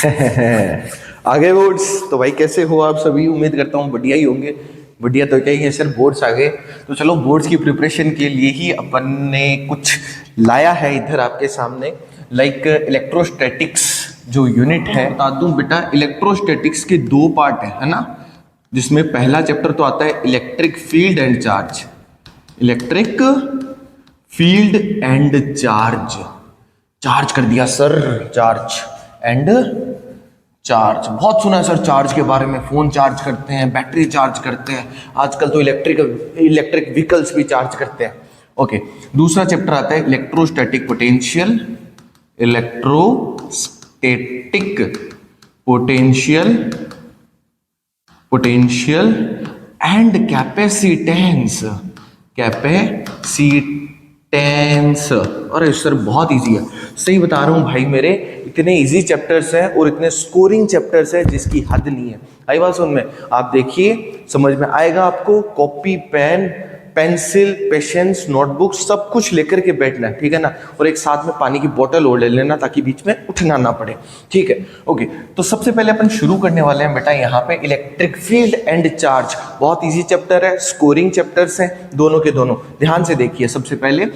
आ गए बोर्ड्स। तो भाई कैसे हो आप सभी? उम्मीद करता हूँ बढ़िया ही होंगे। बढ़िया तो क्या ही है सर, बोर्ड्स आ गए। तो चलो बोर्ड्स की प्रिपरेशन के लिए ही अपन ने कुछ लाया है इधर आपके सामने। लाइक इलेक्ट्रोस्टैटिक्स जो यूनिट है, बता दूं बेटा, इलेक्ट्रोस्टैटिक्स के दो पार्ट है ना। जिसमें पहला चैप्टर तो आता है electric field and charge. Electric field and charge, charge कर दिया सर, चार्ज एंड चार्ज बहुत सुना है सर चार्ज के बारे में। फोन चार्ज करते हैं, बैटरी चार्ज करते हैं, आजकल तो इलेक्ट्रिक व्हीकल्स भी चार्ज करते हैं। ओके, दूसरा चैप्टर आता है electrostatic potential. Electrostatic potential and capacitance. अरे सर बहुत इजी है, सही बता रहा हूँ भाई मेरे। इतने इजी चैप्टर्स हैं और इतने स्कोरिंग चैप्टर्स हैं जिसकी हद नहीं है। आई बात समझ में? आप देखिए, समझ में आएगा आपको। Copy, pen, pencil, patience, notebook सब कुछ लेकर के बैठना है, ठीक है ना। और एक साथ में पानी की बोतल और ले लेना ताकि बीच में उठना ना पड़े, ठीक है। ओके, तो सबसे पहले अपन शुरू करने वाले हैं बेटा यहाँ पे इलेक्ट्रिक फील्ड एंड चार्ज। बहुत इजी चैप्टर है, स्कोरिंग चैप्टर्स हैं दोनों के दोनों। ध्यान से देखिए, सबसे पहले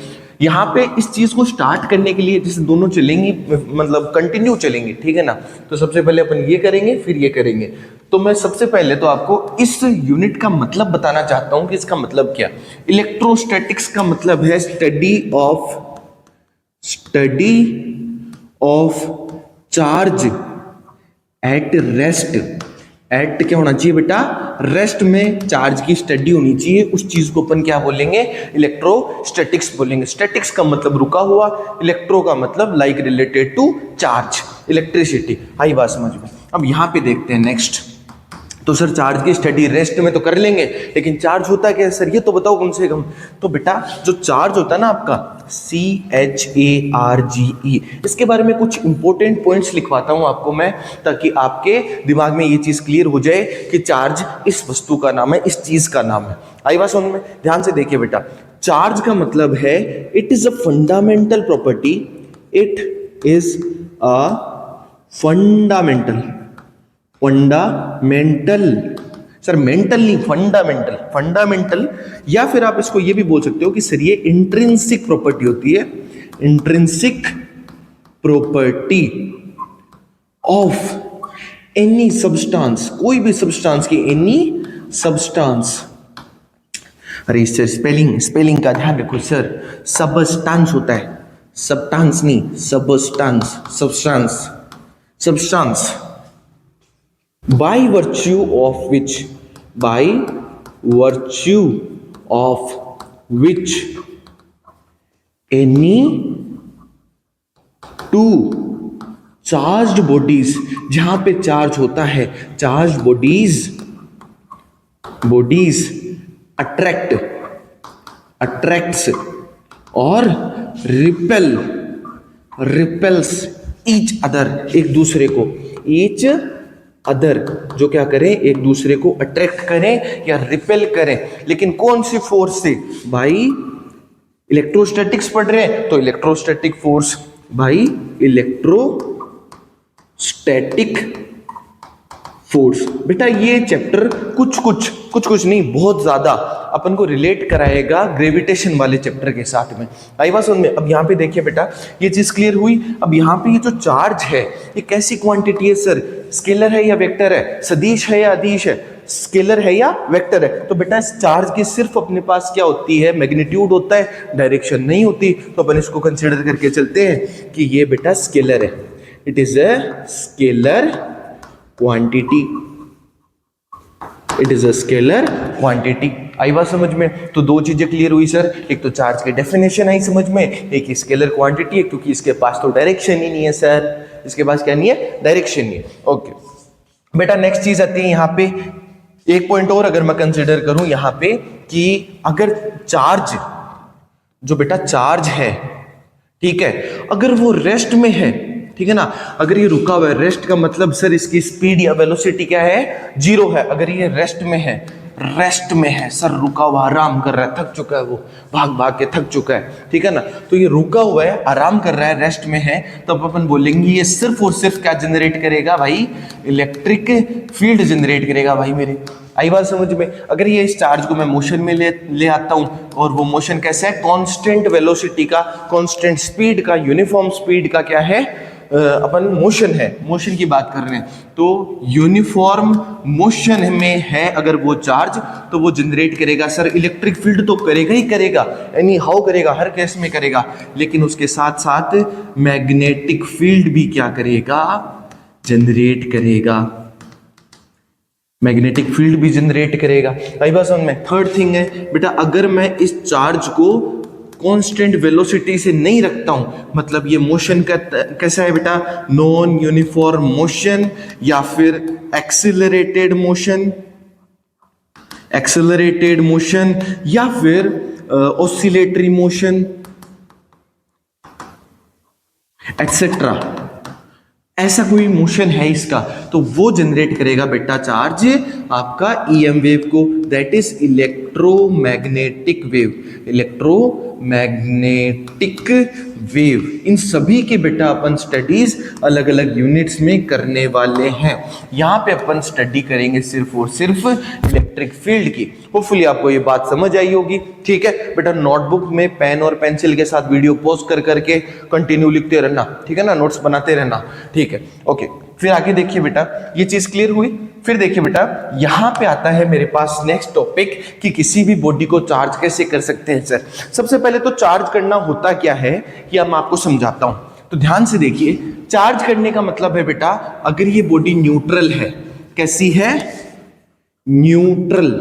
यहाँ पे इस चीज को स्टार्ट करने के लिए जैसे दोनों चलेंगी, मतलब कंटिन्यू चलेंगे, ठीक है ना। तो सबसे पहले अपन ये करेंगे फिर ये करेंगे। तो मैं सबसे पहले तो आपको इस यूनिट का मतलब बताना चाहता हूं कि इसका मतलब क्या। इलेक्ट्रोस्टैटिक्स का मतलब है study of charge at rest. At क्या होना चाहिए बेटा? रेस्ट में चार्ज की स्टडी होनी चाहिए। उस चीज को अपन क्या बोलेंगे? इलेक्ट्रोस्टैटिक्स बोलेंगे। स्टैटिक्स का मतलब रुका हुआ, इलेक्ट्रो का मतलब like related to charge, electricity. आई बात समझ में? अब यहां पे देखते हैं नेक्स्ट। तो सर चार्ज की स्टडी रेस्ट में तो कर लेंगे, लेकिन चार्ज होता है क्या सर, ये तो बताओ कम से कम। तो बेटा जो चार्ज होता है ना आपका, CHARGE, इसके बारे में कुछ इंपॉर्टेंट पॉइंट्स लिखवाता हूं आपको मैं, ताकि आपके दिमाग में ये चीज क्लियर हो जाए कि चार्ज इस वस्तु का नाम है, इस चीज का नाम है। आई बात समझ में? ध्यान से देखिए बेटा, चार्ज का मतलब है it is a fundamental property. It is a fundamental sir, mental नहीं, फंडामेंटल। या फिर आप इसको ये भी बोल सकते हो कि सर ये इंट्रिंसिक प्रॉपर्टी होती है। Intrinsic property of any substance, कोई भी सब्सटेंस की, एनी सब्सटेंस। अरे सर स्पेलिंग का ध्यान रखो सर। सबस्टेंस होता है, सबस्टेंस नहीं, substance. by virtue of which any two charged bodies, जहां पे चार्ज होता है, चार्ज बॉडीज अट्रैक्ट्स और रिपेल्स ईच अदर, एक दूसरे को, ईच अदर जो क्या करें, एक दूसरे को अट्रैक्ट करें या रिपेल करें। लेकिन कौन सी फोर्स से भाई? इलेक्ट्रोस्टैटिक्स पढ़ रहे हैं तो इलेक्ट्रोस्टैटिक फोर्स भाई, इलेक्ट्रोस्टैटिक फोर्स। बेटा ये चैप्टर कुछ नहीं, बहुत ज्यादा अपन को रिलेट कराएगा ग्रेविटेशन वाले चैप्टर के साथ में। आई बात समझ में? अब यहाँ पे देखिए बेटा, ये चीज क्लियर हुई। अब यहाँ पे ये जो चार्ज है ये कैसी क्वांटिटी है सर? स्केलर है या वेक्टर है? सदिश है या अदिश है? स्केलर है या वेक्टर है? तो बेटा इस चार्ज की सिर्फ अपने पास क्या होती है? मैग्नीट्यूड होता है, डायरेक्शन नहीं होती। तो अपन इसको कंसिडर करके चलते हैं कि ये बेटा स्केलर है। It is a scalar quantity. आई बात समझ में? तो दो चीजें क्लियर हुई सर। एक तो चार्ज की डेफिनेशन आई समझ में, एक स्केलर क्वांटिटी है, क्योंकि इसके पास तो डायरेक्शन ही नहीं है सर। इसके पास क्या नहीं है? डायरेक्शन नहीं है। ओके बेटा, नेक्स्ट चीज आती है यहाँ पे। एक पॉइंट और अगर मैं कंसिडर करूं यहाँ पे, कि अगर चार्ज, जो बेटा चार्ज है, ठीक है, अगर वो रेस्ट में है, ठीक है ना, अगर ये रुका हुआ है, रेस्ट का मतलब सर इसकी स्पीड या वेलोसिटी क्या है? जीरो है। अगर ये रेस्ट में है रेस्ट में है, सर रुका हुआ आराम कर रहा है, थक चुका है, वो भाग भाग के थक चुका है, ठीक है ना। तो ये रुका हुआ है, आराम कर रहा है, रेस्ट में है, तो अपन बोलेंगे ये सिर्फ और सिर्फ क्या जनरेट करेगा भाई, इलेक्ट्रिक फील्ड जनरेट करेगा भाई मेरे। आई बात समझ में। अगर ये इस चार्ज को मैं मोशन में ले आता हूं, और वो मोशन कैसा है, कांस्टेंट वेलोसिटी का, कांस्टेंट स्पीड का, यूनिफॉर्म स्पीड का क्या है, अपन मोशन है, मोशन की बात कर रहे हैं, तो यूनिफॉर्म मोशन में है अगर वो चार्ज, तो वो जनरेट करेगा सर इलेक्ट्रिक फील्ड, तो करेगा ही करेगा, एनी हाउ करेगा, हर केस में करेगा, लेकिन उसके साथ साथ मैग्नेटिक फील्ड भी क्या करेगा, जनरेट करेगा, मैग्नेटिक फील्ड भी जनरेट करेगा। आई बात समझ में। थर्ड थिंग है बेटा, अगर मैं इस चार्ज को कांस्टेंट वेलोसिटी से नहीं रखता हूं, मतलब ये मोशन का कैसा है बेटा, नॉन यूनिफॉर्म मोशन या फिर एक्सिलरेटेड मोशन, एक्सिलरेटेड मोशन या फिर ऑसिलेटरी मोशन एटसेट्रा, ऐसा कोई मोशन है इसका, तो वो जनरेट करेगा बेटा चार्ज आपका ईएम वेव को, that is electromagnetic wave, electromagnetic wave. इन सभी के बेटा अपन स्टडीज अलग अलग यूनिट्स में करने वाले हैं। यहाँ पे अपन स्टडी करेंगे सिर्फ और सिर्फ इलेक्ट्रिक फील्ड की। होपफुली आपको ये बात समझ आई होगी, ठीक है बेटा। नोटबुक में पेन और पेंसिल के साथ वीडियो पॉज कर करके कंटिन्यू लिखते रहना, ठीक है ना, नोट्स बनाते रहना, ठीक है, ओके। फिर आगे देखिए बेटा, ये चीज क्लियर हुई। फिर देखिए बेटा, यहां पे आता है मेरे पास नेक्स्ट टॉपिक कि किसी भी बॉडी को चार्ज कैसे कर सकते हैं सर। सबसे पहले तो चार्ज करना होता क्या है कि अब मैं आपको समझाता हूं, तो ध्यान से देखिए। चार्ज करने का मतलब है बेटा, अगर ये बॉडी न्यूट्रल है, कैसी है, न्यूट्रल।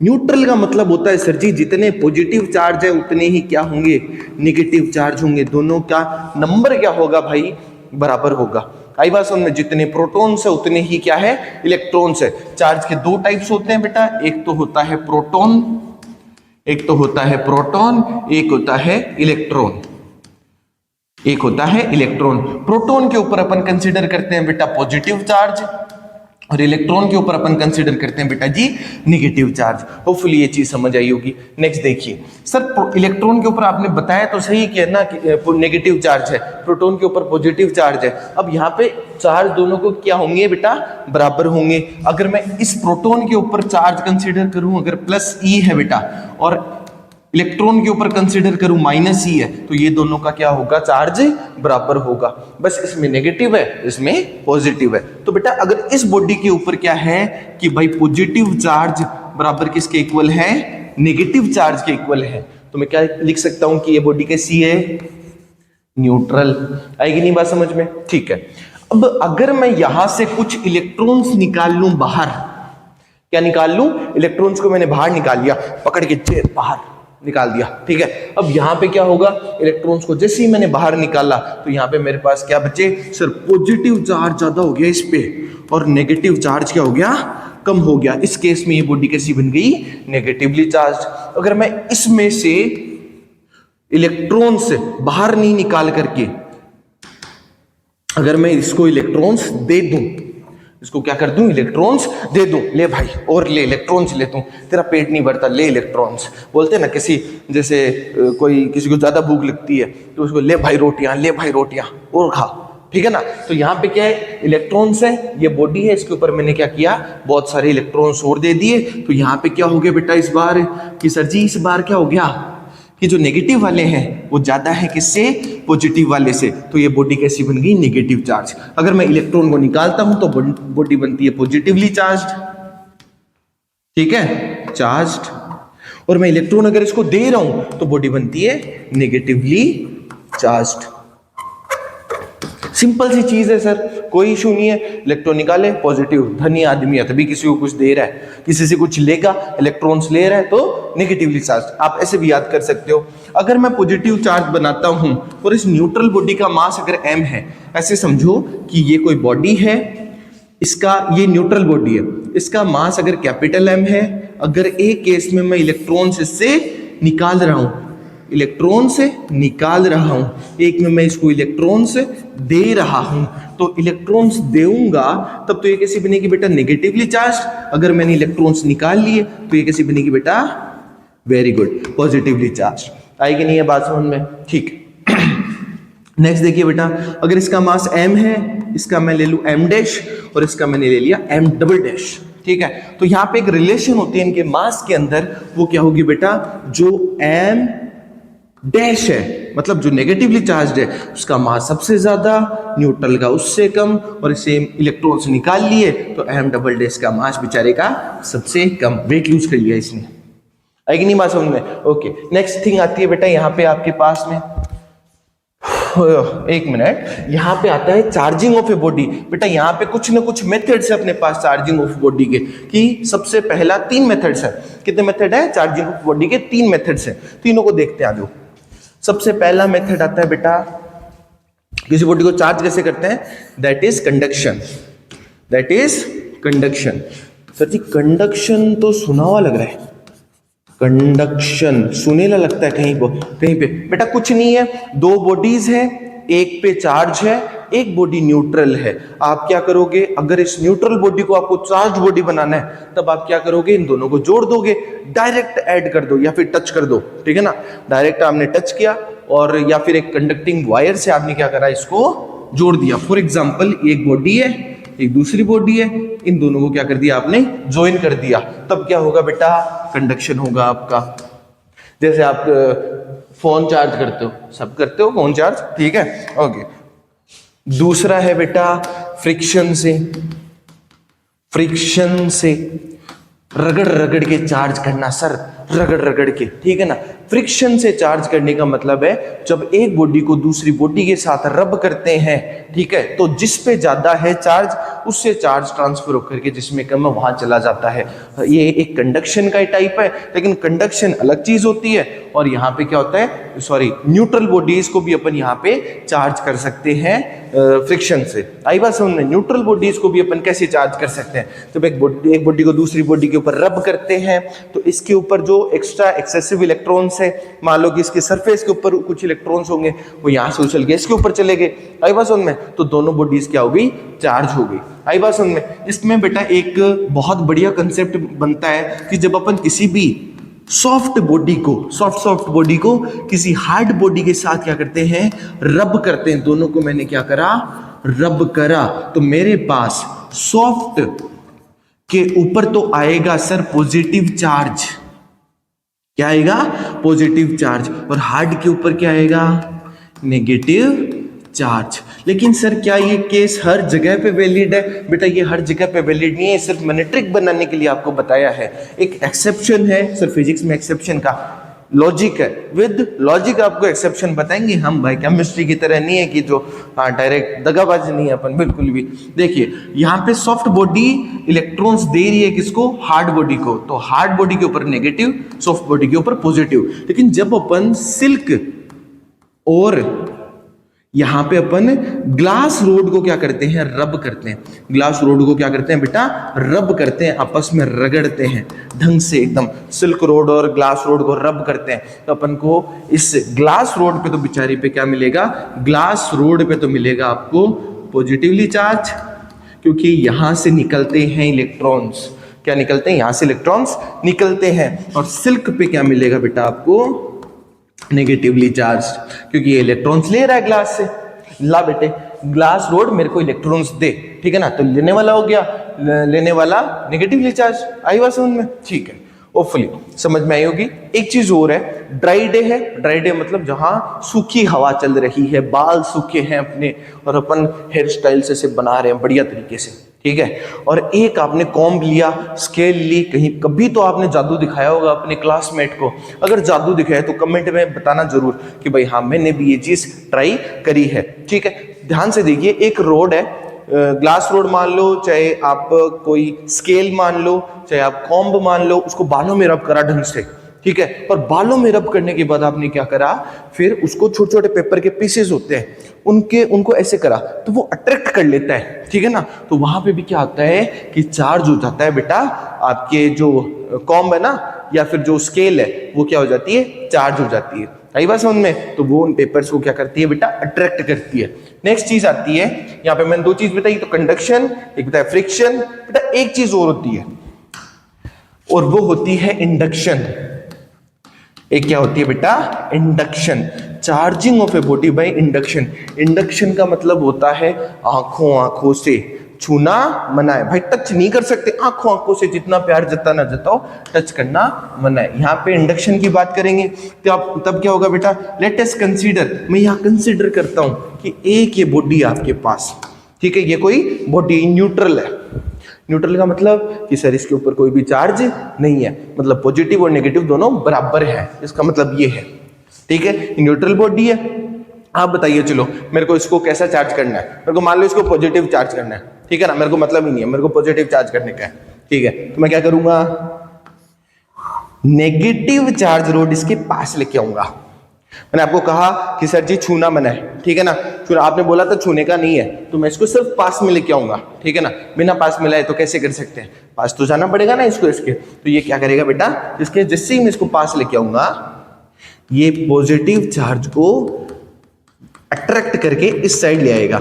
न्यूट्रल का मतलब होता है सर जी जितने पॉजिटिव चार्ज है उतने ही क्या होंगे, नेगेटिव चार्ज होंगे, दोनों का नंबर क्या होगा भाई, बराबर होगा। आई बात समझ में। जितने प्रोटॉन्स है उतने ही क्या है, इलेक्ट्रॉन्स है। चार्ज के दो टाइप्स होते हैं बेटा, एक तो होता है प्रोटॉन, एक तो होता है प्रोटॉन, एक होता है इलेक्ट्रॉन, एक होता है इलेक्ट्रॉन। प्रोटॉन के ऊपर अपन कंसीडर करते हैं बेटा पॉजिटिव चार्ज, और इलेक्ट्रॉन के ऊपर अपन कंसीडर करते हैं बेटा जी नेगेटिव चार्ज। होपफुली ये चीज समझ आई होगी। नेक्स्ट देखिए सर, इलेक्ट्रॉन के ऊपर आपने बताया तो सही कि है ना कि नेगेटिव चार्ज है, प्रोटॉन के ऊपर पॉजिटिव चार्ज है। अब यहाँ पे चार्ज दोनों को क्या होंगे बेटा, बराबर होंगे। अगर मैं इस प्रोटॉन के ऊपर चार्ज कंसीडर करूं, अगर प्लस ई है बेटा, और इलेक्ट्रॉन के ऊपर कंसीडर करूं माइनस ई है, तो ये दोनों का क्या होगा, चार्ज बराबर होगा। बस इसमें नेगेटिव है, इसमें पॉजिटिव है। तो बेटा अगर इस बॉडी के ऊपर क्या है कि भाई पॉजिटिव चार्ज बराबर किसके इक्वल है, नेगेटिव चार्ज के इक्वल है, तो मैं क्या लिख सकता हूं कि ये बॉडी कैसी है, न्यूट्रल। आएगी नहीं बात समझ में, ठीक है। अब अगर मैं यहां से कुछ इलेक्ट्रॉन्स निकाल लूं बाहर, क्या निकाल लूं, इलेक्ट्रॉन्स को मैंने बाहर निकाल लिया, पकड़ के बाहर निकाल दिया, ठीक है। अब यहां पे क्या होगा, इलेक्ट्रॉन्स को जैसे ही मैंने बाहर निकाला तो यहां पे मेरे पास क्या बचे सर, पॉजिटिव चार्ज ज्यादा हो गया इस पे, और नेगेटिव चार्ज क्या हो गया, कम हो गया। इस केस में ये बॉडी कैसी बन गई, नेगेटिवली चार्ज। अगर मैं इसमें से इलेक्ट्रॉन्स बाहर नहीं निकाल करके, अगर मैं इसको इलेक्ट्रॉन्स दे दूं, इसको क्या कर दूं, इलेक्ट्रॉन्स दे दूं, ले भाई और ले इलेक्ट्रॉन्स ले तू, तेरा पेट नहीं भरता, ले इलेक्ट्रॉन्स। बोलते हैं ना किसी, जैसे कोई किसी को ज्यादा भूख लगती है तो उसको ले भाई रोटियां, ले भाई रोटियां और खा, ठीक है ना। तो यहाँ पे क्या है, इलेक्ट्रॉन्स है, ये बॉडी है, इसके ऊपर मैंने क्या किया, बहुत सारे इलेक्ट्रॉन्स और दे दिए। तो यहाँ पे क्या हो गया बेटा इस बार, कि सर जी इस बार क्या हो गया कि जो नेगेटिव वाले हैं वो ज्यादा है किससे, पॉजिटिव वाले से। तो ये बॉडी कैसी बन गई, नेगेटिव चार्ज। अगर मैं इलेक्ट्रॉन को निकालता हूं तो बॉडी बनती है पॉजिटिवली चार्ज्ड, ठीक है, चार्ज्ड। और मैं इलेक्ट्रॉन अगर इसको दे रहा हूं तो बॉडी बनती है नेगेटिवली चार्ज्ड। सिंपल सी चीज है सर, कोई इशू नहीं है। इलेक्ट्रॉन निकाले, पॉजिटिव, धनी आदमी है तभी किसी को कुछ दे रहा है, किसी से कुछ लेगा, इलेक्ट्रॉन्स ले रहा है तो नेगेटिवली चार्ज। आप ऐसे भी याद कर सकते हो। अगर मैं पॉजिटिव चार्ज बनाता हूं और इस न्यूट्रल बॉडी का मास अगर m है, ऐसे समझो कि ये कोई बॉडी है, इसका ये न्यूट्रल बॉडी है, इसका मास अगर कैपिटल M है, अगर एक केस में मैं इलेक्ट्रॉन्स इससे निकाल रहा हूं इलेक्ट्रॉन से निकाल रहा हूं, एक में मैं इसको इलेक्ट्रॉन से दे रहा हूं। तो इलेक्ट्रॉन्स देऊंगा तब तो ये कैसी बनेगी बेटा, नेगेटिवली चार्ज। अगर मैंने इलेक्ट्रॉन्स निकाल लिए तो ये कैसी बनेगी बेटा, वेरी गुड, पॉजिटिवली चार्ज। आई कि नहीं है बात समझ में? ठीक। नेक्स्ट देखिए बेटा, अगर इसका मास m है, इसका मैं ले लूं m डैश और इसका मैंने ले लिया m डबल डैश, ठीक है। तो यहाँ पे एक रिलेशन होती है इनके मास के अंदर, वो क्या होगी बेटा, जो m डैश है मतलब जो नेगेटिवली चार्ज है उसका मास सबसे ज्यादा, न्यूट्रल का उससे कम, और इसे इलेक्ट्रॉन से निकाल लिए तो m डबल डैश का मास बेचारे का सबसे कम, वेट यूज कर लिया इसने। आई कि नहीं बात समझ में? ओके। नेक्स्ट थिंग आती है बेटा यहाँ पे आपके पास में, एक मिनट, यहाँ पे आता है चार्जिंग ऑफ ए बॉडी। बेटा यहाँ पे कुछ ना कुछ मेथड्स है अपने पास चार्जिंग ऑफ बॉडी के, कि सबसे पहला 3 मेथड्स है। कितने मेथड है चार्जिंग ऑफ बॉडी के? 3 मेथड्स है, तीनों को देखते हैं आज। सबसे पहला मेथड आता है बेटा, किसी बॉडी को चार्ज कैसे करते हैं, that is conduction. That is conduction. Sir जी कंडक्शन तो सुना हुआ लग रहा है, कंडक्शन सुनेला लगता है कहीं पे। बेटा कुछ नहीं है, 2 बॉडीज है, एक पे चार्ज है, एक बॉडी न्यूट्रल है। आप क्या करोगे, अगर इस न्यूट्रल बॉडी को आपको चार्ज बॉडी बनाना है तब आप क्या करोगे, इन दोनों को जोड़ दोगे, डायरेक्ट ऐड कर दो या फिर टच कर दो, ठीक है ना। डायरेक्ट आपने टच किया और या फिर एक कंडक्टिंग वायर से आपने क्या करा, इसको जोड़ दिया। फॉर एग्जाम्पल एक बॉडी है, एक दूसरी बॉडी है, इन दोनों को क्या कर दिया आपने, ज्वाइन कर दिया। तब क्या होगा बेटा, कंडक्शन होगा आपका। जैसे आप फोन चार्ज करते हो, सब करते हो फोन चार्ज, ठीक है, ओके। दूसरा है बेटा फ्रिक्शन से। फ्रिक्शन से रगड़ रगड़ के चार्ज करना सर, रगड़ रगड़ के, ठीक है ना। फ्रिक्शन से चार्ज करने का मतलब है जब एक बॉडी को दूसरी बॉडी के साथ रब करते हैं, ठीक है, तो जिस पे ज्यादा है चार्ज उससे चार्ज ट्रांसफर होकर के जिसमें कम है वहां चला जाता है। ये एक कंडक्शन का टाइप है, लेकिन कंडक्शन अलग चीज होती है। और यहाँ पे क्या होता है, सॉरी, न्यूट्रल बॉडीज को भी अपन यहाँ पे चार्ज कर सकते हैं फ्रिक्शन से। आई बात समझ में? न्यूट्रल बॉडीज को भी अपन कैसे चार्ज कर सकते हैं, जब एक बॉडी को दूसरी बॉडी के ऊपर रब करते हैं तो इसके ऊपर जो एक्स्ट्रा एक्सेसिव इलेक्ट्रॉन्स है, मान लो कि इसके सरफेस के ऊपर कुछ इलेक्ट्रॉन्स होंगे, वो यहाँ से उछल के इसके ऊपर चले गए। आई बात समझ में? तो दोनों बॉडीज क्या हो गई, चार्ज हो गई। आई बात समझ में? इसमें बेटा एक बहुत बढ़िया कंसेप्ट बनता है कि जब अपन किसी भी सॉफ्ट बॉडी को, सॉफ्ट बॉडी को किसी हार्ड बॉडी के साथ क्या करते हैं, रब करते हैं। दोनों को मैंने क्या करा, रब करा, तो मेरे पास सॉफ्ट के ऊपर तो आएगा सर पॉजिटिव चार्ज। क्या आएगा, पॉजिटिव चार्ज। और हार्ड के ऊपर क्या आएगा, नेगेटिव चार्ज। लेकिन सर क्या ये केस हर जगह पे वैलिड है? बेटा ये हर जगह पे वैलिड नहीं है, सिर्फ मैंने ट्रिक बनाने के लिए आपको बताया है। एक एक्सेप्शन है सर, फिजिक्स में एक्सेप्शन का लॉजिक है, विद लॉजिक आपको एक्सेप्शन बताएंगे हम। भाई केमिस्ट्री की तरह नहीं है कि जो डायरेक्ट दगाबाजी नहीं है अपन, बिल्कुल भी। देखिए यहाँ पे सॉफ्ट बॉडी इलेक्ट्रॉन्स दे रही है किसको, हार्ड बॉडी को, तो हार्ड बॉडी के ऊपर नेगेटिव, सॉफ्ट बॉडी के ऊपर पॉजिटिव। लेकिन जब अपन सिल्क और यहां पे अपन ग्लास रोड को क्या करते हैं, रब करते हैं। ग्लास रोड को क्या करते हैं बेटा, रब करते हैं, आपस में रगड़ते हैं ढंग से एकदम। सिल्क रोड और ग्लास रोड को रब करते हैं तो अपन को इस ग्लास रोड पे तो बिचारी पे क्या मिलेगा, ग्लास रोड पे तो मिलेगा आपको पॉजिटिवली चार्ज, क्योंकि यहां से निकलते हैं इलेक्ट्रॉन्स। क्या निकलते हैं, यहां से इलेक्ट्रॉन्स निकलते हैं। और सिल्क पे क्या मिलेगा बेटा आपको, नेगेटिवली चार्ज, क्योंकि ये इलेक्ट्रॉन्स ले रहा है ग्लास से। ला बेटे ग्लास रोड मेरे को इलेक्ट्रॉन्स दे, ठीक है ना, तो लेने वाला हो गया, लेने वाला नेगेटिवली चार्ज। आई बात समझ में? ठीक है, होपफुली समझ में आई होगी। एक चीज और है, ड्राई डे है। ड्राई डे मतलब जहां सूखी हवा चल रही है, बाल सूखे हैं अपने और अपन हेयर स्टाइल से बना रहे हैं बढ़िया तरीके से, ठीक है। और एक आपने कॉम्ब लिया, स्केल ली, कहीं कभी तो आपने जादू दिखाया होगा अपने क्लासमेट को। अगर जादू दिखाया तो कमेंट में बताना जरूर कि भाई हाँ मैंने भी ये चीज ट्राई करी है, ठीक है। ध्यान से देखिए, एक रोड है, ग्लास रोड मान लो, चाहे आप कोई स्केल मान लो, चाहे आप कॉम्ब मान लो, उसको बालों में रब करा ढंग से, ठीक है। और बालों में रब करने के बाद आपने क्या करा, फिर उसको छोटे छोटे पेपर के पीसेस होते हैं उनको ऐसे करा तो वो अट्रैक्ट कर लेता है, ठीक है ना। तो वहां पे भी क्या होता है कि चार्ज हो जाता है बेटा, आपके जो कॉम्ब है ना या फिर जो स्केल है वो क्या हो जाती है, चार्ज हो जाती है। आई बात समझ में? तो वो उन पेपर्स को क्या करती है बेटा, अट्रैक्ट करती है। नेक्स्ट चीज आती है, यहाँ पे मैंने दो चीज बताई, तो कंडक्शन, एक बताया फ्रिक्शन। बेटा एक चीज और होती है और वो होती है इंडक्शन। एक क्या होती है बेटा, induction, charging of a body by induction. Induction का मतलब होता है आंखों आंखों से छूना मना है भाई, टच नहीं कर सकते, आंखों आंखों से जितना प्यार जताना जताओ, टच करना मना है। यहाँ पे इंडक्शन की बात करेंगे तो आप तब क्या होगा बेटा, लेट अस कंसीडर, मैं यहाँ कंसीडर करता हूं कि एक ये बॉडी आपके पास, ठीक है, ये कोई बॉडी न्यूट्रल है। न्यूट्रल का मतलब कि सर इसके ऊपर कोई भी चार्ज नहीं है, मतलब पॉजिटिव और नेगेटिव दोनों बराबर है, इसका मतलब ये है, ठीक है, न्यूट्रल बॉडी है। आप बताइए, चलो मेरे को इसको कैसा चार्ज करना है, मेरे को मान लो इसको पॉजिटिव चार्ज करना है, ठीक है ना, मेरे को मतलब ही नहीं है, मेरे को पॉजिटिव चार्ज करने का है, ठीक है, तो मैं क्या करूंगा, नेगेटिव चार्ज रोड इसके पास लेके आऊंगा। मैंने आपको कहा कि सर जी छूना मना है, ठीक है ना, आपने बोला था छूने का नहीं है, तो मैं इसको सिर्फ पास में लेके आऊंगा, ठीक है ना, बिना पास में लाए तो कैसे कर सकते हैं, पास तो जाना पड़ेगा ना इसको, इसके तो ये क्या करेगा बेटा, इसके जैसे ही मैं इसको पास लेके आऊंगा, ये पॉजिटिव चार्ज को अट्रैक्ट करके इस साइड ले आएगा,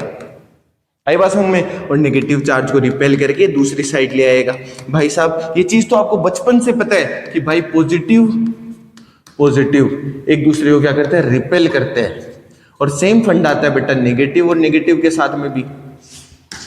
आई बात समझ में, और नेगेटिव चार्ज को रिपेल करके दूसरी साइड ले आएगा। भाई साहब ये चीज तो आपको बचपन से पता है कि भाई पॉजिटिव एक दूसरे को क्या करते हैं, रिपेल करते हैं, और सेम फंडा आता है बेटा नेगेटिव और नेगेटिव के साथ में भी,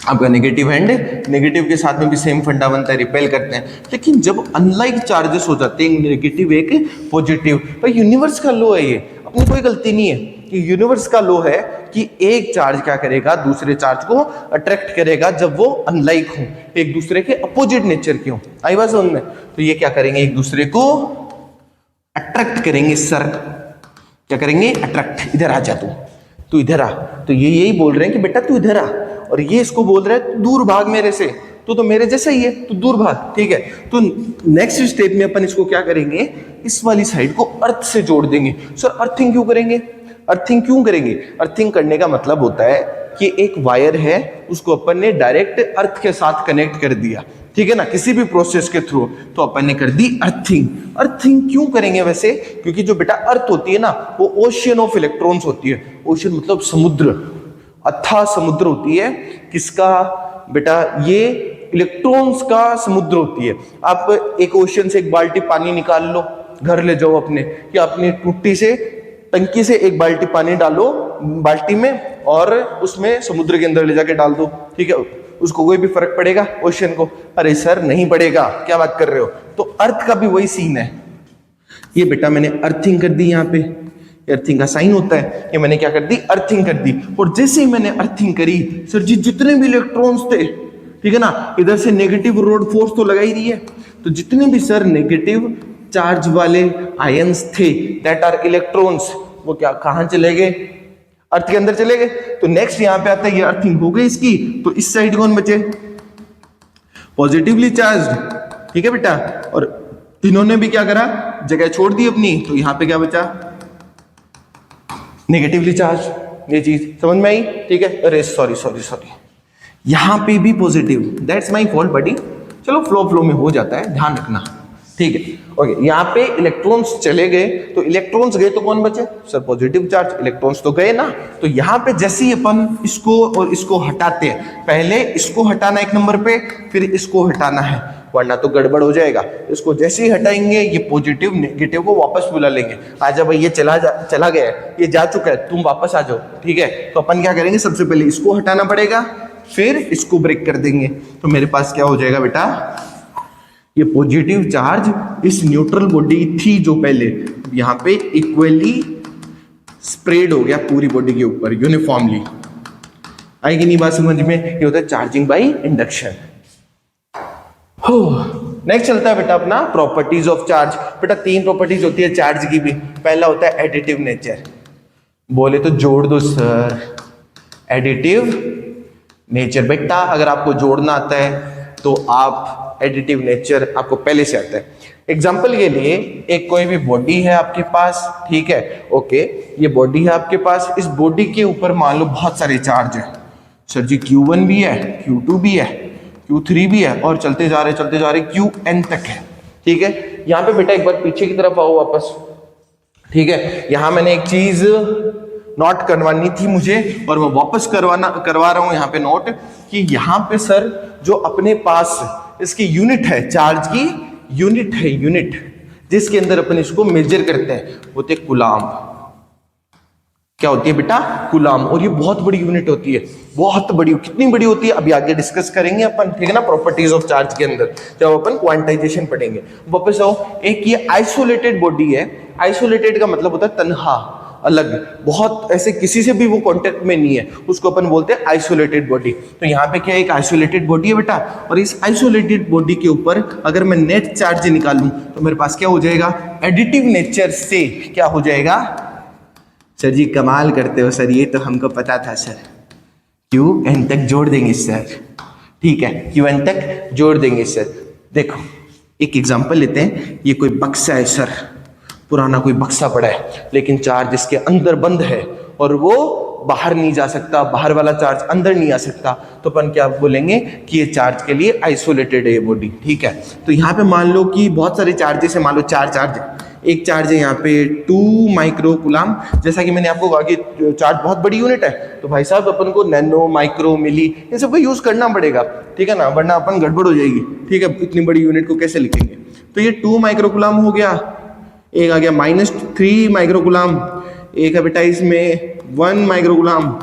आपका नेगेटिव एंड नेगेटिव के साथ में भी सेम फंडा बनता है, रिपेल करते हैं। लेकिन जब अनलाइक चार्जेस हो जाते हैं, नेगेटिव एक पॉजिटिव, भाई यूनिवर्स का लॉ है ये, अपनी कोई गलती नहीं है, कि यूनिवर्स का लॉ है कि एक चार्ज क्या करेगा, दूसरे चार्ज को अट्रैक्ट करेगा जब वो अनलाइक हो, एक दूसरे के अपोजिट नेचर के हो, आई बात समझ में, तो ये क्या करेंगे, एक दूसरे को अट्रैक्ट करेंगे, सर क्या करेंगे, अट्रैक्ट, इधर आ जा तू इधर आ, तो ये यही बोल रहे हैं कि बेटा तू इधर आ, और ये इसको बोल रहा है दूर भाग मेरे से, तो मेरे जैसा ही है, तू दूर भाग, ठीक है। तो नेक्स्ट स्टेप में अपन इसको क्या करेंगे, इस वाली साइड को अर्थ से जोड़ देंगे। सर अर्थिंग क्यों करेंगे, अर्थिंग करने का मतलब होता है कि एक वायर है, उसको अपन ने डायरेक्ट अर्थ के साथ कनेक्ट कर दिया, ठीक है ना, किसी भी प्रोसेस के थ्रू, तो अपन ने कर दी अर्थिंग क्यों करेंगे वैसे, क्योंकि जो बेटा अर्थ होती है ना, वो ओशियन ऑफ इलेक्ट्रॉन्स होती है, ओशियन मतलब समुद्र, अथाह समुद्र होती है, किसका बेटा, ये इलेक्ट्रॉन्स का समुद्र होती है। आप एक ओशियन से एक बाल्टी पानी निकाल लो, घर ले जाओ अपने, या अपनी टूटी से टंकी से एक बाल्टी पानी डालो बाल्टी में, और उसमें समुद्र के अंदर ले जाके डाल दो, ठीक है, उसको कोई भी फर्क पड़ेगा ओशियन को, अरे सर नहीं पड़ेगा, क्या बात कर रहे हो। तो अर्थ का भी वही सीन है, ये बेटा मैंने अर्थिंग कर दी, यहाँ पे अर्थिंग का साइन होता है, ये मैंने क्या कर दी, अर्थिंग कर दी, और जैसे ही मैंने अर्थिंग करी, सर जी जितने भी इलेक्ट्रॉन्स थे, ठीक है ना, इधर से नेगेटिव रोड फोर्स तो लगा ही रही है, तो जितने भी सर नेगेटिव चार्ज वाले आयंस थे, दैट आर इलेक्ट्रॉन्स, वो क्या कहां चले गए, अर्थ के अंदर चले गए। तो नेक्स्ट यहां पे आता है, ये अर्थिंग हो गई इसकी, तो इस साइड कौन बचे, पॉजिटिवली चार्ज्ड, ठीक है बेटा, और इन्होंने भी क्या करा, जगह छोड़ दी अपनी, तो यहां पे क्या बचा, नेगेटिवली चार्ज। ये चीज समझ में आई, ठीक है, अरे सॉरी यहां पे भी पॉजिटिव, दैट्स माय फॉल्ट बडी, चलो फ्लो में हो जाता है, ध्यान रखना, ठीक है, ओके। यहाँ पे इलेक्ट्रॉन्स चले गए, तो इलेक्ट्रॉन्स गए तो कौन बचे, सर पॉजिटिव चार्ज, इलेक्ट्रॉन्स तो गए ना। तो यहाँ पे जैसे ही अपन इसको और इसको हटाते हैं, पहले इसको हटाना एक नंबर पे, फिर इसको हटाना है, वरना तो गड़बड़ हो जाएगा। इसको जैसे ही हटाएंगे, ये पॉजिटिव नेगेटिव को वापस बुला लेंगे, आजा भाई ये चला गया है, ये जा चुका है, तुम वापस आ जाओ, ठीक है। तो अपन क्या करेंगे, सबसे पहले इसको हटाना पड़ेगा, फिर इसको ब्रेक कर देंगे, तो मेरे पास क्या हो जाएगा बेटा, ये पॉजिटिव चार्ज इस न्यूट्रल बॉडी थी जो पहले, यहां पे इक्वली स्प्रेड हो गया पूरी बॉडी के ऊपर यूनिफॉर्मली। आएगी नहीं बात समझ में, ये होता है चार्जिंग बाय इंडक्शन। हो नेक्स्ट चलता है बेटा अपना प्रॉपर्टीज ऑफ चार्ज। बेटा तीन प्रॉपर्टीज होती है चार्ज की भी। पहला होता है एडिटिव नेचर, बोले तो जोड़ दो सर, एडिटिव नेचर। बेटा अगर आपको जोड़ना आता है तो आप एडिटिव नेचर आपको पहले से आता है। एग्जाम्पल के लिए एक कोई भी बॉडी है आपके पास, ठीक है, ओके, ये बॉडी है आपके पास, इस बॉडी के ऊपर मान लो बहुत सारे चार्ज है, सर जी Q1 भी है, Q2 भी है, Q3 भी है, और चलते जा रहे Qn तक है, ठीक है। यहाँ पे बेटा एक बार पीछे की तरफ आओ वापस, ठीक है, यहां मैंने एक चीज नोट करवानी थी मुझे और मैं वापस करवा रहा हूं यहां पे नोट कि यहां पे सर जो अपने पास इसकी यूनिट है, चार्ज की यूनिट है, यूनिट जिसके अंदर अपन इसको मेजर करते हैं होते कूलाम। क्या होती है बेटा? कूलाम। और ये बहुत बड़ी यूनिट होती है, बहुत बड़ी। कितनी बड़ी होती है अभी आगे डिस्कस करेंगे अपन, ठीक है ना, प्रॉपर्टीज ऑफ चार्ज के अंदर जब अपन क्वांटाइजेशन पढ़ेंगे। वापस आओ, एक ये आइसोलेटेड बॉडी है। आइसोलेटेड का मतलब होता है तन्हा, अलग, बहुत ऐसे किसी से भी वो कांटेक्ट में नहीं है, उसको अपन बोलते हैं आइसोलेटेड बॉडी। तो यहाँ पे क्या एक आइसोलेटेड बॉडी है बेटा, और इस आइसोलेटेड बॉडी के ऊपर अगर मैं नेट चार्ज निकालूं तो मेरे पास क्या हो जाएगा? एडिटिव नेचर से क्या हो जाएगा? सर जी कमाल करते हो सर, ये तो हमको पता था सर। क्यू एन तक जोड़ देंगे सर, ठीक है, क्यू एन तक जोड़ देंगे सर। देखो एक एग्जांपल लेते हैं, ये कोई बक्सा है सर, पुराना कोई बक्सा पड़ा है, लेकिन चार्ज इसके अंदर बंद है और वो बाहर नहीं जा सकता, बाहर वाला चार्ज अंदर नहीं आ सकता, तो अपन क्या बोलेंगे कि ये चार्ज के लिए आइसोलेटेड है ये बॉडी, ठीक है। तो यहाँ पे मान लो कि बहुत सारे चार्जेस है, मान लो चार चार्ज है, एक चार्ज है यहाँ पे 2 माइक्रो कूलाम। जैसा कि मैंने आपको कहा कि चार्ज बहुत बड़ी यूनिट है, तो भाई साहब अपन को नैनो, माइक्रो, मिली इन सबको यूज करना पड़ेगा, ठीक है ना, वरना अपन गड़बड़ हो जाएगी, ठीक है। इतनी बड़ी यूनिट को कैसे लिखेंगे? तो ये 2 माइक्रो कूलाम हो गया, एक आ गया -3 माइक्रो कूलाम, एक है बेटा इसमें 1 माइक्रो कूलाम,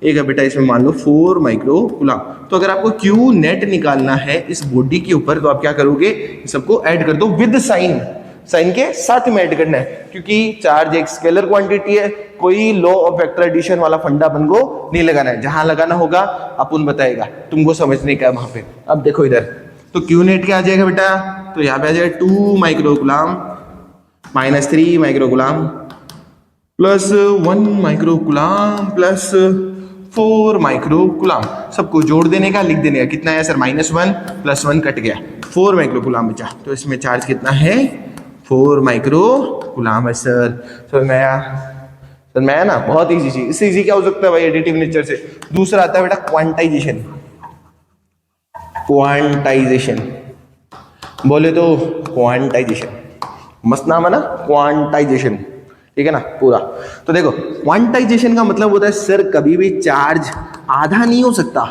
एक है बेटा इसमें मान लो 4 माइक्रो कूलाम। तो अगर आपको क्यू नेट निकालना है इस बॉडी के ऊपर, तो आप क्या करोगे? सबको ऐड कर दो विद साइन, साइन के साथ में ऐड करना है, क्योंकि चार्ज एक स्केलर क्वांटिटी है, कोई लॉ ऑफ वेक्टर एडिशन वाला फंडा अपन को नहीं लगाना है, जहां लगाना होगा अपन बताएगा, तुमको समझने का वहां पे। अब देखो इधर, तो क्यू नेट क्या आ जाएगा बेटा? तो यहाँ पे आ जाएगा 2 micro coulomb -3 micro coulomb plus 1 micro coulomb plus 4 micro coulomb, सबको जोड़ देने का, लिख देने का। कितना है सर? -1 प्लस 1 कट गया, 4 माइक्रो कूलाम बचा। तो इसमें चार्ज कितना है? 4 माइक्रो कूलाम है सर। समझ में आया? समझ में आया ना? बहुत इजी चीज। इससे इजी क्या हो सकता है भाई एडिटिव नेचर से? दूसरा आता है बेटा क्वांटाइजेशन। क्वांटाइजेशन बोले तो क्वांटाइजेशन, मस्त नाम है ना, क्वांटाइजेशन, ठीक है ना पूरा। तो देखो क्वांटाइजेशन का मतलब होता है सर कभी भी चार्ज आधा नहीं हो सकता,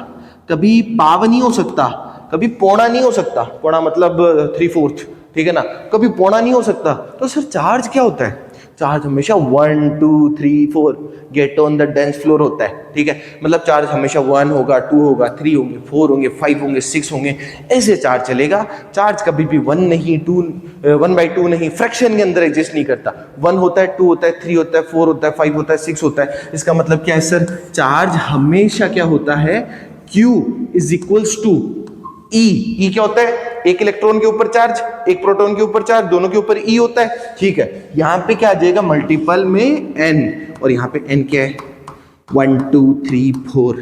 कभी पाव नहीं हो सकता, कभी पौना नहीं हो सकता, पौना मतलब 3/4, ठीक है ना, कभी पौना नहीं हो सकता। तो सर चार्ज क्या होता है? चार्ज हमेशा 1 2 3 4 get on the dense floor होता है, ठीक है। मतलब चार्ज हमेशा 1 होगा, 2 होगा, 3 होंगे, 4 होंगे, 5 होंगे, 6 होंगे, ऐसे चार्ज चलेगा। चार्ज कभी भी 1 नहीं, 1/2 नहीं, फ्रैक्शन के अंदर एग्जिस्ट नहीं करता। 1 होता है, 2 होता है, 3 होता है, 4 होता है, 5 होता है, 6 होता है। इसका मतलब क्या है सर? चार्ज हमेशा क्या होता है? Q इज इक्वल्स टू ई क्या होता है? एक इलेक्ट्रॉन के ऊपर चार्ज, एक प्रोटॉन के ऊपर चार्ज, दोनों के ऊपर ई होता है, ठीक है। यहां पे क्या आ जाएगा? मल्टीपल में n, और यहां पे n क्या है? 1 2 3 4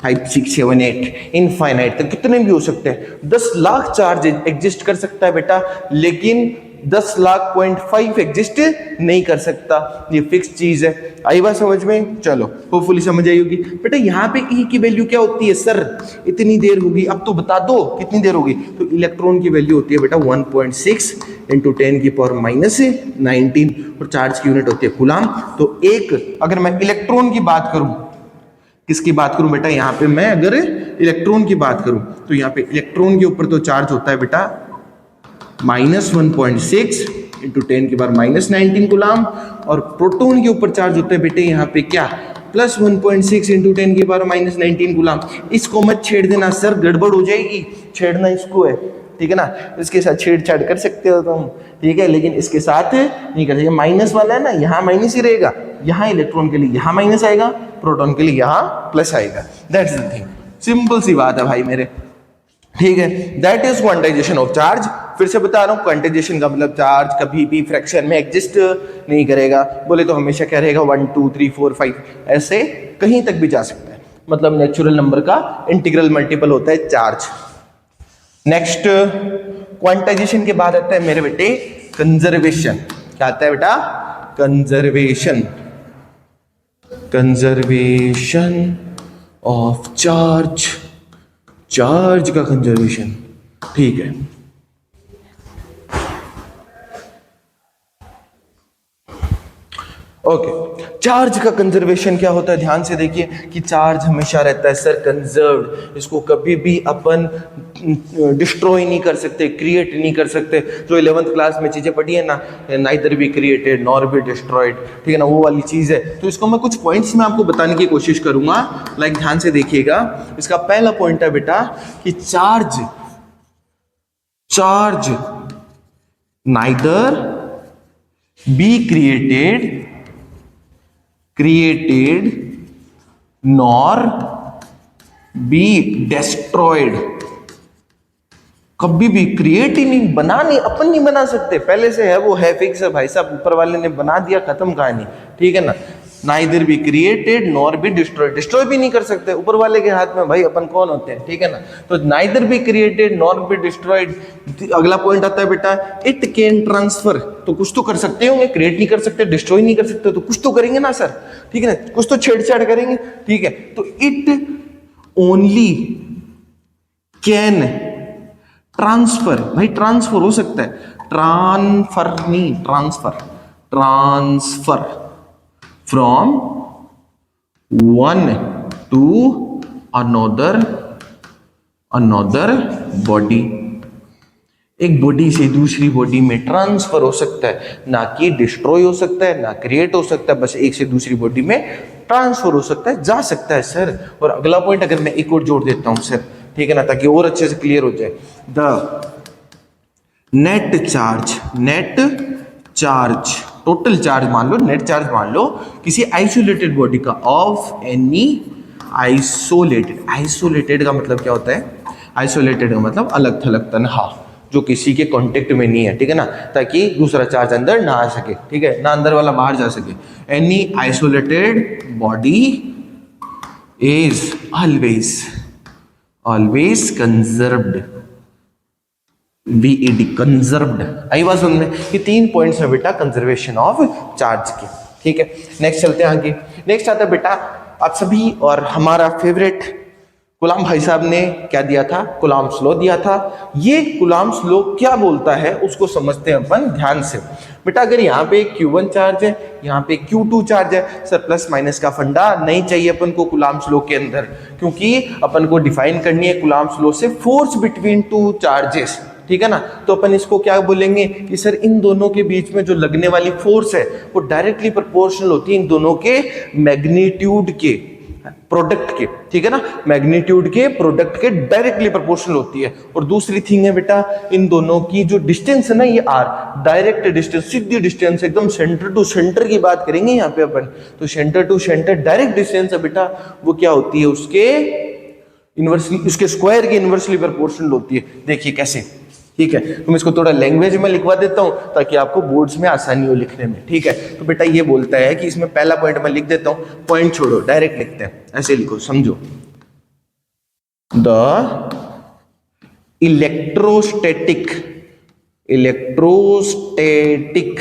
5 6 7 8 इनफाइनाइट तक कितने भी हो सकते हैं। 10 लाख चार्ज एग्जिस्ट कर सकता है बेटा, लेकिन 10 लाख 0.5 एग्जिस्ट नहीं कर सकता, ये फिक्स चीज है। आई बात समझ में? चलो होपफुली समझ आई होगी बेटा। यहाँ पे ई की वैल्यू क्या होती है सर? इतनी देर होगी, अब तो बता दो कितनी देर होगी। तो इलेक्ट्रॉन की वैल्यू होती है बेटा 1.6 × 10⁻⁹ और चार्ज की यूनिट होती है कूलाम। तो एक, अगर मैं इलेक्ट्रॉन की बात करूं, किसकी बात करूं बेटा? यहाँ पे मैं अगर इलेक्ट्रॉन की बात करूं तो यहाँ पे इलेक्ट्रॉन के ऊपर तो चार्ज होता है बेटा -1.6 × 10⁻⁻19 कूलाम, और प्रोटॉन के ऊपर चार्ज होता है बेटे यहाँ पे क्या? +1.6 × 10⁻⁻19 कूलाम। इसको मत छेड़ देना सर, गड़बड़ हो जाएगी, छेड़ना इसको है, ठीक है ना। इसके साथ छेड़छाड़ कर सकते हो तुम, ठीक है, लेकिन इसके साथ नहीं कर सकते। माइनस वाला है ना, यहाँ माइनस ही रहेगा, यहाँ इलेक्ट्रॉन के लिए यहाँ माइनस आएगा, प्रोटॉन के लिए यहाँ प्लस आएगा। दैट्स द थिंग, सिंपल सी बात है भाई मेरे, ठीक है। That is quantization of charge. फिर से बता रहा हूं, क्वांटाइजेशन का मतलब चार्ज कभी भी फ्रैक्शन में एग्जिस्ट नहीं करेगा। बोले तो हमेशा क्या रहेगा? 1 2 3 4 5 ऐसे कहीं तक भी जा सकता है। मतलब नेचुरल नंबर का इंटीग्रल मल्टीपल होता है चार्ज। नेक्स्ट क्वांटाइजेशन के बाद आता है मेरे बेटे कंजर्वेशन। क्या आता है बेटा? Conservation. Conservation of charge, charge का कंजर्वेशन, ठीक है। ओके, चार्ज का कंजर्वेशन क्या होता है, ध्यान से देखिए कि चार्ज हमेशा रहता है सर कंजर्व्ड, इसको कभी भी अपन डिस्ट्रॉय नहीं कर सकते, क्रिएट नहीं कर सकते। जो 11th क्लास में चीजें पढ़ी है ना, neither be created nor be destroyed, ठीक है ना, वो वाली चीज है। तो इसको मैं कुछ पॉइंट्स में आपको बताने की कोशिश करूंगा, लाइक ध्यान से देखिएगा। इसका पहला पॉइंट है बेटा कि charge neither be created nor be destroyed। कभी भी क्रिएट ही नहीं, अपन नहीं बना सकते, पहले से है, वो है, फिक्स है भाई साहब, ऊपर वाले ने बना दिया, खत्म कहानी, ठीक है ना। Neither be created nor be destroyed, destroy भी नहीं कर सकते, ऊपर वाले के हाथ में भाई, अपन कौन होते हैं, ठीक है ना। तो neither be created nor be destroyed. अगला पॉइंट आता है बेटा इट कैन ट्रांसफर, तो कुछ तो कर सकते होंगे, क्रिएट नहीं कर सकते, डिस्ट्रॉय नहीं कर सकते, तो कुछ तो करेंगे ना सर, ठीक है ना, कुछ तो छेड़छाड़ करेंगे, ठीक है। तो इट ओनली कैन ट्रांसफर, भाई ट्रांसफर हो सकता है, transfer from one two another body, एक बॉडी से दूसरी बॉडी में ट्रांसफर हो सकता है, ना कि डिस्ट्रॉय हो सकता है, ना क्रिएट हो सकता है, बस एक से दूसरी बॉडी में ट्रांसफर हो सकता है, जा सकता है सर। और अगला पॉइंट अगर मैं एक और जोड़ देता हूं सर, ठीक है ना, ताकि और अच्छे से क्लियर हो जाए। The net charge total charge मान लो, नेट चार्ज मान लो किसी आइसोलेटेड बॉडी का, ऑफ एनी आइसोलेटेड का मतलब क्या होता है, आइसोलेटेड का मतलब अलग थलग तन्हा, जो किसी के कांटेक्ट में नहीं है, ठीक है ना, ताकि दूसरा चार्ज अंदर ना आ सके, ठीक है ना, अंदर वाला बाहर जा सके। Any isolated body is always conserved, BED conserved. आई बात समझ में, ये 3 पॉइंट्स है बेटा कंजर्वेशन ऑफ चार्ज के, ठीक है। नेक्स्ट चलते हैं आगे। नेक्स्ट आता है बेटा आप सभी और हमारा फेवरेट गुलाम भाई साहब ने क्या दिया था, कूलम्ब्स लॉ दिया था। ये कूलम्ब्स लॉ क्या बोलता है उसको समझते हैं अपन ध्यान से। बेटा अगर यहाँ पे Q1 चार्ज है, यहाँ पे Q2 चार्ज है, सर प्लस माइनस का फंडा नहीं चाहिए अपन को कूलम्ब्स लॉ के अंदर, क्योंकि अपन को डिफाइन करनी है कूलम्ब्स लॉ से फोर्स बिटवीन टू चार्जेस, ठीक है ना। तो अपन इसको क्या बोलेंगे कि सर इन दोनों के बीच में जो लगने वाली फोर्स है वो डायरेक्टली प्रोपोर्शनल होती है इन दोनों के मैग्नीट्यूड के प्रोडक्ट के, ठीक है ना, मैग्नीट्यूड के प्रोडक्ट के डायरेक्टली प्रोपोर्शनल होती है। और दूसरी थिंग है बेटा इन दोनों की जो डिस्टेंस है ना, ये आर, डायरेक्ट डिस्टेंस, सीधी डिस्टेंस, एकदम सेंटर टू सेंटर की बात करेंगे यहाँ पे अपन, तो centre to centre direct distance है बेटा, वो क्या होती है, उसके इनवर्सली, उसके स्क्वायर की इनवर्सली प्रोपोर्शनल होती है। देखिए कैसे, ठीक है। तो मैं इसको थोड़ा लैंग्वेज में लिखवा देता हूं ताकि आपको बोर्ड्स में आसानी हो लिखने में, ठीक है। तो बेटा ये बोलता है कि इसमें पहला पॉइंट मैं लिख देता हूं, पॉइंट छोड़ो डायरेक्ट लिखते हैं, ऐसे लिखो, समझो। द इलेक्ट्रोस्टैटिक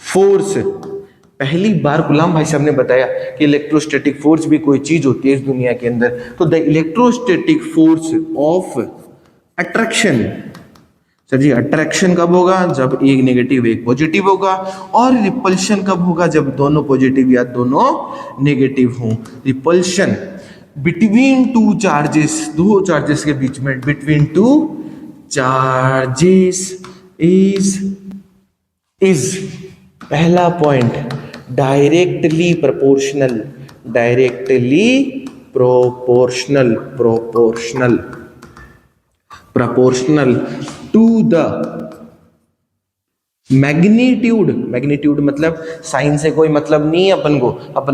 फोर्स, पहली बार गुलाम भाई साहब ने बताया कि इलेक्ट्रोस्टैटिक फोर्स भी कोई चीज होती है इस दुनिया के अंदर। तो the electrostatic force of attraction, sir जी अट्रैक्शन कब होगा, जब एक नेगेटिव एक पॉजिटिव होगा, और रिपल्शन कब होगा, जब दोनों पॉजिटिव या दोनों नेगेटिव हों। रिपल्शन बिटवीन टू चार्जेस, दो चार्जेस के बीच में, बिटवीन टू चार्जेस इज पहला point directly proportional to the magnitude मतलब साइन से कोई मतलब नहीं है अपन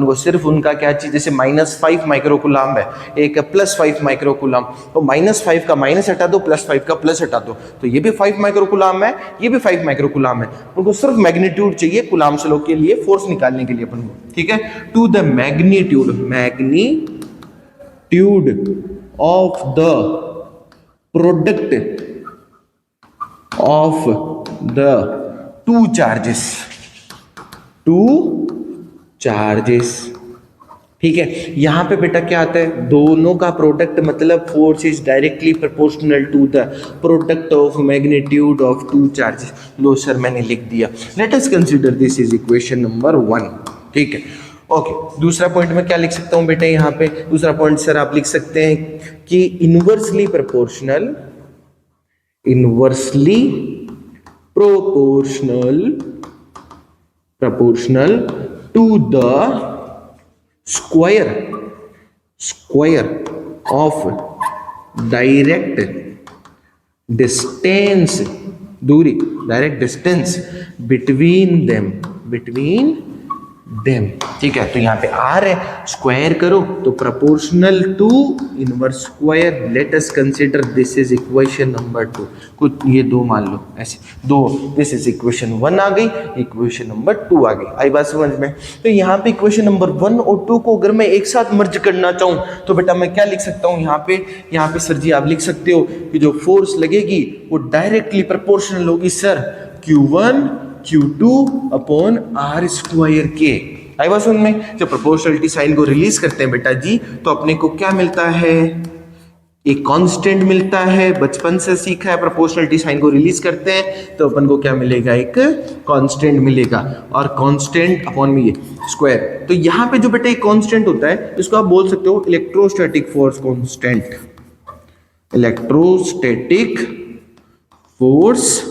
को सिर्फ उनका क्या चीज, जैसे -5 माइक्रोकूलम्ब है, एक +5 माइक्रोकूलम्ब, तो -5 का माइनस हटा दो, +5 का प्लस हटा दो, तो ये भी 5 माइक्रोकूलम्ब है, ये भी 5 माइक्रोकूलम्ब है। उनको सिर्फ मैग्नीट्यूड चाहिए कूलम्ब्स लॉ के लिए, फोर्स निकालने के लिए अपन को, ठीक है। To the magnitude of the product of the two charges ठीक है। यहाँ पे बेटा क्या आता है, दोनों का प्रोडक्ट मतलब force is directly proportional to the product of magnitude of two charges. लो सर मैंने लिख दिया। Let us consider this is equation number 1। ठीक है, ओके। दूसरा पॉइंट में क्या लिख सकता हूँ बेटा, यहाँ पे दूसरा पॉइंट सर आप लिख सकते हैं कि inversely proportional to the square of direct distance, दूरी, डायरेक्ट डिस्टेंस between them। ठीक है, तो यहाँ पे आर है, स्क्वायर करो तो proportional to inverse square. Let us consider this is equation number 2। कुछ ये 2 मान लो ऐसे 2, दिस इज इक्वेशन 1 आ गई, इक्वेशन नंबर 2 आ गई। आई बात समझ में? तो यहाँ पे इक्वेशन नंबर 1 और 2 को अगर मैं एक साथ मर्ज करना चाहूँ तो बेटा मैं क्या लिख सकता हूँ यहाँ पे सर जी आप लिख सकते हो कि जो फोर्स लगेगी वो डायरेक्टली प्रोपोर्शनल होगी sir Q1 Q2 upon R square के। आई बात समझ में? जब प्रोपोर्शनलिटी साइन को रिलीज करते हैं बेटा जी तो अपने को क्या मिलता है, एक कांस्टेंट मिलता है। बचपन से सीखा है, प्रोपोर्शनलिटी साइन को रिलीज करते हैं तो अपन को क्या मिलेगा, एक कांस्टेंट मिलेगा, और कांस्टेंट अपॉन में ये स्क्वायर। तो यहाँ पे जो बेटा एक कांस्टेंट होता है इसको आप बोल सकते हो electrostatic force constant. Electrostatic force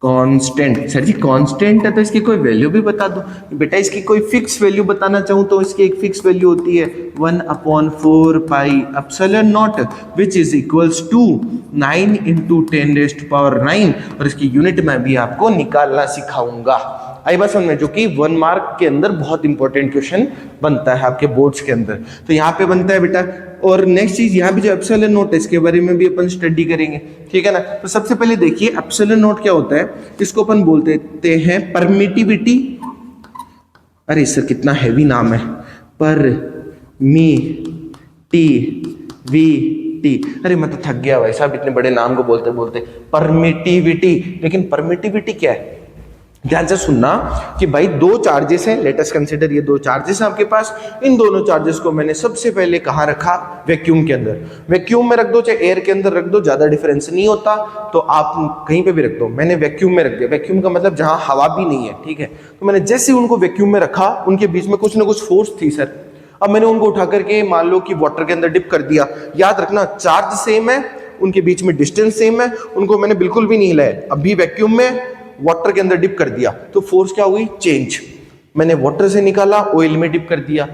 constant. Sir ji constant है तो इसकी कोई वैल्यू भी बता दो। बेटा इसकी कोई फिक्स वैल्यू बताना चाहूँ तो इसकी एक फिक्स वैल्यू होती है 1/4 pi epsilon naught which is equals to 9 × 10⁹ और इसकी यूनिट में भी आपको निकालना सिखाऊंगा। आई बात समझ में? जो कि 1 मार्क के अंदर बहुत इंपॉर्टेंट क्वेश्चन बनता है आपके बोर्ड्स के अंदर। तो यहाँ पे बनता है बेटा। और नेक्स्ट चीज यहाँ भी जो एप्सिलॉन नॉट है इसके बारे में भी अपन स्टडी करेंगे। ठीक है ना? तो सबसे पहले देखिए एप्सिलॉन नॉट क्या होता है, इसको अपन बोलते हैं परमिटिविटी। अरे सर कितना हैवी नाम है, परमिटिविटी। अरे मैं तो थक गया भाई साहब इतने बड़े नाम को बोलते बोलते। परमिटिविटी, लेकिन परमिटिविटी क्या है ध्यान से सुनना कि भाई 2 चार्जेस हैं। लेट अस कंसीडर ये 2 चार्जेस हैं आपके पास। इन दोनों चार्जेस को मैंने सबसे पहले कहाँ रखा, वैक्यूम के अंदर। वैक्यूम में रख दो चाहे एयर के अंदर रख दो, ज्यादा डिफरेंस नहीं होता, तो आप कहीं पे भी रख दो। मैंने वैक्यूम में रख दिया। वैक्यूम का मतलब जहां हवा भी नहीं है। ठीक है, तो मैंने जैसे उनको वैक्यूम में रखा उनके बीच में कुछ ना कुछ फोर्स थी सर। अब मैंने उनको उठा करके मान लो कि वाटर के अंदर डिप कर दिया। याद रखना चार्ज सेम है, उनके बीच में डिस्टेंस सेम है, उनको मैंने बिल्कुल भी नहीं हिलाया। अभी वैक्यूम में वाटर के अंदर डिप कर दिया तो फोर्स क्या हुई, चेंज। मैंने वाटर से निकाला, ऑयल में डिप कर दिया।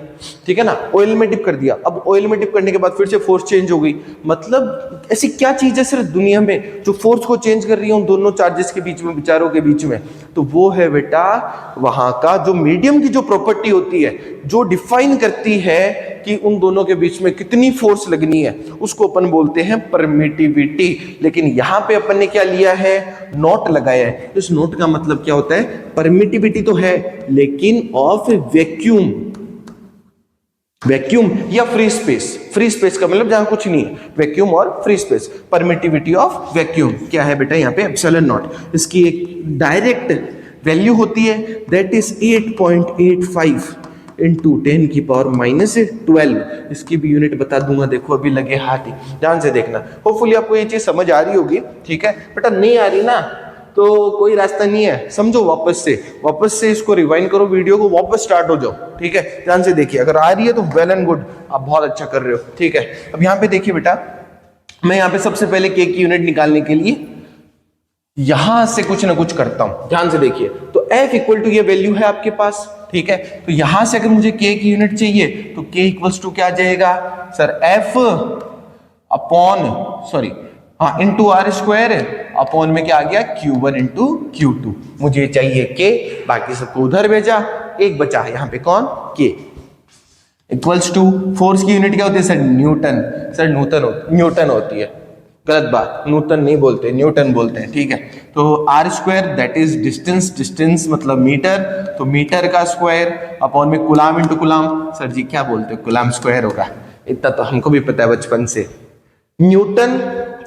ठीक है ना, ऑयल में डिप कर दिया। अब ऑयल में डिप करने के बाद फिर से फोर्स चेंज हो गई। मतलब ऐसी क्या चीज है सिर्फ दुनिया में जो फोर्स को चेंज कर रही है उन दोनों चार्जेस के बीच में, विचारों के बीच में? तो वो है बेटा वहां का जो मीडियम की जो प्रॉपर्टी होती है, जो डिफाइन करती है कि उन दोनों के बीच में कितनी फोर्स लगनी है, उसको अपन बोलते हैं परमिटिविटी। लेकिन यहां पे अपन ने क्या लिया है, नोट लगाया है। इस नोट का मतलब क्या होता है, परमिटिविटी तो है लेकिन ऑफ वैक्यूम। वैक्यूम या फ्री स्पेस। फ्री स्पेस का मतलब जहां कुछ नहीं है, वैक्यूम और free space. Permittivity of vacuum क्या है बेटा, यहाँ पे एप्सिलॉन नॉट। इसकी एक डायरेक्ट वैल्यू होती है दैट इज 8.85 इंटू 10⁻⁻12। इसकी भी यूनिट बता दूंगा, देखो अभी लगे हाथ ही, ध्यान से देखना। होपफुली आपको ये चीज समझ आ रही होगी। ठीक है बेटा, नहीं आ रही ना तो कोई रास्ता नहीं है, समझो वापस से इसको रिवाइंड करो, वीडियो को वापस स्टार्ट हो जाओ। ठीक है, ध्यान से देखिए, अगर आ रही है तो वेल एंड गुड, आप बहुत अच्छा कर रहे हो। ठीक है, अब यहाँ पे देखिए बेटा, मैं यहाँ पे सबसे पहले के की यूनिट निकालने के लिए यहां से कुछ ना कुछ करता हूं। ध्यान से देखिए, तो F इक्वल टू ये वैल्यू है आपके पास। ठीक है, तो यहां से अगर मुझे K की यूनिट चाहिए तो K इक्वल्स टू क्या जाएगा sir, F upon into R square upon में क्या आ गया, Q1 इंटू Q2। मुझे चाहिए K, बाकी सबको उधर भेजा, एक बचा है यहाँ पे कौन, K इक्वल्स टू फोर्स की यूनिट क्या होती है सर, न्यूटन। सर न्यूटन होती है, गलत बात, न्यूटन नहीं बोलते, न्यूटन बोलते हैं। ठीक है, तो R square that is distance मतलब मीटर, तो मीटर का स्क्वायर अपॉन में कुलाम इंटू कुलाम। सर जी क्या बोलते हो, कुलाम स्क्वायर होगा, इतना तो हमको भी पता है बचपन से। न्यूटन,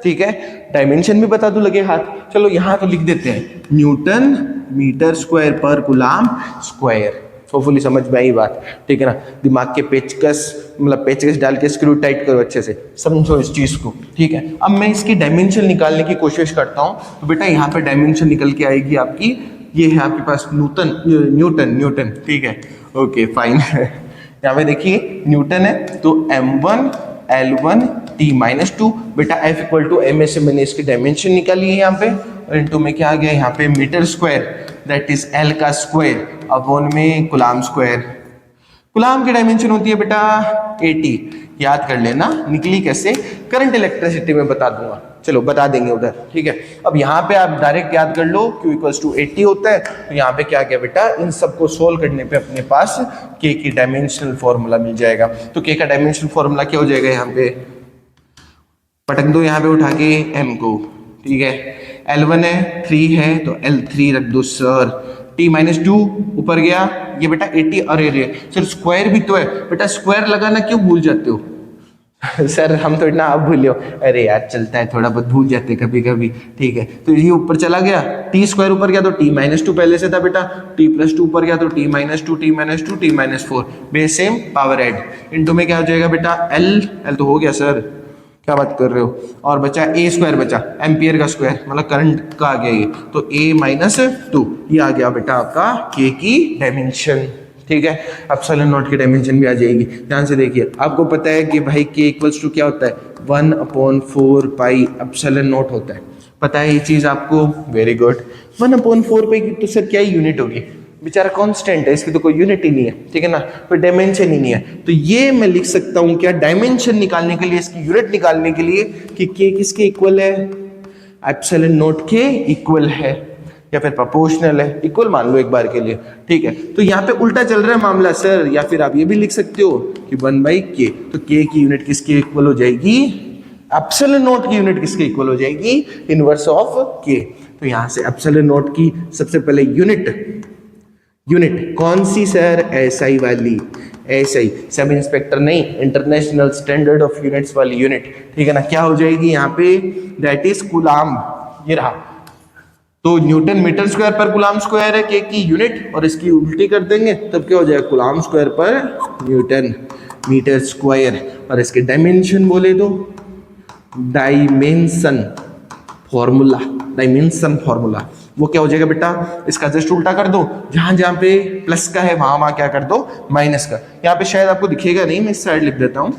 ठीक है, डायमेंशन भी बता दूं लगे हाथ, चलो यहां तो लिख देते हैं न्यूटन मीटर स्क्वायर पर कुलाम स्क्वायर। होपफुली समझ में आई बात, ठीक है ना। दिमाग के पेचकस मतलब पेचकस डाल के स्क्रू टाइट करो, अच्छे से समझो इस चीज को, ठीक है। अब मैं इसकी डायमेंशन निकालने की कोशिश करता हूँ। तो बेटा यहाँ पे डायमेंशन निकल के आएगी आपकी, ये है आपके पास न्यूटन, ठीक है, ओके फाइन। यहाँ पे देखिए न्यूटन है, तो m1 L1 T-2 बेटा F इक्वल टू m से मैंने इसकी डायमेंशन निकाली है यहाँ पे, और इनटू में क्या आ गया यहाँ पे metre square, that is L का स्क्वायर अपॉन में कुलाम स्क्वायर। कुलाम की डायमेंशन होती है बेटा 80, याद कर लेना, निकली कैसे, करंट इलेक्ट्रिसिटी में बता दूंगा, चलो बता देंगे उधर, ठीक है। अब यहाँ पे आप डायरेक्ट याद कर लो Q इक्वल्स टू 80 होता है, तो यहाँ पे क्या क्या बेटा, इन सबको सोल्व करने पे अपने पास K की डायमेंशनल फॉर्मूला मिल जाएगा। तो K का डायमेंशनल फॉर्मूला क्या हो जाएगा, यहाँ पे पटक दो यहाँ पे उठा के M को, ठीक है। L1 है 3 है तो L3 रख दो सर, T-2 ऊपर गया, ये बेटा 80, अरे रे सर स्क्वायर भी तो है बेटा, स्क्वायर लगाना क्यों भूल जाते हो सर हम तो इतना आप भूले हो, अरे यार चलता है, थोड़ा बहुत भूल जाते कभी कभी, ठीक है। तो ये ऊपर चला गया, टी स्क्वायर ऊपर गया तो T-2 पहले से था बेटा, T+2 ऊपर गया तो T-2 T-2 T-4 base same power add, into में क्या हो जाएगा बेटा L तो हो गया सर, क्या बात कर रहे हो, और बचा a स्क्वायर, बचा एम्पियर का स्क्वायर मतलब करंट का आ गया ये, तो a-2 ये आ गया बेटा आपका K की डायमेंशन, ठीक है। एप्सिलॉन नॉट की डायमेंशन भी आ जाएगी। ध्यान से देखिए, आपको पता है कि भाई K इक्वल्स टू क्या होता है, 1/4 पाई एप्सिलॉन नॉट होता है, पता है ये चीज आपको, वेरी गुड। 1/4 पाई की तो सर क्या यूनिट होगी, बेचारा कांस्टेंट है, इसकी तो कोई यूनिट ही नहीं है, ठीक है ना, कोई डायमेंशन ही नहीं है। तो ये मैं लिख सकता हूं क्या, डायमेंशन निकालने के लिए, इसकी यूनिट निकालने के लिए कि K किसके इक्वल है, एप्सिलॉन नॉट के इक्वल है, या फिर प्रोपोर्शनल है, इक्वल मान लो एक बार के लिए, ठीक है। तो यहाँ पे उल्टा चल रहा है मामला सर, या फिर आप ये भी लिख सकते हो कि 1/K, तो K की यूनिट किसके इक्वल हो जाएगी, एप्सिलॉन नॉट की यूनिट किसके इक्वल हो जाएगी, इनवर्स ऑफ K। तो यहाँ से एप्सिलॉन नॉट की सबसे पहले यूनिट कौन सी सर, SI वाली, SI सब इंस्पेक्टर नहीं, इंटरनेशनल स्टैंडर्ड ऑफ यूनिट्स वाली यूनिट, ठीक है ना। क्या हो जाएगी यहाँ पे, दैट इज कुलाम, ये रहा। तो न्यूटन मीटर स्क्वायर पर कुलाम स्क्वायर है K की यूनिट, और इसकी उल्टी कर देंगे तब क्या हो जाएगा, कुलाम स्क्वायर पर न्यूटन मीटर स्क्वायर, और इसके डायमेंशन बोले तो डायमेंशन फॉर्मूला वो क्या हो जाएगा बेटा, इसका जस्ट उल्टा कर दो, जहां जहां पे प्लस का है वहां क्या कर दो माइनस का, यहाँ पे शायद आपको दिखेगा नहीं, मैं इस साइड लिख देता हूं।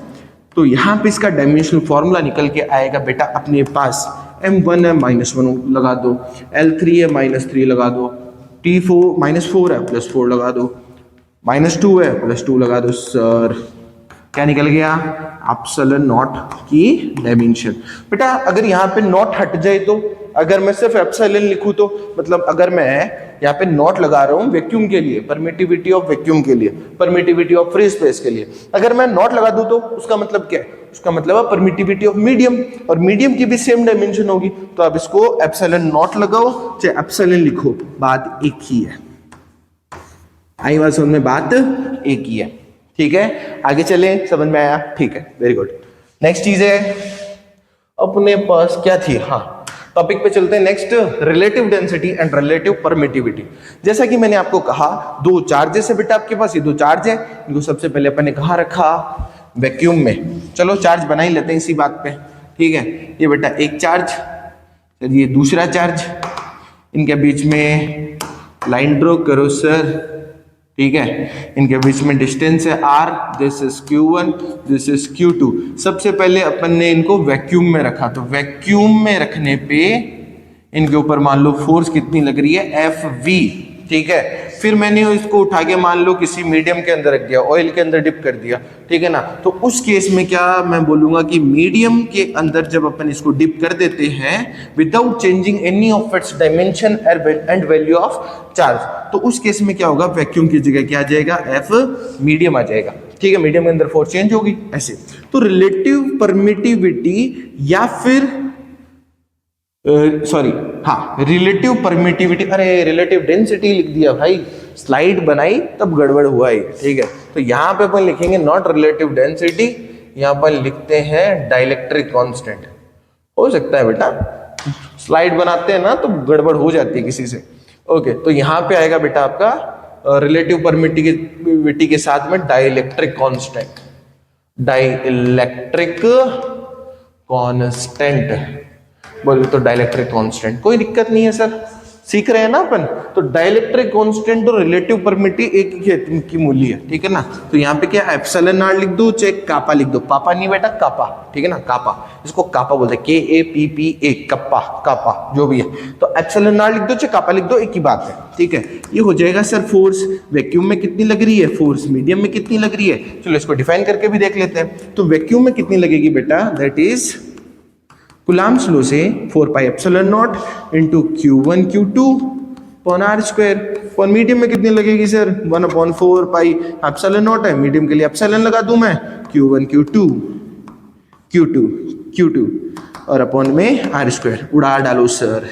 तो यहाँ पे इसका डायमेंशनल फॉर्मूला निकल के आएगा बेटा अपने पास, M1 है -1 लगा दो, L3 है -3 लगा दो, -4 है +4 लगा दो, -2 है +2 लगा दो सर, क्या निकल गया, एप्सिलॉन नॉट की डायमेंशन। बेटा अगर यहाँ पे नॉट हट जाए तो, अगर मैं सिर्फ एप्सिलॉन लिखूं तो, मतलब अगर मैं यहाँ पे नॉट लगा रहा हूँ वैक्यूम के लिए, परमिटिविटी ऑफ वैक्यूम के लिए, परमिटिविटी ऑफ फ्री स्पेस के लिए, अगर मैं नॉट लगा दूं तो उसका मतलब क्या है, उसका मतलब है परमिटिविटी ऑफ मीडियम, और मीडियम की भी सेम डायमेंशन होगी, तो आप इसको एप्सिलॉन नॉट लगाओ चाहे एप्सिलॉन लिखो, बात एक ही है। आई बात समझ में, बात एक ही है, ठीक है। आगे चले, समझ में आया, ठीक है, वेरी गुड। नेक्स्ट चीज है अपने पास क्या थी, हाँ टॉपिक पे चलते हैं next, relative density and relative permittivity. जैसा कि मैंने आपको कहा, दो चार्जेस है बेटा आपके पास, ये दो चार्ज है, इनको सबसे पहले अपन ने कहाँ रखा, वैक्यूम में। चलो चार्ज बना ही लेते हैं इसी बात पे, ठीक है। ये बेटा एक चार्ज, ये दूसरा चार्ज, इनके बीच में लाइन ड्रॉ करो सर, ठीक है। इनके बीच में डिस्टेंस है r, this is q1, this is q2। सबसे पहले अपन ने इनको वैक्यूम में रखा, तो वैक्यूम में रखने पे इनके ऊपर मान लो फोर्स कितनी लग रही है, Fv, ठीक है। फिर मैंने इसको उठा के मान लो किसी मीडियम के अंदर रख दिया, ऑयल के अंदर डिप कर दिया, ठीक है ना। तो उस केस में क्या मैं बोलूंगा कि मीडियम के अंदर जब अपन इसको डिप कर देते हैं without changing any of its dimension and value of charge, तो उस केस में क्या होगा, वैक्यूम की जगह क्या आ जाएगा, F मीडियम आ जाएगा, ठीक है। मीडियम के अंदर फोर्स चेंज होगी ऐसे। तो रिलेटिव परमिटिविटी या फिर सॉरी हाँ रिलेटिव परमिटिविटी, अरे रिलेटिव डेंसिटी लिख दिया भाई, स्लाइड बनाई तब गड़बड़ हुआ है, ठीक है। तो यहाँ पे अपन लिखेंगे नॉट रिलेटिव डेंसिटी, यहाँ पर लिखते हैं डाइलेक्ट्रिक कांस्टेंट। हो सकता है बेटा स्लाइड बनाते हैं ना तो गड़बड़ हो जाती है किसी से, ओके। तो यहाँ पे आएगा बेटा आपका रिलेटिव परमिटिविटी के साथ में डाइलेक्ट्रिक कांस्टेंट, डाइलेक्ट्रिक कांस्टेंट बोले तो डाइलेक्ट्रिक कांस्टेंट, कोई दिक्कत नहीं है सर, सीख रहे हैं ना अपन। तो डाइलेक्ट्रिक कांस्टेंट और रिलेटिव परमिटिविटी एक ही की मूल्य है, ठीक है ना। तो यहाँ पे क्या एप्सिलॉन आर लिख दो चाहे कापा लिख दो, पापा नहीं बेटा कापा, ठीक है ना, कापा, इसको कापा बोलते हैं, KAPPA, कप्पा, कापा जो भी है। तो एप्सिलॉन आर लिख दो चाहे कापा लिख दो, एक ही बात है, ठीक है। ये हो जाएगा सर फोर्स वैक्यूम में कितनी लग रही है, फोर्स मीडियम में कितनी लग रही है, चलो इसको डिफाइन करके भी देख लेते हैं। तो वैक्यूम में कितनी लगेगी बेटा, दैट इज कुलाम्स लॉ से 4 pi epsilon not into Q1 Q2 upon R square. और मीडियम में कितनी लगेगी सर, 1/4 पाई एप्सिलॉन नॉट है, मीडियम के लिए एप्सिलॉन लगा दूं मैं, Q1 Q2 और अपॉन में R स्क्वायर। उड़ा डालो सर,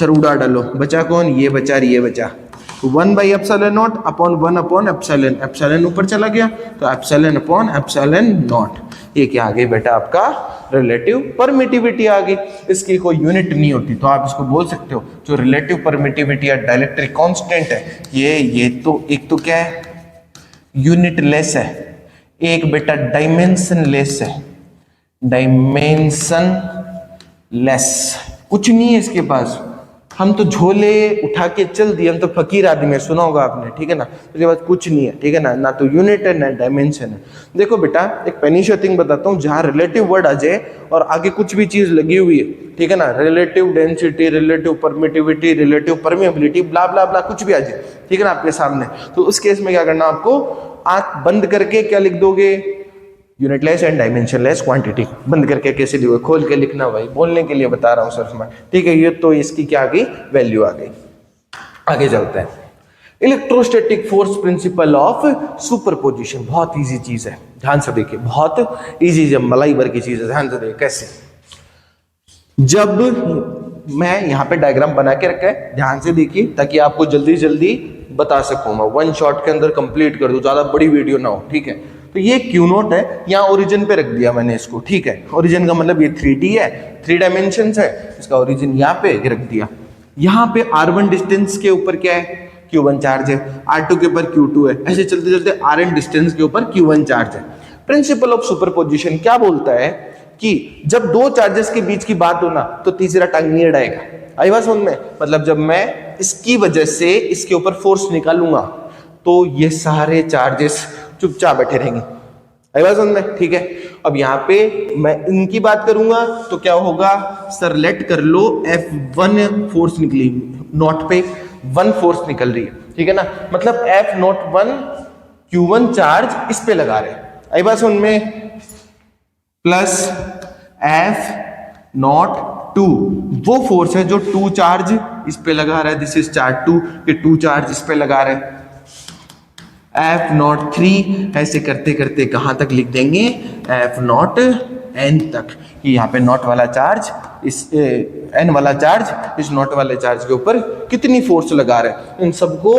उड़ा डालो, बचा कौन, ये बचा और ये बचा, 1 by epsilon not upon 1 upon epsilon, epsilon ऊपर चला गया तो एप्सिलॉन अपॉन एप्सिलॉन नॉट। ये क्या आ गई बेटा, आपका रिलेटिव परमिटिविटी आ गई। इसकी कोई यूनिट नहीं होती तो आप इसको बोल सकते हो जो रिलेटिव परमिटिविटी या डाइलेक्ट्रिक कांस्टेंट है, ये तो एक तो क्या है, यूनिटलेस है, एक बेटा डायमेंशनलेस है, डायमेंशनलेस कुछ नहीं है इसके पास, हम तो झोले उठा के चल दिए, हम तो फकीर आदमी है, सुना होगा आपने, ठीक है ना। उसके बाद कुछ नहीं है, ठीक है ना, ना तो यूनिट है ना डायमेंशन है। देखो बेटा एक पेनिशियर थिंग बताता हूँ, जहाँ रिलेटिव वर्ड आ जाए और आगे कुछ भी चीज लगी हुई है, ठीक है ना, relative density, relative permittivity, relative permeability, blah blah blah, कुछ भी आ जाए, ठीक है ना, आपके सामने, तो उस केस में क्या करना, आपको आंख बंद करके क्या लिख दोगे, यूनिटलेस एंड डायमेंशनलेस क्वांटिटी। बंद करके कैसे लिखोगे, खोल के लिखना भाई, बोलने के लिए बता रहा हूं सिर्फ मैं, ठीक है। ये तो इसकी क्या आ गई, वैल्यू आ गई। आगे चलते हैं, electrostatic force principle of superposition, बहुत इजी चीज है, ध्यान से देखिए, बहुत इजी, जब मलाई भर की चीज है, ध्यान से देखिए कैसे। जब मैं यहाँ पे डायग्राम बना के रखा है, ध्यान से देखिए ताकि आपको जल्दी जल्दी बता सकूं मैं, 1 शॉट के अंदर कंप्लीट कर दूं, ज्यादा बड़ी वीडियो ना हो, ठीक है। तो ये Q नोट है, यहाँ ओरिजिन पे रख दिया मैंने इसको, ठीक है। ओरिजिन का मतलब ये 3D है, 3 डायमेंशन है, इसका ओरिजिन यहाँ पे रख दिया। यहाँ पे R1 डिस्टेंस के ऊपर क्या है, Q1 चार्ज है, R2 के ऊपर Q2 है, ऐसे चलते चलते Rn डिस्टेंस के ऊपर Q1 चार्ज है। प्रिंसिपल ऑफ सुपरपोजिशन क्या बोलता है कि जब दो चार्जेस के बीच की बात हो ना तो तीसरा टंग नहीं अड़ाएगा। आई बात समझ में, मतलब जब मैं इसकी वजह से इसके ऊपर फोर्स निकालूंगा तो ये सारे चार्जेस चुपचाप बैठे रहेंगे। आई बात समझ में, ठीक है। अब यहाँ पे मैं इनकी बात करूंगा तो क्या होगा सर, लेट कर लो F1 फोर्स निकली, नॉट पे 1 फोर्स निकल रही है, ठीक है ना, मतलब F01 Q1 चार्ज इस पे लगा रहे हैं। आई बात समझ में, प्लस F02 वो फोर्स है जो 2 चार्ज इस पे लगा रहा है, दिस इज चार्ज 2 के 2 चार्ज इस पे लगा रहे हैं। F03 ऐसे करते करते कहां तक लिख देंगे, F0n तक, कि यहाँ पे नॉट वाला चार्ज इस n वाला चार्ज इस नॉट वाले चार्ज के ऊपर कितनी फोर्स लगा रहे हैं, इन सबको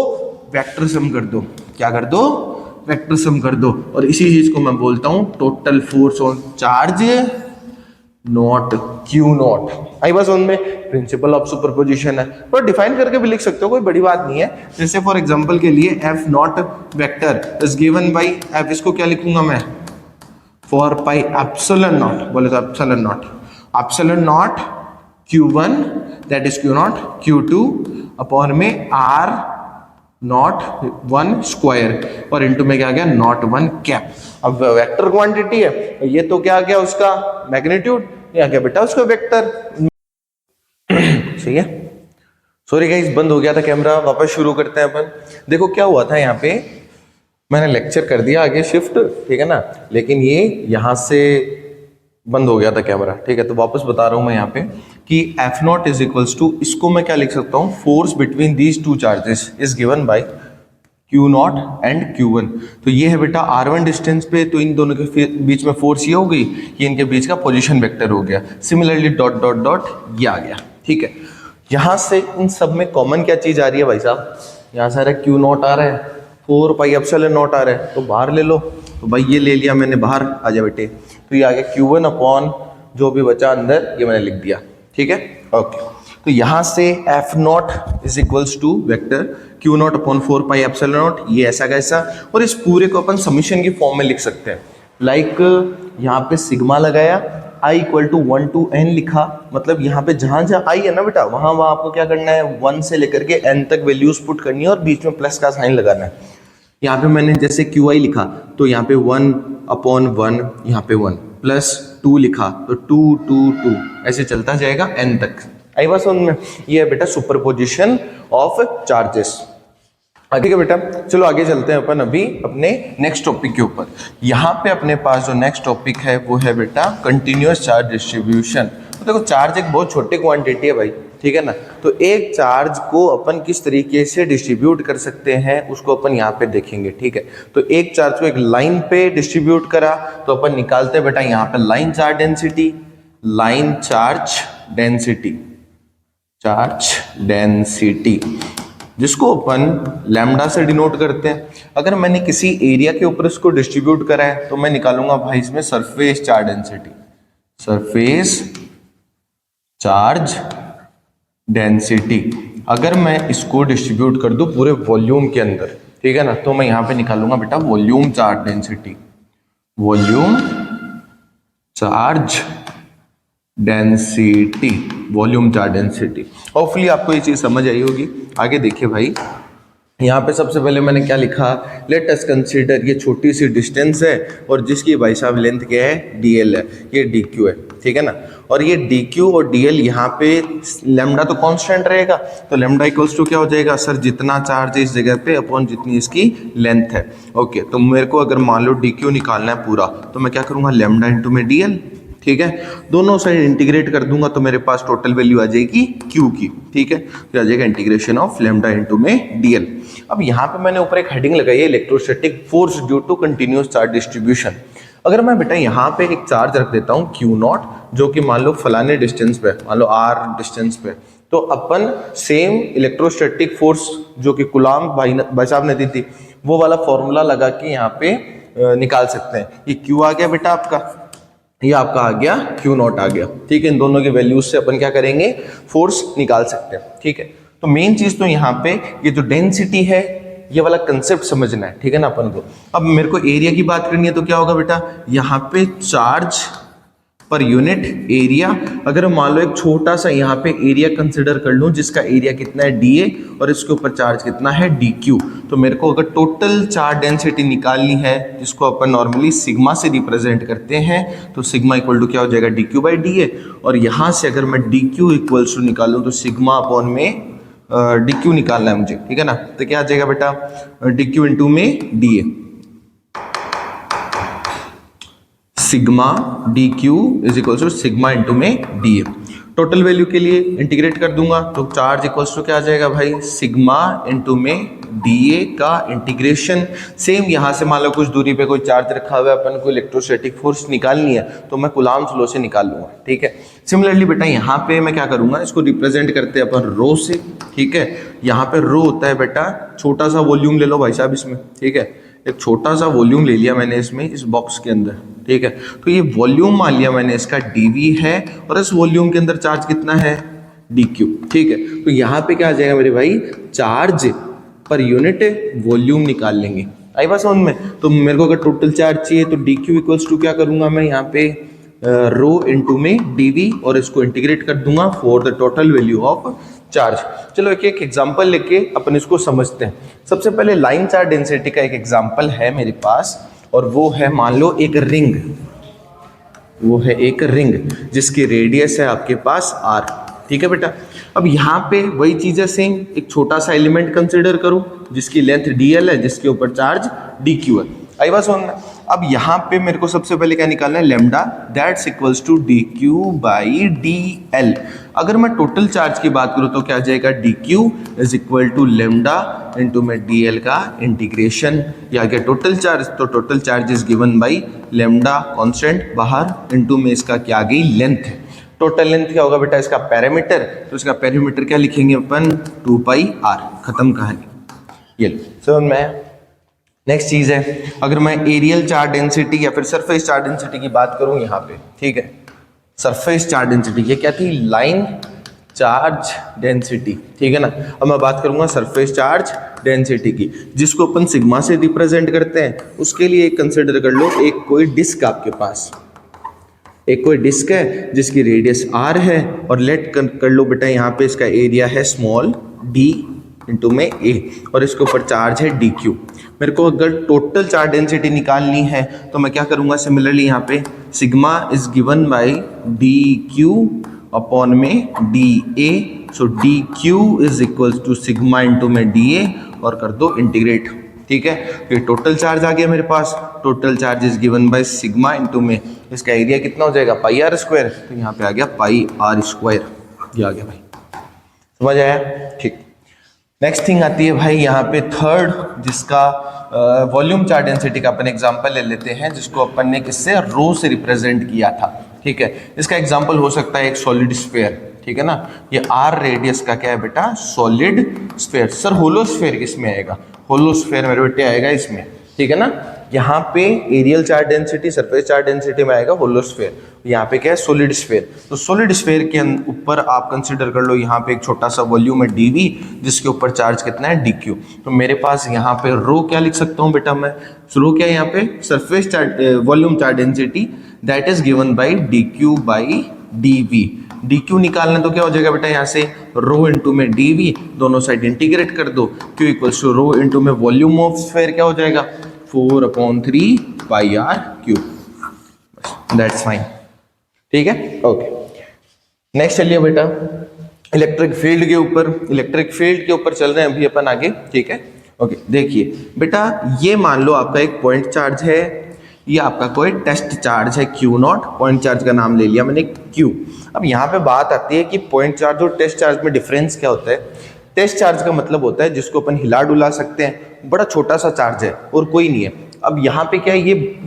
वेक्टर सम कर दो। क्या कर दो, वेक्टर सम कर दो। और इसी चीज को मैं बोलता हूं total force on charge not Q not. आई बस उनमें प्रिंसिपल ऑफ सुपरपोजिशन है, तो डिफाइन करके भी लिख सकते हो, कोई बड़ी बात नहीं है। जैसे फॉर एग्जांपल के लिए F not vector is given bye F, इसको क्या लिखूंगा मैं, 4 पाई एप्सिलॉन नॉट, बोले तो epsilon naught Q1 that is Q not Q2 upon में R नॉट 1 स्क्वायर और इनटू में क्या आ गया, नॉट 1 कैप। अब वेक्टर क्वांटिटी है, ये तो क्या आ गया उसका मैग्नीट्यूड, ये आ गया बेटा उसका वेक्टर। सही है, सॉरी गाइस बंद हो गया था कैमरा, वापस शुरू करते हैं अपन। देखो क्या हुआ था, यहाँ पे मैंने लेक्चर कर दिया आगे शिफ्ट, ठीक है ना, लेकिन ये यहाँ से बंद हो गया था कैमरा, ठीक है। तो वापस बता रहा हूं मैं यहाँ पे कि F naught is equals to, इसको मैं क्या लिख सकता हूँ, force between these two charges is given by Q naught and Q1। तो ये है बेटा R1 डिस्टेंस पे, तो इन दोनों के बीच में फोर्स ये हो गई, ये इनके बीच का पोजीशन वेक्टर हो गया। सिमिलरली डॉट डॉट डॉट ये आ गया, ठीक है। यहाँ से इन सब में कॉमन क्या चीज आ रही है भाई साहब, यहाँ सारा Q नॉट आ रहा है, 4 पाई एप्सिलॉन नॉट आ रहा है, तो बाहर ले लो, तो भाई ये ले लिया मैंने बाहर, आ जा बेटे, तो ये आ गया Q1 अपॉन जो भी बचा अंदर ये मैंने लिख दिया, ठीक है, ओके। तो यहां से F naught is equals to vector Q naught upon 4 pi epsilon naught, ये ऐसा कैसा, और इस पूरे को अपन समीशन की फॉर्म में लिख सकते हैं। लाइक यहाँ पे सिग्मा लगाया, i equal to 1 to n लिखा, मतलब यहाँ पे जहां जहां i है ना बेटा, वहां वहां आपको क्या करना है, 1 से लेकर के n तक वैल्यूज पुट करनी है और बीच में प्लस का साइन लगाना है। यहाँ पे मैंने जैसे qi लिखा तो यहाँ पे 1 अपॉन 1, यहाँ पे 1 प्लस 2 लिखा तो 2 2 2 ऐसे चलता जाएगा n तक। आई बात समझ में? ये है बेटा सुपरपोजिशन ऑफ चार्जेस। ठीक है बेटा, चलो आगे चलते हैं अपन अभी अपने नेक्स्ट टॉपिक के ऊपर। यहाँ पे अपने पास जो नेक्स्ट टॉपिक है वो है बेटा कंटिन्यूअस चार्ज डिस्ट्रीब्यूशन। तो देखो चार्ज एक बहुत छोटी क्वांटिटी है भाई, ठीक है ना, तो एक चार्ज को अपन किस तरीके से डिस्ट्रीब्यूट कर सकते हैं उसको अपन यहाँ पे देखेंगे। ठीक है, तो एक चार्ज को एक लाइन पे डिस्ट्रीब्यूट करा तो अपन निकालते हैं बेटा यहाँ पे line charge density, line charge density, charge density, जिसको अपन लैम्डा से डिनोट करते हैं। अगर मैंने किसी एरिया के ऊपर इसको डिस्ट्रीब्यूट करा है तो मैं निकालूंगा भाई इसमें surface charge density, surface charge density. अगर मैं इसको डिस्ट्रीब्यूट कर दूं पूरे वॉल्यूम के अंदर, ठीक है ना, तो मैं यहां पे निकालूंगा बेटा volume charge density, volume charge density, volume charge density. Hopefully आपको ये चीज समझ आई होगी। आगे देखिए भाई, यहाँ पे सबसे पहले मैंने क्या लिखा, लेट अस कंसीडर, ये छोटी सी डिस्टेंस है और जिसकी भाई साहब लेंथ क्या है, dl है, ये dq है, ठीक है ना, और ये dq और dl यहाँ पे लैम्डा तो कांस्टेंट रहेगा, तो लैम्डा इक्वल्स टू क्या हो जाएगा सर, जितना चार्ज है इस जगह पे अपॉन जितनी इसकी लेंथ है। ओके, तो मेरे को अगर मान लो dq निकालना है पूरा तो मैं क्या करूँगा, लैम्डा इंटू में dl, ठीक है, दोनों साइड इंटीग्रेट कर दूंगा तो मेरे पास टोटल वैल्यू आ जाएगी Q की, ठीक है, तो आ जाएगा इंटीग्रेशन ऑफ लैम्डा इनटू में dl। अब यहाँ पे मैंने ऊपर एक हेडिंग लगाई है electrostatic force due to continuous charge distribution. अगर मैं बेटा यहाँ पे एक चार्ज रख देता हूँ Q नॉट, जो कि मान लो फलाने डिस्टेंस पे, मान लो r डिस्टेंस पे, तो अपन सेम इलेक्ट्रोस्टैटिक फोर्स जो कि गुलाम भाई साहब ने दी थी वो वाला फॉर्मूला लगा के यहाँ पे निकाल सकते हैं। ये Q आ गया बेटा आपका, ये आपका आ गया Q नॉट आ गया, ठीक है, इन दोनों के वैल्यूज से अपन क्या करेंगे, फोर्स निकाल सकते हैं। ठीक है, तो मेन चीज तो यहाँ पे ये जो डेंसिटी है ये वाला कंसेप्ट समझना है, ठीक है ना अपन को। अब मेरे को एरिया की बात करनी है तो क्या होगा बेटा, यहाँ पे चार्ज पर यूनिट एरिया, अगर मान लो एक छोटा सा यहाँ पे एरिया कंसिडर कर लूँ जिसका एरिया कितना है dA और इसके ऊपर चार्ज कितना है dQ, तो मेरे को अगर टोटल चार्ज डेंसिटी निकालनी है जिसको अपन नॉर्मली सिग्मा से रिप्रेजेंट करते हैं, तो सिग्मा इक्वल टू क्या हो जाएगा, dQ बाई dA, और यहाँ से अगर मैं dQ इक्वल्स टू निकालूँ तो सिग्मा अपॉन में dQ निकालना है मुझे, ठीक है ना, तो क्या आ जाएगा बेटा dQ इंटू में dA, sigma dQ is equal to sigma into में dA। टोटल वैल्यू के लिए इंटीग्रेट कर दूंगा तो चार्ज इक्वल्स टू क्या आ जाएगा भाई, सिग्मा इंटू में dA का इंटीग्रेशन। सेम यहाँ से मान लो कुछ दूरी पे कोई चार्ज रखा हुआ है, अपन को इलेक्ट्रोस्टैटिक फोर्स निकालनी है तो मैं कूलॉम्स लॉ से निकाल लूंगा, ठीक है। सिमिलरली बेटा यहाँ पे मैं क्या करूंगा, इसको रिप्रेजेंट करते हैं अपन रो से, ठीक है, यहाँ पे रो होता है बेटा, छोटा सा वॉल्यूम ले लो भाई साहब इसमें, ठीक है, एक छोटा सा वॉल्यूम ले लिया मैंने इसमें, इस बॉक्स के अंदर, ठीक है, तो ये वॉल्यूम मान लिया मैंने इसका dV है और इस वॉल्यूम के अंदर चार्ज कितना है dQ, ठीक है, तो यहाँ पे क्या आ जाएगा मेरे भाई, चार्ज पर यूनिट वॉल्यूम निकाल लेंगे। आई बात समझ में? तो मेरे को अगर टोटल चार्ज चाहिए तो dQ इक्वल्स टू क्या करूंगा मैं यहाँ पे रो इंटू में dV और इसको इंटीग्रेट कर दूंगा for the total value of charge. चलो एक एक एग्जांपल लेके अपन इसको समझते हैं। सबसे पहले लाइन चार्ज डेंसिटी का एक एग्जांपल है मेरे पास और वो है मान लो एक रिंग, वो है एक रिंग जिसकी रेडियस है आपके पास r, ठीक है बेटा। अब यहाँ पे वही चीज है सेम, एक छोटा सा एलिमेंट कंसिडर करूं जिसकी लेंथ dl है, जिसके ऊपर चार्ज dq है। आई बात सुनना, अब यहाँ पे मेरे को सबसे पहले क्या निकालना है, lambda that's equals to dq by dl। अगर मैं टोटल चार्ज की बात करूँ तो क्या आ जाएगा, dq is equal to lambda into में dl का इंटीग्रेशन, या क्या टोटल चार्ज, तो total charge is given by lambda constant बाहर इंटू में इसका क्या आ गई, लेंथ है। टोटल लेंथ क्या होगा बेटा, इसका पैरामीटर, तो इसका पैरामीटर क्या लिखेंगे अपन, 2 पाई r, खत्म कहानी। ये समझ में। नेक्स्ट चीज है, अगर मैं एरियल चार्ज डेंसिटी या फिर सरफेस चार्ज डेंसिटी की बात करूं यहाँ पे, ठीक है, सरफेस चार्ज डेंसिटी ये क्या थी, लाइन चार्ज डेंसिटी, ठीक है ना। अब मैं बात करूंगा सरफेस चार्ज डेंसिटी की, जिसको अपन सिग्मा से रिप्रेजेंट करते हैं। उसके लिए एक कंसिडर कर लो, एक कोई डिस्क आपके पास, एक कोई डिस्क है जिसकी रेडियस r है, और लेट कर लो बेटा यहाँ पे इसका एरिया है स्मॉल d इंटू में a, और इसके ऊपर चार्ज है dq। मेरे को अगर टोटल चार्ज डेंसिटी निकालनी है तो मैं क्या करूँगा, सिमिलरली यहाँ पे sigma is given by dq upon में dA, so dq is equals to sigma into में dA, और कर दो इंटीग्रेट, ठीक है। तो ये टोटल चार्ज आ गया मेरे पास, total charge is given by sigma into में इसका एरिया कितना हो जाएगा, पाई आर स्क्वायर, तो यहाँ पे आ गया पाई आर स्क्वायर, ये आ गया भाई, समझ आया, ठीक। नेक्स्ट थिंग आती है भाई यहाँ पे थर्ड, जिसका वॉल्यूम चार्ज डेंसिटी का अपन एग्जांपल ले लेते हैं, जिसको अपन ने किससे, रो से रिप्रेजेंट किया था, ठीक है। इसका एग्जांपल हो सकता है एक सॉलिड स्फीयर, ठीक है ना। ये आर रेडियस का क्या है बेटा, solid sphere. Sir hollow sphere किसमें आएगा, होलो स्फीयर मेरे बेटे आएगा इसमें, ठीक है ना। यहाँ पे areal charge density surface charge density में आएगा होलो स्फीयर, यहाँ पे क्या है, सॉलिड स्फीयर। तो सॉलिड स्फीयर के ऊपर आप कंसीडर कर लो यहाँ पे एक छोटा सा वॉल्यूम है dv, जिसके ऊपर चार्ज कितना है dq। तो मेरे पास यहाँ पे रो क्या लिख सकता हूँ बेटा मैं, रो क्या है यहाँ पे, surface charge volume charge density that is given by dq by dv। dq निकालना तो क्या हो जाएगा बेटा, यहाँ से रो इंटू में dv, दोनों साइड इंटीग्रेट कर दो, q equals to rho into में वॉल्यूम ऑफ स्फीयर क्या हो जाएगा, 4/3 pi r cube, that's fine, ठीक है, ओके। नेक्स्ट चलिए बेटा इलेक्ट्रिक फील्ड के ऊपर, इलेक्ट्रिक फील्ड के ऊपर चल रहे हैं अभी अपन आगे, ठीक है, ओके। देखिए बेटा ये मान लो आपका एक पॉइंट चार्ज है, ये आपका कोई टेस्ट चार्ज है Q0, पॉइंट चार्ज का नाम ले लिया मैंने Q। अब यहाँ पे बात आती है कि पॉइंट चार्ज और टेस्ट चार्ज में डिफरेंस क्या होता है। टेस्ट चार्ज का मतलब होता है जिसको अपन हिला डुला सकते हैं, बड़ा छोटा सा चार्ज है और कोई नहीं है। अब यहाँ पे क्या है,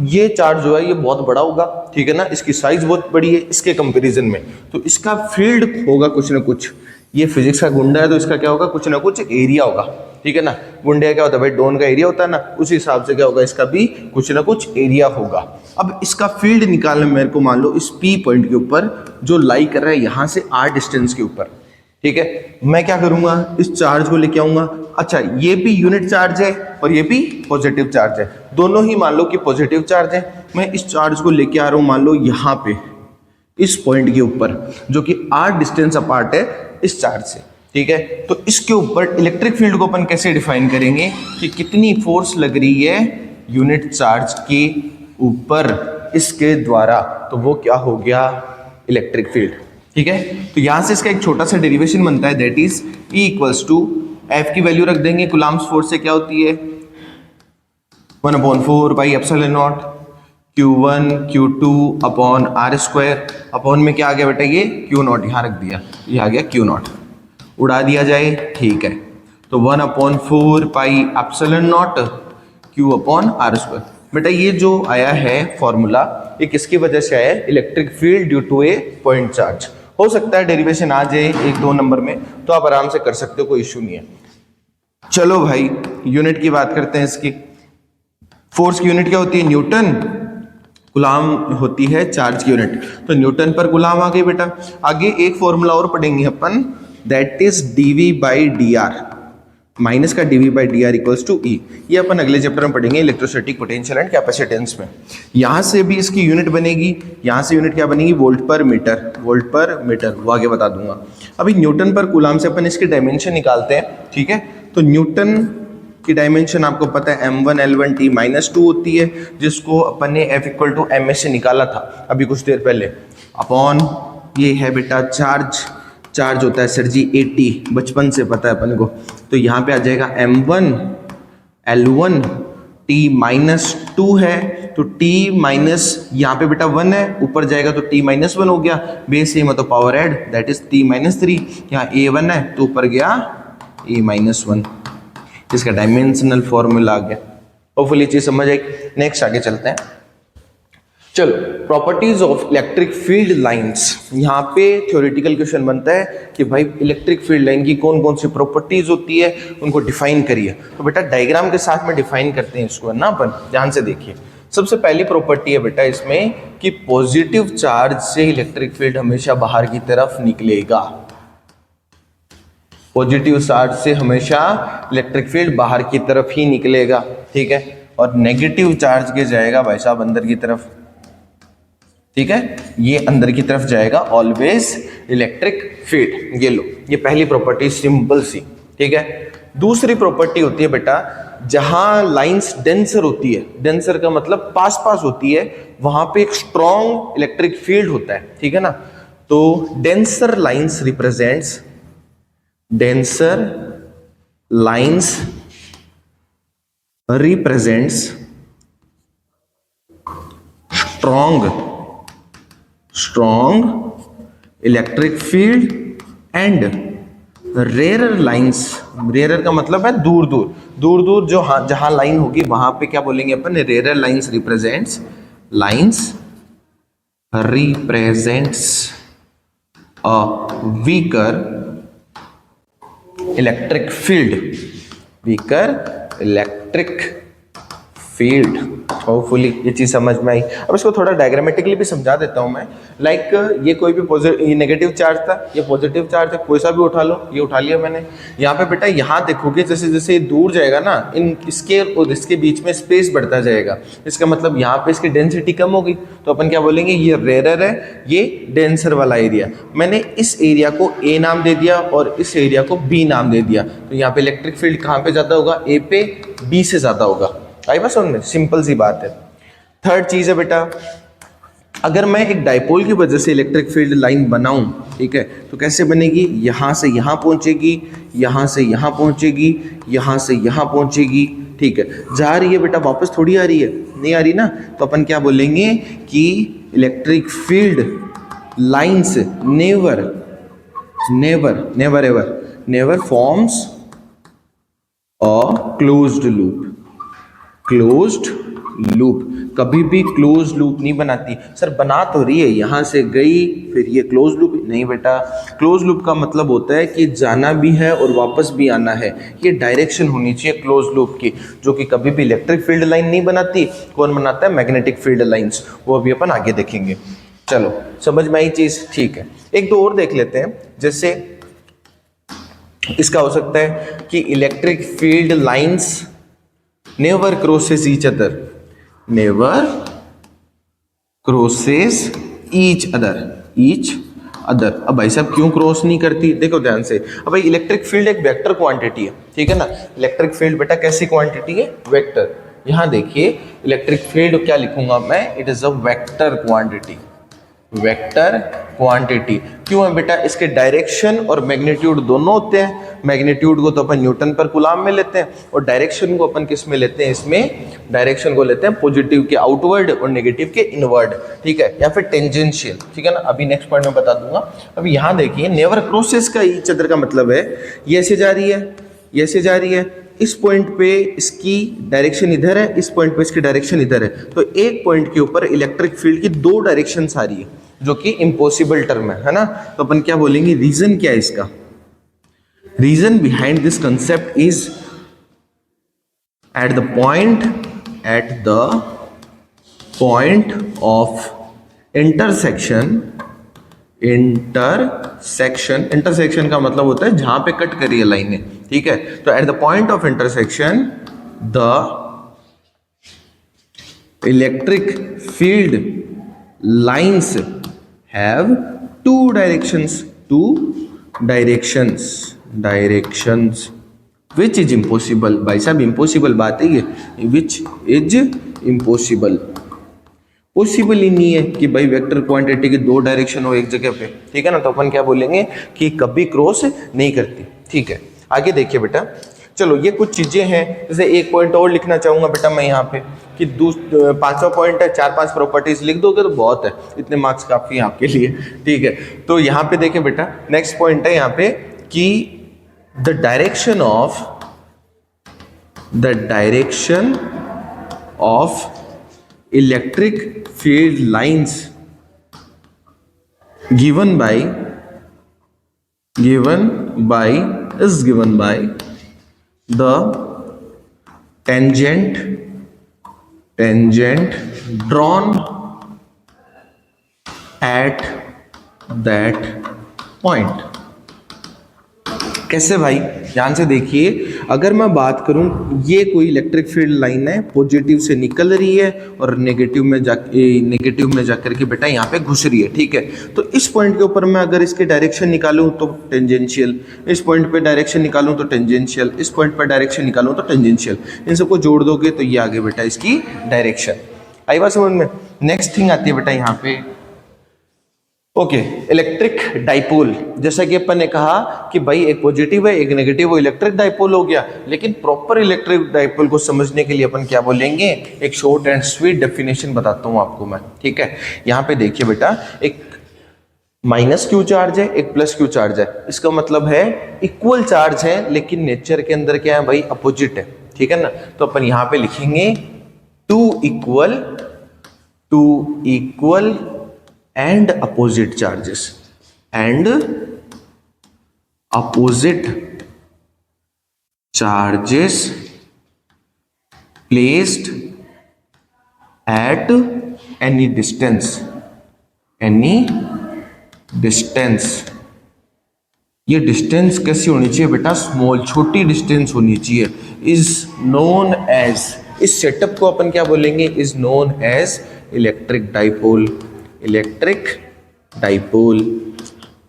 ये चार्ज जो है ये बहुत बड़ा होगा, ठीक है ना, इसकी साइज बहुत बड़ी है इसके कंपेरिजन में, तो इसका फील्ड होगा कुछ ना कुछ। ये फिजिक्स का गुंडा है तो इसका क्या होगा, कुछ ना कुछ एरिया होगा, ठीक है ना। गुंडे का क्या होता है भाई, डोन का एरिया होता है ना, उस हिसाब से क्या होगा, इसका भी कुछ ना कुछ एरिया होगा। अब इसका फील्ड निकालना मेरे को, मान लो इस P पॉइंट के ऊपर जो लाई कर रहा है यहाँ से R डिस्टेंस के ऊपर, ठीक है। मैं क्या करूंगा, इस चार्ज को लेके आऊंगा। अच्छा ये भी यूनिट चार्ज है और ये भी पॉजिटिव चार्ज है, दोनों ही मान लो कि पॉजिटिव चार्ज है। मैं इस चार्ज को लेके आ रहा हूं मान लो यहाँ पे इस पॉइंट के ऊपर, जो कि R डिस्टेंस अपार्ट है इस चार्ज से, ठीक है। तो इसके ऊपर इलेक्ट्रिक फील्ड को अपन कैसे डिफाइन करेंगे कि कितनी फोर्स लग रही है यूनिट चार्ज के ऊपर इसके द्वारा, तो वो क्या हो गया, इलेक्ट्रिक फील्ड, ठीक है। तो यहां से इसका एक छोटा सा डेरिवेशन बनता है, that is E equals to F की वैल्यू रख देंगे कूलम्ब्स फोर्स से क्या होती है, 1/4 pi epsilon naught Q1 Q2 upon R square, upon में क्या आ गया बेटा, ये Q0 यहाँ रख दिया, ये आ गया Q0, उड़ा दिया जाए, ठीक है। तो 1/4 pi epsilon naught Q upon R square. बेटा ये जो आया है फॉर्मूला, ये किसकी वजह से आया है, electric field due to a point charge. हो सकता है डेरिवेशन आ जाए 1-2 नंबर में, तो आप आराम से कर सकते हो, कोई इश्यू नहीं है। चलो भाई यूनिट की बात करते हैं इसकी। फोर्स की यूनिट क्या होती है, न्यूटन, गुलाम होती है चार्ज की यूनिट, तो न्यूटन पर गुलाम आ गई बेटा। आगे एक फॉर्मूला और पढ़ेंगे अपन, that is dv by D R, minus का dv by D R equals to E. ये अपन अगले चैप्टर में पढ़ेंगे, इलेक्ट्रोस्टैटिक पोटेंशियल एंड कैपेसिटेंस में। यहाँ से भी इसकी यूनिट बनेगी, यहाँ से यूनिट क्या बनेगी, वोल्ट पर मीटर, वोल्ट पर मीटर, वो आगे बता दूंगा। अभी न्यूटन पर कूलाम से अपन इसकी डायमेंशन निकालते हैं, ठीक है। तो न्यूटन की डायमेंशन आपको पता है m1 L1 T -2 होती है, जिसको अपन ने F इक्वल टू ms से निकाला था अभी कुछ देर पहले, अपॉन ये है बेटा चार्ज, चार्ज होता है सर जी 80, बचपन से पता है अपन को। तो यहाँ पे आ जाएगा m1 L1 T -2 है, तो T माइनस यहाँ पे बेटा 1 है, ऊपर जाएगा तो T -1 हो गया, बेस सेम है तो power add, that is T -3। यहाँ A1 है तो ऊपर गया A -1, इसका डायमेंशनल फॉर्मूला आ गया। होपफुली चीज समझ आई। नेक्स्ट आगे चलते हैं, चलो properties of electric field lines. यहाँ पे थ्योरेटिकल क्वेश्चन बनता है कि भाई इलेक्ट्रिक फील्ड लाइन की कौन कौन सी प्रॉपर्टीज होती है, उनको डिफाइन करिए। तो बेटा डायग्राम के साथ में डिफाइन करते हैं इसको, है ना अपन, ध्यान से देखिए। सबसे पहली प्रॉपर्टी है बेटा इसमें कि पॉजिटिव चार्ज से इलेक्ट्रिक फील्ड हमेशा बाहर की तरफ निकलेगा, पॉजिटिव चार्ज से हमेशा इलेक्ट्रिक फील्ड बाहर की तरफ ही निकलेगा, ठीक है, और नेगेटिव चार्ज के जाएगा भाई साहब अंदर की तरफ, ठीक है, ये अंदर की तरफ जाएगा ऑलवेज इलेक्ट्रिक फील्ड। ये लो, ये पहली प्रॉपर्टी सिंपल सी, ठीक है। दूसरी प्रॉपर्टी होती है बेटा, जहां लाइंस डेंसर होती है, डेंसर का मतलब पास पास होती है, वहां पे एक स्ट्रॉन्ग इलेक्ट्रिक फील्ड होता है, ठीक है ना। तो denser lines represents, denser lines represents strong electric field and rarer lines, rarer का मतलब है दूर दूर जो जहां लाइन होगी वहां पे क्या बोलेंगे अपन, rarer lines represents a weaker electric field, hopefully ये चीज समझ में आई। अब इसको थोड़ा डायग्रामेटिकली भी समझा देता हूं मैं। लाइक ये कोई भी नेगेटिव चार्ज था, ये पॉजिटिव चार्ज है, कोई सा भी उठा लो, ये उठा लिया मैंने। यहाँ पे बेटा यहाँ देखोगे जैसे जैसे ये दूर जाएगा ना, इन इसके और इसके बीच में स्पेस बढ़ता जाएगा, इसका मतलब यहाँ पे इसकी डेंसिटी कम होगी, तो अपन क्या बोलेंगे, ये रेयर है, ये डेंसर वाला एरिया। मैंने इस एरिया को ए नाम दे दिया और इस एरिया को बी नाम दे दिया, तो यहाँ पे इलेक्ट्रिक फील्ड कहाँ पे ज्यादा होगा, ए पे, बी से ज्यादा होगा। आई बस समझ में, सिंपल सी बात है। थर्ड चीज है बेटा, अगर मैं एक डाइपोल की वजह से इलेक्ट्रिक फील्ड लाइन बनाऊं, ठीक है, तो कैसे बनेगी, यहां से यहां पहुंचेगी, यहां से यहां पहुंचेगी, यहां से यहां पहुंचेगी, ठीक है, जा रही है बेटा, वापस थोड़ी आ रही है, नहीं आ रही ना, तो अपन क्या बोलेंगे कि electric field lines never forms a closed loop, कभी भी क्लोज लूप नहीं बनाती। सर बना तो रही है, यहां से गई फिर ये क्लोज लूप, नहीं बेटा, क्लोज लूप का मतलब होता है कि जाना भी है और वापस भी आना है, ये डायरेक्शन होनी चाहिए क्लोज लूप की, जो कि कभी भी इलेक्ट्रिक फील्ड लाइन नहीं बनाती। कौन बनाता है, मैग्नेटिक फील्ड लाइंस, वो अभी अपन आगे देखेंगे। चलो समझ में आई चीज, ठीक है। एक दो और देख लेते हैं, जैसे इसका हो सकता है कि electric field lines never crosses each other, अब भाई साहब क्यों क्रॉस नहीं करती, देखो ध्यान से। अब भाई इलेक्ट्रिक फील्ड एक वेक्टर क्वांटिटी है, ठीक है ना, इलेक्ट्रिक फील्ड बेटा कैसी क्वांटिटी है, वेक्टर। यहां देखिए इलेक्ट्रिक फील्ड क्या लिखूंगा मैं, it is a vector quantity, vector quantity. क्यों है बेटा, इसके डायरेक्शन और मैग्नीट्यूड दोनों होते हैं। मैग्नीट्यूड को तो अपन न्यूटन पर कूलाम में लेते हैं, और डायरेक्शन को अपन किस में लेते हैं, इसमें डायरेक्शन को लेते हैं पॉजिटिव के आउटवर्ड और नेगेटिव के इनवर्ड, ठीक है, या फिर टेंजेंशियल, ठीक है ना। अभी नेक्स्ट पॉइंट में बता दूंगा। अभी यहाँ देखिए नेवर क्रॉसेस का ईच अदर का मतलब है ये ऐसे जा रही है, ये ऐसे जा रही है, इस पॉइंट पे इसकी डायरेक्शन इधर है, इस पॉइंट पे इसकी डायरेक्शन इधर है, तो एक पॉइंट के ऊपर इलेक्ट्रिक फील्ड की दो डायरेक्शन आ रही है, जो कि इम्पॉसिबल टर्म है ना। तो अपन क्या बोलेंगे, रीजन क्या है इसका, reason behind this concept is at the point of intersection का मतलब होता है जहां पे कट करी है लाइनें, ठीक है। तो at the point of intersection the electric field lines have two directions which is impossible. भाई साहब इम्पॉसिबल बात है ये, विच इज इम्पॉसिबल, पॉसिबल ही नहीं है कि भाई वेक्टर क्वांटिटी की दो डायरेक्शन हो एक जगह पे, ठीक है ना। तो अपन क्या बोलेंगे कि कभी क्रॉस नहीं करती, ठीक है। आगे देखिए बेटा, चलो ये कुछ चीजें हैं, जैसे एक पॉइंट और लिखना चाहूंगा बेटा मैं यहाँ पे कि पांचवा पॉइंट है, 4-5 प्रॉपर्टीज लिख दोगे तो बहुत है, इतने मार्क्स काफी हैं आपके लिए, ठीक है। तो यहाँ पे देखें बेटा, नेक्स्ट पॉइंट है यहाँ पे कि the direction of electric field lines given by the tangent drawn at that point। कैसे भाई, ध्यान से देखिए, अगर मैं बात करूं, ये कोई इलेक्ट्रिक फील्ड लाइन है, पॉजिटिव से निकल रही है और नेगेटिव में जाकर के बेटा यहाँ पे घुस रही है, ठीक है। तो इस पॉइंट के ऊपर मैं अगर इसकी डायरेक्शन निकालूं तो टेंजेंशियल, इस पॉइंट पे डायरेक्शन निकालूं तो टेंजेंशियल, इस पॉइंट पर डायरेक्शन निकालूं तो टेंजेंशियल, इन सबको जोड़ दोगे तो ये आगे बेटा इसकी डायरेक्शन। आई बात समझ में। नेक्स्ट थिंग आती है बेटा यहाँ पे, ओके, इलेक्ट्रिक डाइपोल। जैसा कि अपन ने कहा कि भाई एक पॉजिटिव है एक नेगेटिव, वो इलेक्ट्रिक डाइपोल हो गया। लेकिन प्रॉपर इलेक्ट्रिक डाइपोल को समझने के लिए अपन क्या बोलेंगे, एक शॉर्ट एंड स्वीट डेफिनेशन बताता हूं आपको मैं, ठीक है। यहां पे देखिए बेटा, एक माइनस क्यू चार्ज है, एक प्लस क्यू चार्ज है। इसका मतलब है इक्वल चार्ज है, लेकिन नेचर के अंदर क्या है भाई, अपोजिट है, ठीक है ना। तो अपन यहां पे लिखेंगे two equal and opposite charges and opposite charges placed at any distance ये डिस्टेंस कैसी होनी चाहिए बेटा, स्मॉल, छोटी डिस्टेंस होनी चाहिए। इज नोन एज, इस सेटअप को अपन क्या बोलेंगे, is known as electric dipole. Electric dipole,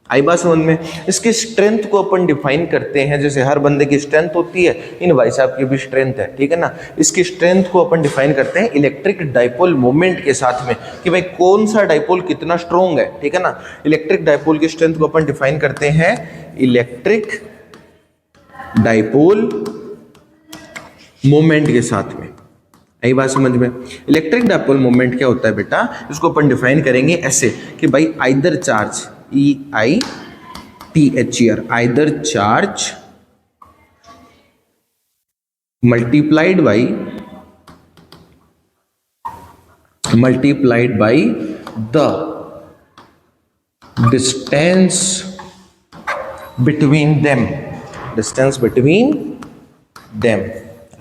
आई बात समझ में। इसकी स्ट्रेंथ को अपन डिफाइन करते हैं, जैसे हर बंदे की स्ट्रेंथ होती है, इन भाई साहब की भी स्ट्रेंथ है, ठीक है ना। इसकी स्ट्रेंथ को अपन डिफाइन करते हैं इलेक्ट्रिक डाइपोल मोमेंट के साथ में, कि भाई कौन सा डाइपोल कितना स्ट्रॉन्ग है, ठीक है ना। इलेक्ट्रिक डाइपोल की स्ट्रेंथ को अपन डिफाइन करते हैं इलेक्ट्रिक डाइपोल मोमेंट के साथ में। यही बात समझ में। इलेक्ट्रिक डाइपोल मोमेंट क्या होता है बेटा, इसको अपन डिफाइन करेंगे ऐसे कि भाई either charge, EITHER, either charge multiplied by the distance between them.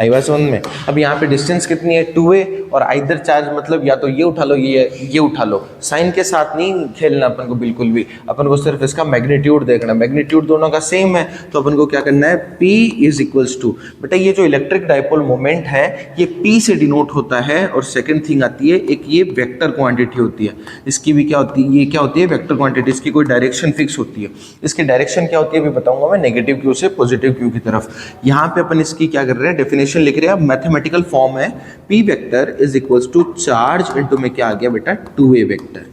आई बात समझ में। अब यहाँ पे डिस्टेंस कितनी है, 2a, और आइदर चार्ज मतलब या तो ये उठा लो ये उठा लो। साइन के साथ नहीं खेलना अपन को बिल्कुल भी, अपन को सिर्फ इसका मैग्नीट्यूड देखना। मैग्नीट्यूड दोनों का सेम है, तो अपन को क्या करना है, P इज इक्वल्स टू, बेटा ये जो इलेक्ट्रिक डाइपोल मोमेंट है ये P से डिनोट होता है। और सेकेंड थिंग आती है, एक ये वेक्टर क्वांटिटी होती है, इसकी भी क्या होती है, ये क्या होती है, वेक्टर क्वांटिटी। इसकी कोई डायरेक्शन फिक्स होती है। इसकी डायरेक्शन क्या होती है भी बताऊंगा मैं, नेगेटिव क्यू से पॉजिटिव क्यू की तरफ। यहाँ पे अपन इसकी क्या कर रहे हैं, डेफिनेशन लिख रहे हैं। मैथमेटिकल फॉर्म है, P vector is equals to charge into में क्या आ गया बेटा, 2a वेक्टर।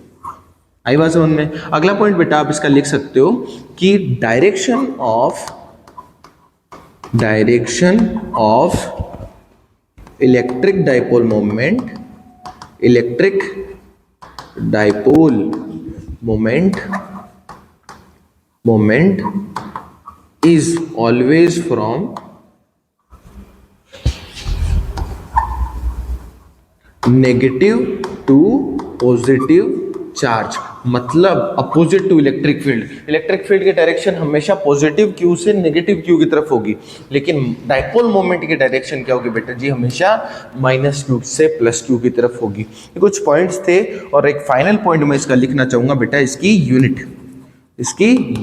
आई बात समझ में। अगला पॉइंट बेटा आप इसका लिख सकते हो कि direction of electric dipole moment is always from negative to positive charge, मतलब opposite to electric field. Electric field की डायरेक्शन हमेशा पॉजिटिव क्यू से नेगेटिव क्यू की तरफ होगी, लेकिन डाइपोल मोमेंट की डायरेक्शन क्या होगी बेटा जी, हमेशा माइनस क्यू से प्लस क्यू की तरफ होगी। ये कुछ पॉइंट्स थे, और एक फाइनल पॉइंट मैं इसका लिखना चाहूंगा बेटा, इसकी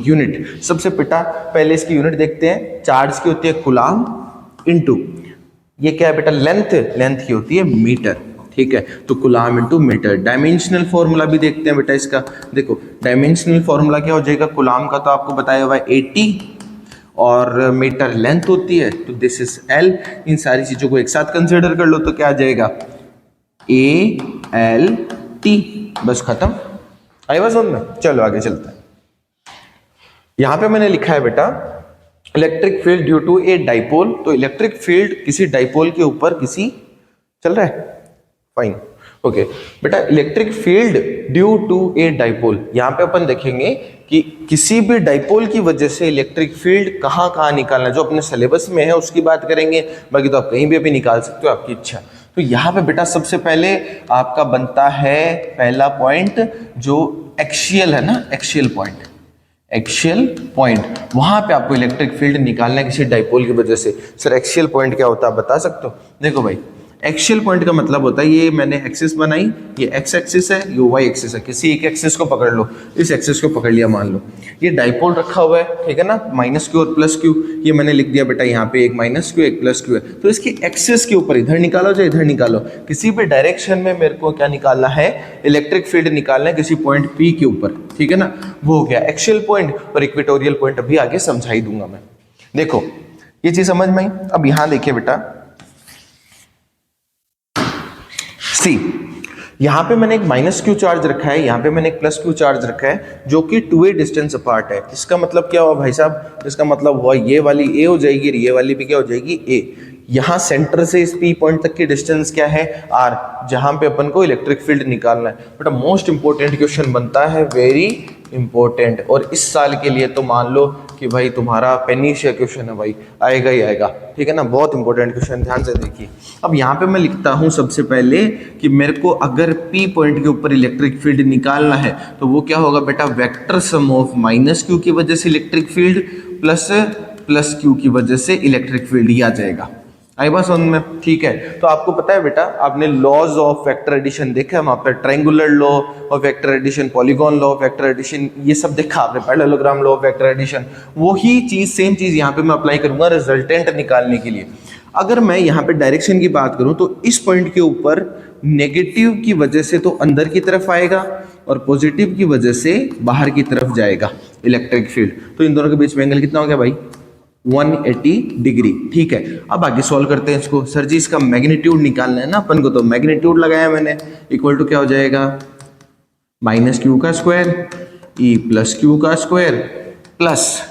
यूनिट। सबसे बेटा पहले इसकी यूनिट देखते हैं। चार्ज की होती है कूलाम इनटू, ये क्या है बेटा, लेंथ की होती है मीटर, ठीक है। तो coulomb into metre. Dimensional formula भी देखते हैं बेटा इसका। देखो डायमेंशनल फॉर्मूला क्या हो जाएगा, कूलाम का तो आपको बताया हुआ है 80, और मीटर लेंथ होती है, तो दिस इज L। इन सारी चीजों को एक साथ कंसिडर कर लो तो क्या आ जाएगा, ALT, बस खत्म। आई बात समझ में। चलो आगे चलते हैं। यहां पे मैंने लिखा है बेटा electric field due to a dipole. तो इलेक्ट्रिक फील्ड किसी डाइपोल के ऊपर किसी चल रहा है, फाइन, ओके बेटा। Electric field due to a dipole, यहां पे अपन देखेंगे कि किसी भी डाइपोल की वजह से इलेक्ट्रिक फील्ड कहां निकालना, जो अपने सिलेबस में है उसकी बात करेंगे, बाकी तो आप कहीं भी अभी निकाल सकते हो, आपकी इच्छा। तो यहाँ पे बेटा सबसे पहले आपका बनता है पहला पॉइंट जो एक्सियल है ना, एक्सियल पॉइंट, वहां पे आपको इलेक्ट्रिक फील्ड निकालना है किसी डाइपोल की वजह से। सर एक्सियल पॉइंट क्या होता है आप बता सकते हो। देखो भाई एक्सियल पॉइंट का मतलब होता है ये मैंने एक्सिस बनाई, ये एक्स एक्सिस है, ये वाई एक्सिस है, किसी एक एक्सिस को पकड़ लो, इस एक्सिस को पकड़ लिया मान लो, ये डाइपोल रखा हुआ है, ठीक है ना, माइनस क्यू और प्लस क्यू, ये मैंने लिख दिया बेटा यहाँ पे एक माइनस क्यू एक प्लस क्यू है, तो इसकी एक्सिस के ऊपर इधर निकालो चाहे इधर निकालो, किसी भी डायरेक्शन में मेरे को क्या निकालना है, इलेक्ट्रिक फील्ड निकालना है किसी पॉइंट पी के ऊपर, ठीक है ना, वो हो गया एक्सियल पॉइंट। और इक्वेटोरियल पॉइंट अभी आगे समझा ही दूंगा मैं। देखो ये चीज समझ में आई। अब यहां देखिए बेटा, सी यहां पे मैंने एक माइनस क्यू चार्ज रखा है, यहां पे मैंने एक प्लस क्यू चार्ज रखा है जो कि 2a डिस्टेंस अपार्ट है। इसका मतलब क्या हुआ भाई साहब, इसका मतलब हुआ ये वाली a हो जाएगी, ये वाली भी क्या हो जाएगी a। यहां सेंटर से इस P पॉइंट तक की डिस्टेंस क्या है r, जहां पे अपन को इलेक्ट्रिक फील्ड निकालना है। बेटा मोस्ट इंपॉर्टेंट क्वेश्चन बनता है, वेरी इंपॉर्टेंट, और इस साल के लिए तो मान लो कि भाई तुम्हारा पेनिशिया क्वेश्चन है भाई, आएगा ही आएगा, ठीक है ना, बहुत इंपॉर्टेंट क्वेश्चन, ध्यान से देखिए। अब यहाँ पे मैं लिखता हूँ सबसे पहले कि मेरे को अगर P पॉइंट के ऊपर इलेक्ट्रिक फील्ड निकालना है तो वो क्या होगा बेटा, vector sum of minus Q की वजह से इलेक्ट्रिक फील्ड प्लस क्यू की वजह से इलेक्ट्रिक फील्ड ही आ जाएगा। आई बात समझ में, ठीक है। तो आपको पता है बेटा, आपने लॉज ऑफ वेक्टर एडिशन देखा है वहां पर, triangular law of vector addition, polygon law of vector addition, ये सब देखा आपने, parallelogram law of vector addition, वही चीज सेम चीज यहाँ पे मैं अप्लाई करूंगा रिजल्टेंट निकालने के लिए। अगर मैं यहाँ पे डायरेक्शन की बात करूं तो इस पॉइंट के ऊपर नेगेटिव की वजह से तो अंदर की तरफ आएगा और पॉजिटिव की वजह से बाहर की तरफ जाएगा इलेक्ट्रिक फील्ड। तो इन दोनों के बीच में एंगल कितना हो गया भाई, 180 डिग्री, ठीक है। अब आगे सॉल्व करते हैं इसको। सर जी इसका मैग्नीट्यूड निकालना है ना अपन को, तो मैग्नीट्यूड लगाया मैंने, इक्वल टू क्या हो जाएगा, माइनस क्यू का स्क्वायर ई प्लस क्यू का square plus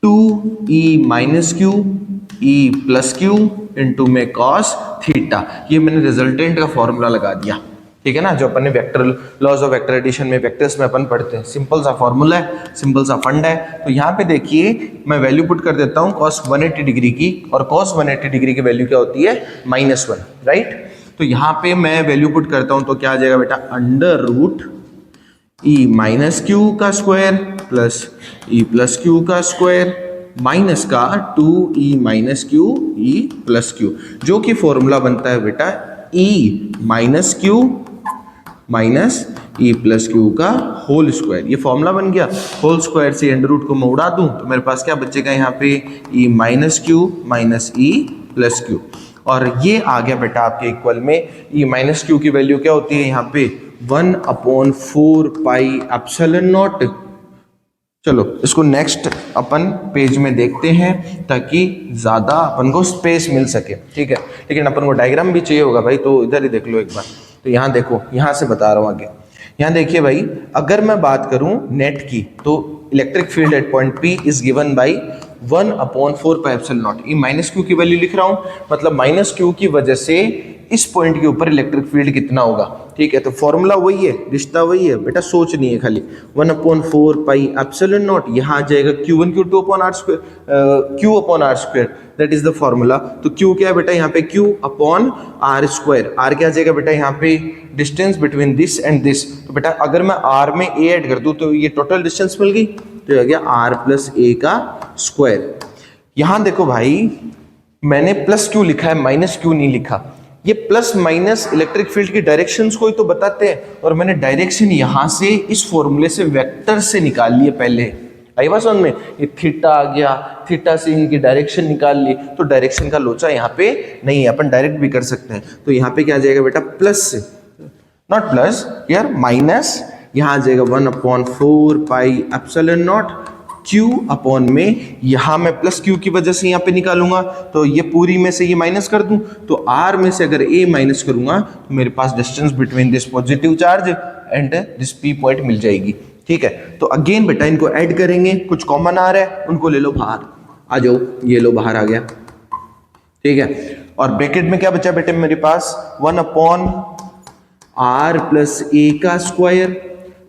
2e minus Q E plus Q into में कॉस थीटा। ये मैंने रिजल्टेंट का फॉर्मूला लगा दिया, ठीक है ना, जो अपन ने vector laws of vector addition में वेक्टर्स में अपन पढ़ते हैं। सिंपल सा फॉर्मूला है, सिंपल सा फंड है। तो यहाँ पे देखिए मैं वैल्यू पुट कर देता हूँ cos 180 डिग्री की, और cos 180 डिग्री की वैल्यू क्या होती है, -1, राइट। तो यहाँ पे मैं वैल्यू पुट करता हूँ तो क्या आ जाएगा बेटा, under root E minus Q का square plus E plus Q का स्क्वायर माइनस का 2e minus Q E plus Q, जो कि फॉर्मूला बनता है बेटा e minus Q minus E plus Q का होल स्क्वायर। ये फॉर्मूला बन गया। होल स्क्वायर से अंडर रूट को मैं उड़ा दूं तो मेरे पास क्या बचेगा यहाँ पे, e minus Q minus E plus Q, और ये आ गया बेटा आपके इक्वल में e माइनस क्यू की वैल्यू क्या होती है यहाँ पे 1/4 पाई एप्सिलॉन नॉट। चलो इसको नेक्स्ट अपन पेज में देखते हैं ताकि ज्यादा अपन को स्पेस मिल सके, ठीक है। लेकिन अपन को डायग्राम भी चाहिए होगा भाई, तो इधर ही देख लो एक बार। तो यहाँ देखो, यहाँ से बता रहा हूँ आगे। यहाँ देखिए भाई, अगर मैं बात करूँ नेट की तो electric field at point P is given by 1/4 pi epsilon naught. ये माइनस क्यू की वैल्यू लिख रहा हूँ, मतलब माइनस क्यू की वजह से इस पॉइंट के ऊपर इलेक्ट्रिक फील्ड कितना होगा, ठीक है। तो फॉर्मूला वही है, रिश्ता वही है बेटा, सोच नहीं है खाली। 1/4 पाई एप्सिलॉन नॉट, यहाँ आ जाएगा Q1 Q2 upon R square, Q upon R square, that is the formula. तो Q क्या है बेटा यहाँ पे, Q upon R square. R क्या आ जाएगा बेटा यहाँ पे, distance between this and this. तो बेटा अगर मैं R में A ऐड कर दूं तो ये टोटल डिस्टेंस मिल गई, तो आ गया R प्लस A का स्क्वायर। यहां देखो भाई, मैंने प्लस क्यू लिखा है, माइनस क्यू नहीं लिखा। ये प्लस माइनस इलेक्ट्रिक फील्ड की डायरेक्शंस को ही तो बताते हैं, और मैंने डायरेक्शन यहां से इस फॉर्मूले से वेक्टर से निकाल लिए पहले। आई बात समझ में, ये थीटा आ गया, थीटा से इनकी डायरेक्शन निकाल ली, तो डायरेक्शन का लोचा यहाँ पे नहीं है, अपन डायरेक्ट भी कर सकते हैं। तो यहाँ पे क्या आ जाएगा बेटा, प्लस से, नॉट प्लस यार, माइनस, यहाँ आ जाएगा 1/4 pi epsilon naught Q upon में, यहां मैं प्लस Q की वजह से यहाँ पे निकालूंगा, तो ये पूरी में से ये माइनस कर दूं, तो R में से अगर A माइनस करूंगा तो मेरे पास distance between this positive charge and this P point मिल जाएगी, ठीक है। तो अगेन बेटा इनको ऐड करेंगे, कुछ कॉमन आ रहा है उनको ले लो बाहर, आ जाओ, ये लो बाहर आ गया, ठीक है। और ब्रैकेट में क्या बचा बेटे मेरे पास, 1/r प्लस A का square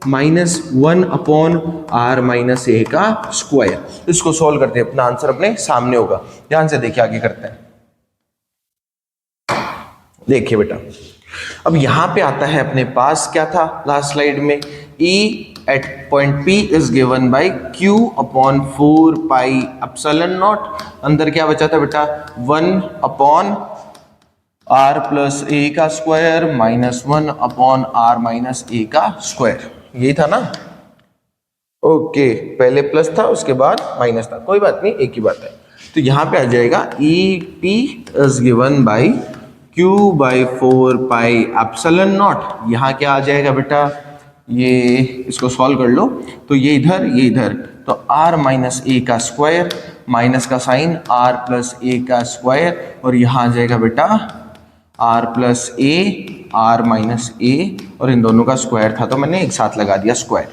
minus 1/r minus A का स्क्वायर। इसको सॉल्व करते हैं, अपना आंसर अपने सामने होगा। ध्यान से देखिए, आगे करते हैं। देखिए बेटा, अब यहां पे आता है अपने पास, क्या था लास्ट स्लाइड में, E at point P is given by Q/4 pi epsilon naught. अंदर क्या बचा था बेटा, 1/, आर प्लस ए का square minus 1 upon R minus A का स्क्वायर, यही था ना। ओके, पहले प्लस था उसके बाद माइनस था, कोई बात नहीं, एक ही बात है। तो यहां पे आ जाएगा ई P is given by Q by 4 pi epsilon not. यहाँ क्या आ जाएगा बेटा, ये इसको सॉल्व कर लो, तो ये इधर, तो आर माइनस ए का स्क्वायर, माइनस का साइन आर प्लस ए का स्क्वायर, और यहाँ आ जाएगा बेटा R plus A R minus A, और इन दोनों का स्क्वायर था तो मैंने एक साथ लगा दिया स्क्वायर।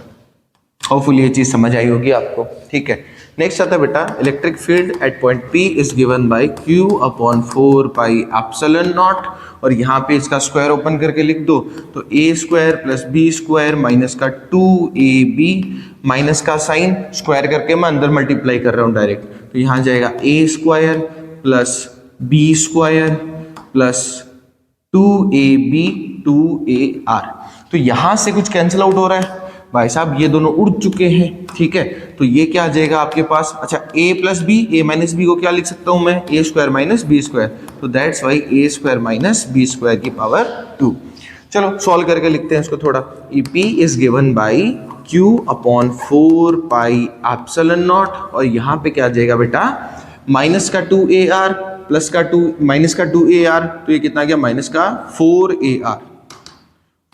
होपफुली ये चीज समझ आई होगी आपको, ठीक है। नेक्स्ट आता है बेटा, electric field at point P is given by Q upon 4 pi epsilon naught, और यहाँ पे इसका स्क्वायर ओपन करके लिख दो, तो A square plus B square minus का 2ab, माइनस का साइन स्क्वायर करके मैं अंदर मल्टीप्लाई कर रहा हूँ डायरेक्ट, तो यहाँ जाएगा A square plus B square plus 2ab 2ar। तो यहाँ से कुछ कैंसिल आउट हो रहा है भाई साहब, ये दोनों उड़ चुके हैं, ठीक है। तो ये क्या आ जाएगा आपके पास, अच्छा a plus B, A minus B को क्या लिख सकता हूं मैं, A square minus B square, तो that's why A square minus B square की पावर 2। चलो सॉल्व करके लिखते हैं इसको थोड़ा। E P is given by Q upon 4 pi epsilon naught, और यहाँ पे क्या आ जाएगा बेटा, माइनस का 2ar प्लस का 2 माइनस का 2ar, तो ये कितना गया, माइनस का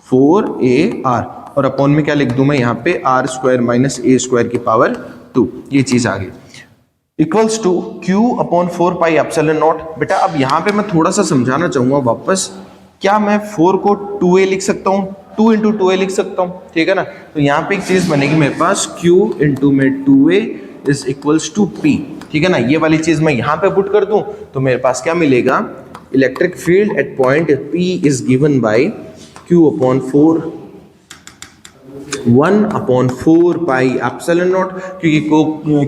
4ar, और अपॉन में क्या लिख दूं मैं यहाँ पे, R square minus A square की पावर 2, ये चीज आ गई, equals to Q upon 4 pi epsilon naught. बेटा अब यहाँ पे मैं थोड़ा सा समझाना चाहूंगा वापस, क्या मैं 4 को 2a लिख सकता हूँ, 2 इंटू 2a लिख सकता हूँ, ठीक है ना। तो यहाँ पे एक चीज बनेगी मेरे पास, q इंटू में 2a is equals to p, ठीक है ना। ये वाली चीज मैं यहाँ पे पुट कर दूं तो मेरे पास क्या मिलेगा, electric field at point p is given by q upon 1/4 pi epsilon not, क्योंकि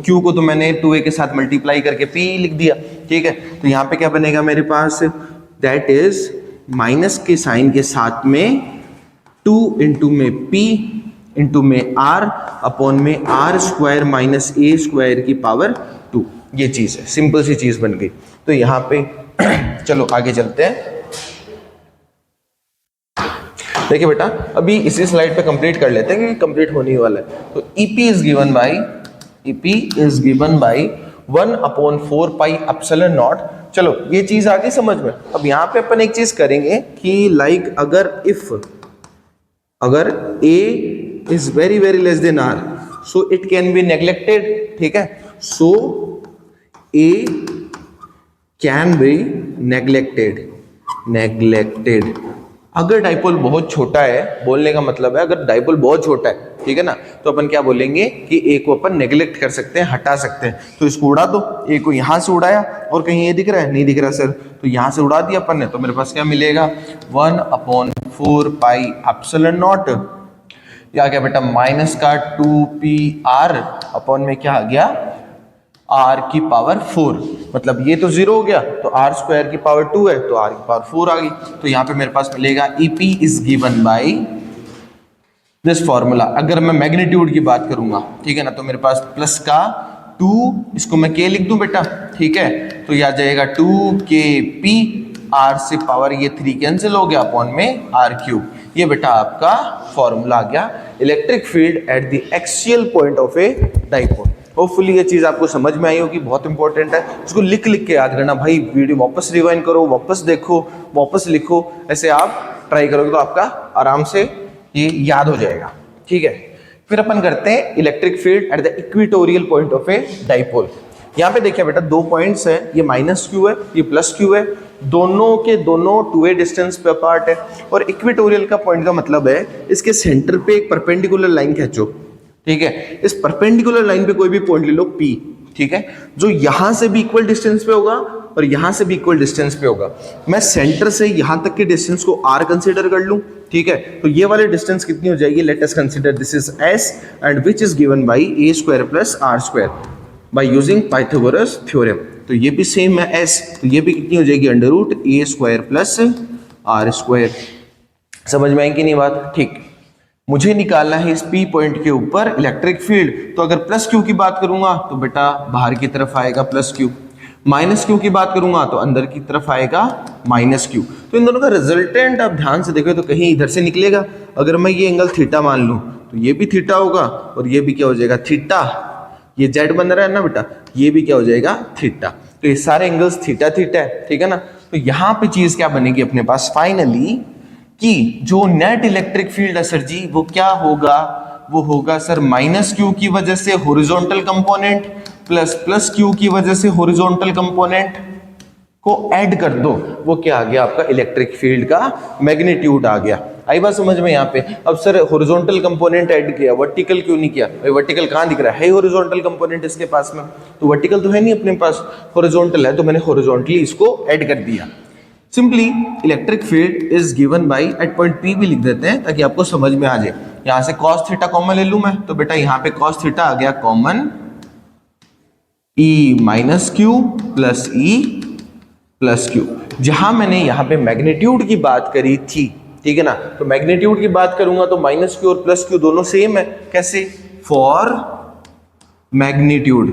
Q को तो मैंने 2a के साथ मल्टीप्लाई करके P लिख दिया, ठीक है। तो यहाँ पे क्या बनेगा मेरे पास, दैट इज माइनस के साइन के साथ में 2 इंटू में P इंटू में R अपॉन में R square minus A square की पावर 2, ये चीज है, सिंपल सी चीज बन गई। तो यहाँ पे चलो आगे चलते हैं। देखिए बेटा अभी इसी स्लाइड पे कंप्लीट कर लेते हैं क्योंकि कंप्लीट होने ही वाला है। तो EP is given by 1/4 pi epsilon not. चलो ये चीज आ गई समझ में। अब यहाँ पे अपन एक चीज करेंगे कि लाइक अगर A is very very less then R, so it can be neglected, ठीक है। सो A कैन बी नेग्लेक्टेड। अगर डाइपोल बहुत छोटा है, बोलने का मतलब है अगर डाइपोल बहुत छोटा है, ठीक है ना, तो अपन क्या बोलेंगे कि ए को अपन नेग्लेक्ट कर सकते हैं, हटा सकते हैं। तो इसको उड़ा दो, ए को यहां से उड़ाया और कहीं ये दिख रहा है, नहीं दिख रहा सर, तो यहां से उड़ा दिया अपन ने, तो मेरे पास क्या मिलेगा 1/4 पाई एप्सिलॉन नॉट, या क्या बेटा माइनस का 2pr अपॉन में क्या आ गया r की पावर 4, मतलब ये तो 0 हो गया, तो r स्क्वायर की पावर 2 है तो r की पावर 4 आ गई। तो यहाँ पे मेरे पास मिलेगा EP is given by this formula. अगर मैं मैग्नीट्यूड की बात करूंगा, ठीक है ना, तो मेरे पास प्लस का 2, इसको मैं k लिख दूं बेटा, ठीक है, तो यह आ जाएगा 2kp, r से पावर ये 3 कैंसिल हो गया अपॉन में r³। ये बेटा आपका फॉर्मूला आ गया electric field at the axial point of a dipole. Hopefully ये चीज आपको समझ में आई होगी, बहुत इंपॉर्टेंट है। इसको लिख के याद करना भाई, वीडियो वापस रिवाइंड करो, वापस देखो, वापस लिखो, ऐसे आप ट्राई करोगे तो आपका आराम से ये याद हो जाएगा, ठीक है। फिर अपन करते हैं electric field at the equatorial point of a dipole. यहाँ पे देखिए बेटा 2 पॉइंट्स है, ये -q है, ये +q है, दोनों के दोनों 2a डिस्टेंस पे अपार्ट है। और इक्वेटोरियल का पॉइंट का मतलब है इसके सेंटर पे एक परपेंडिकुलर लाइन खींचो, ठीक है। इस परपेंडिकुलर लाइन पे कोई भी पॉइंट ले लो P, ठीक है, जो यहां से भी इक्वल डिस्टेंस पे होगा और यहां से भी इक्वल डिस्टेंस पे होगा। मैं सेंटर से यहां तक के डिस्टेंस को r कंसीडर कर लूं, ठीक है, तो ये वाली डिस्टेंस कितनी हो जाएगी, late us consider this is s and which is given bye a square plus r square by using Pythagoras theorem. तो ये भी सेम है s, तो ये भी कितनी हो जाएगी √a square plus r square. समझ में आई कि नहीं बात, ठीक। मुझे निकालना है इस P पॉइंट के ऊपर इलेक्ट्रिक फील्ड, तो अगर +q की बात करूंगा तो बेटा बाहर की तरफ आएगा +q, माइनस क्यू की बात करूंगा तो अंदर की तरफ आएगा माइनस क्यू। तो इन दोनों का रिजल्टेंट आप ध्यान से देखो तो कहीं इधर से निकलेगा। अगर मैं ये एंगल थीटा मान लूं तो ये भी थीटा होगा और ये भी क्या हो जाएगा थीटा। ये जेड बन रहा है ना बेटा, ये भी क्या हो जाएगा थीटा। तो ये सारे एंगल्स थीटा थीटा है, ठीक है ना। तो यहां पे चीज क्या बनेगी अपने पास फाइनली कि जो नेट इलेक्ट्रिक फील्ड है सर जी वो क्या होगा, वो होगा सर माइनस क्यू की वजह से horizontal component plus plus Q की वजह से हॉरिजॉन्टल कंपोनेंट को ऐड कर दो, वो क्या आ गया आपका इलेक्ट्रिक फील्ड का मैग्नीट्यूड आ गया। आई बात समझ में यहाँ पे। अब सर हॉरिजॉन्टल कंपोनेंट ऐड किया, वर्टिकल क्यों नहीं किया? भाई वर्टिकल कहाँ दिख रहा है हॉरिजॉन्टल कंपोनेंट इसके पास में, तो वर्टिकल तो है नहीं अपने पास, हॉरिजॉन्टल है, तो मैंने हॉरिजॉन्टली इसको ऐड कर दिया। Simply electric field is given by at point P भी लिख देते हैं ताकि आपको समझ में आ जाए। यहां से cos थीटा कॉमन ले लूं मैं, तो बेटा यहां पे cos थीटा आ गया common, E minus Q plus E plus Q. जहां मैंने यहां पे मैग्नीट्यूड की बात करी थी, ठीक है ना, तो मैग्नीट्यूड की बात करूंगा तो माइनस क्यू और प्लस क्यू दोनों सेम है। कैसे? फॉर मैग्नीट्यूड,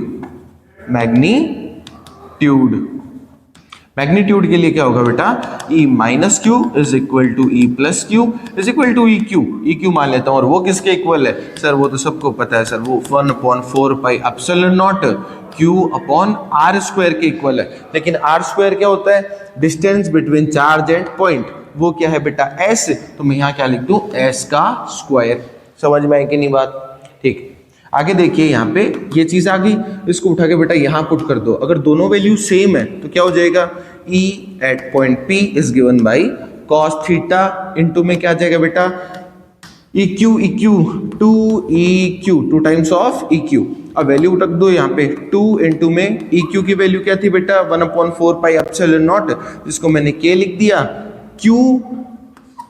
मैग्नीट्यूड के लिए क्या होगा बेटा, E minus Q is equal to E plus Q is equal to E Q मान लेता हूं। और वो किसके इक्वल है सर? वो तो सबको पता है सर, वो 1/4 pi epsilon naught Q upon R square के इक्वल है। लेकिन R स्क्वायर क्या होता है? Distance between charge and point, वो क्या है बेटा S, तो मैं यहाँ क्या लिख दूं S का स्क्वायर। समझ में आई कि नहीं बात? ठीक, आगे देखिए यहाँ पे ये चीज आ गई, इसको उठा के बेटा यहाँ पुट कर दो। अगर दोनों वैल्यू सेम है तो क्या हो जाएगा, E at point P is given by cos theta into में क्या आ जाएगा बेटा, EQ 2 टाइम्स ऑफ EQ। अब वैल्यू रख दो यहाँ पे 2 इनटू में EQ की वैल्यू क्या थी बेटा 1/4 पाई एप्सिलॉन नॉट, जिसको मैंने K लिख दिया, Q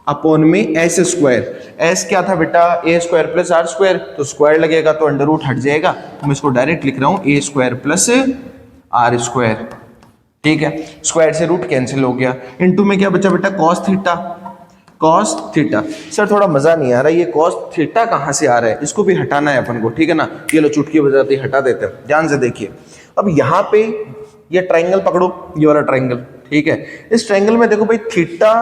अपॉन में S स्क्वायर। S क्या था बेटा A square plus R square, तो स्क्वायर लगेगा तो अंडर रूट हट जाएगा, तो मैं इसको डायरेक्ट लिख रहा हूँ A square plus R square. ठीक है, स्क्वायर से रूट कैंसिल हो गया, इनटू में क्या बचा बेटा cos थीटा। सर थोड़ा मजा नहीं आ रहा, ये cos थीटा कहाँ से आ रहा है, इसको भी हटाना है अपन को, ठीक है ना। ये लो चुटकी बजाते हटा देते हैं, ध्यान से देखिए। अब यहाँ पे ये ट्राइंगल पकड़ो, ये वाला ट्राइंगल, ठीक है। इस ट्राइंगल में देखो भाई थीटा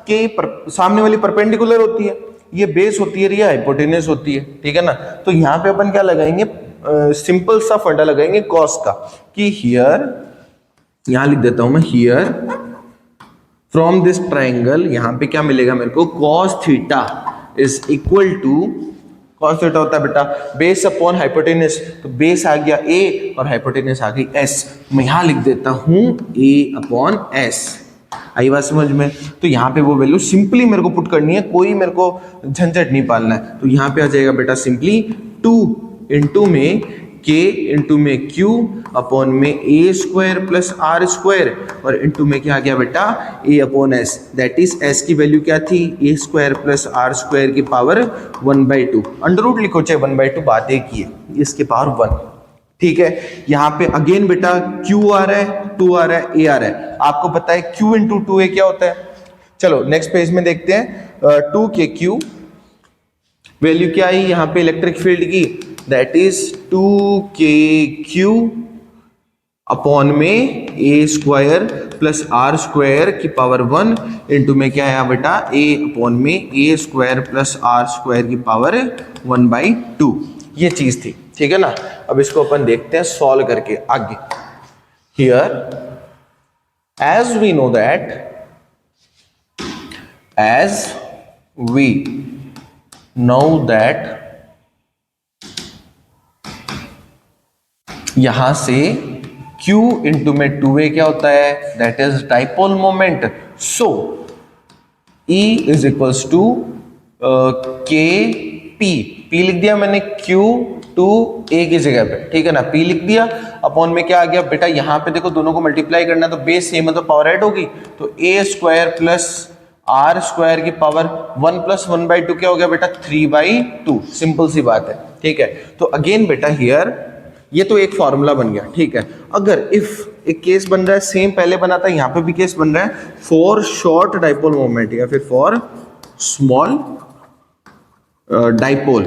के सामने वाली परपेंडिकुलर होती है, ये बेस होती है, ये हाइपोटेनस होती है, ठीक है ना। तो यहाँ पे अपन क्या लगाएंगे, सिंपल सा फंडा लगाएंगे कॉस का, कि हियर, यहां लिख देता हूं मैं, हियर फ्रॉम दिस ट्राइंगल, यहां पे क्या मिलेगा मेरे को, cos theta is equal to, cos theta होता है बेटा बेस अपॉन हाइपोटेनस, तो बेस आ गया a और हाइपोटेनस आ गई s, मैं यहां लिख देता हूं a अपॉन s। आई बात समझ में? तो यहाँ पे वो वैल्यू सिंपली मेरे को पुट करनी है, कोई मेरे को झंझट नहीं पालना है। तो यहाँ पे आ जाएगा बेटा सिंपली 2 इंटू में k इंटू में q अपॉन में a square plus r square, और इंटू में क्या आ गया बेटा a upon s, that is s की वैल्यू क्या थी, a square plus r square की पावर 1/2, अंडर रूट लिखो चाहे 1/2, बात एक ही है, इसकी पावर 1। ठीक है, यहाँ पे अगेन बेटा q आ रहा है, 2 आ रहा है, a आ रहा है, आपको पता है q इंटू 2a क्या होता है। चलो नेक्स्ट पेज में देखते हैं, 2kq वैल्यू क्या आई यहाँ पे इलेक्ट्रिक फील्ड की, दैट इज 2kq अपॉन में a square plus r square की पावर 1 इंटू में क्या आया बेटा a अपॉन में a square plus r square की पावर 1/2, ये चीज थी, ठीक है ना। अब इसको अपन देखते हैं सॉल्व करके आगे। Here as we know that यहां से q इंटू में 2a क्या होता है, that is dipole moment, so E is equals to k p लिख दिया मैंने q टू a की जगह पे, ठीक है ना, p लिख दिया, अपॉन में क्या आ गया बेटा, यहाँ पे देखो दोनों को मल्टीप्लाई करना है तो बेस सेम है तो पावर ऐड होगी, तो a square plus r square की पावर 1 प्लस 1/2 क्या हो गया बेटा 3/2, सिंपल सी बात है, ठीक है। तो अगेन बेटा हियर ये तो एक फॉर्मूला बन गया, ठीक है। अगर इफ एक केस बन रहा है सेम पहले बना था, यहाँ पे भी केस बन रहा है फॉर शॉर्ट डाइपोल मोमेंट या फिर for small dipole,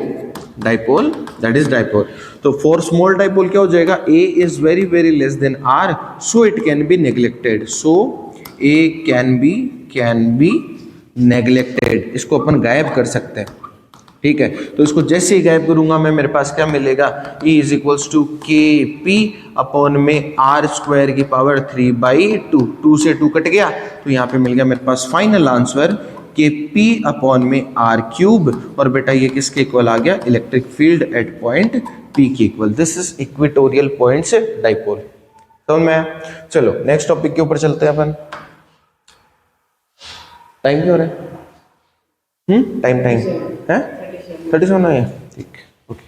dipole, that is dipole. तो फॉर स्मॉल डाइपोल क्या हो जाएगा, A is very very less than R, so it can be neglected, so A can be neglected. इसको अपन गायब कर सकते हैं, ठीक है। तो इसको जैसे ही गायब करूंगा मैं, मेरे पास क्या मिलेगा, E इज इक्वल्स टू के पी अपॉन में आर स्क्वायर की पावर 3/2, 2 से 2 कट गया, तो यहाँ पे मिल गया मेरे पास फाइनल आंसर के पी अपॉन में आर क्यूब, और बेटा ये किसके इक्वल आ गया, electric field at point P के equal. This is equatorial point से डाइपोल। समझ में आया? चलो नेक्स्ट टॉपिक के ऊपर चलते हैं अपन। टाइम क्या हो रहा है? टाइम है 37 है, ठीक, ओके।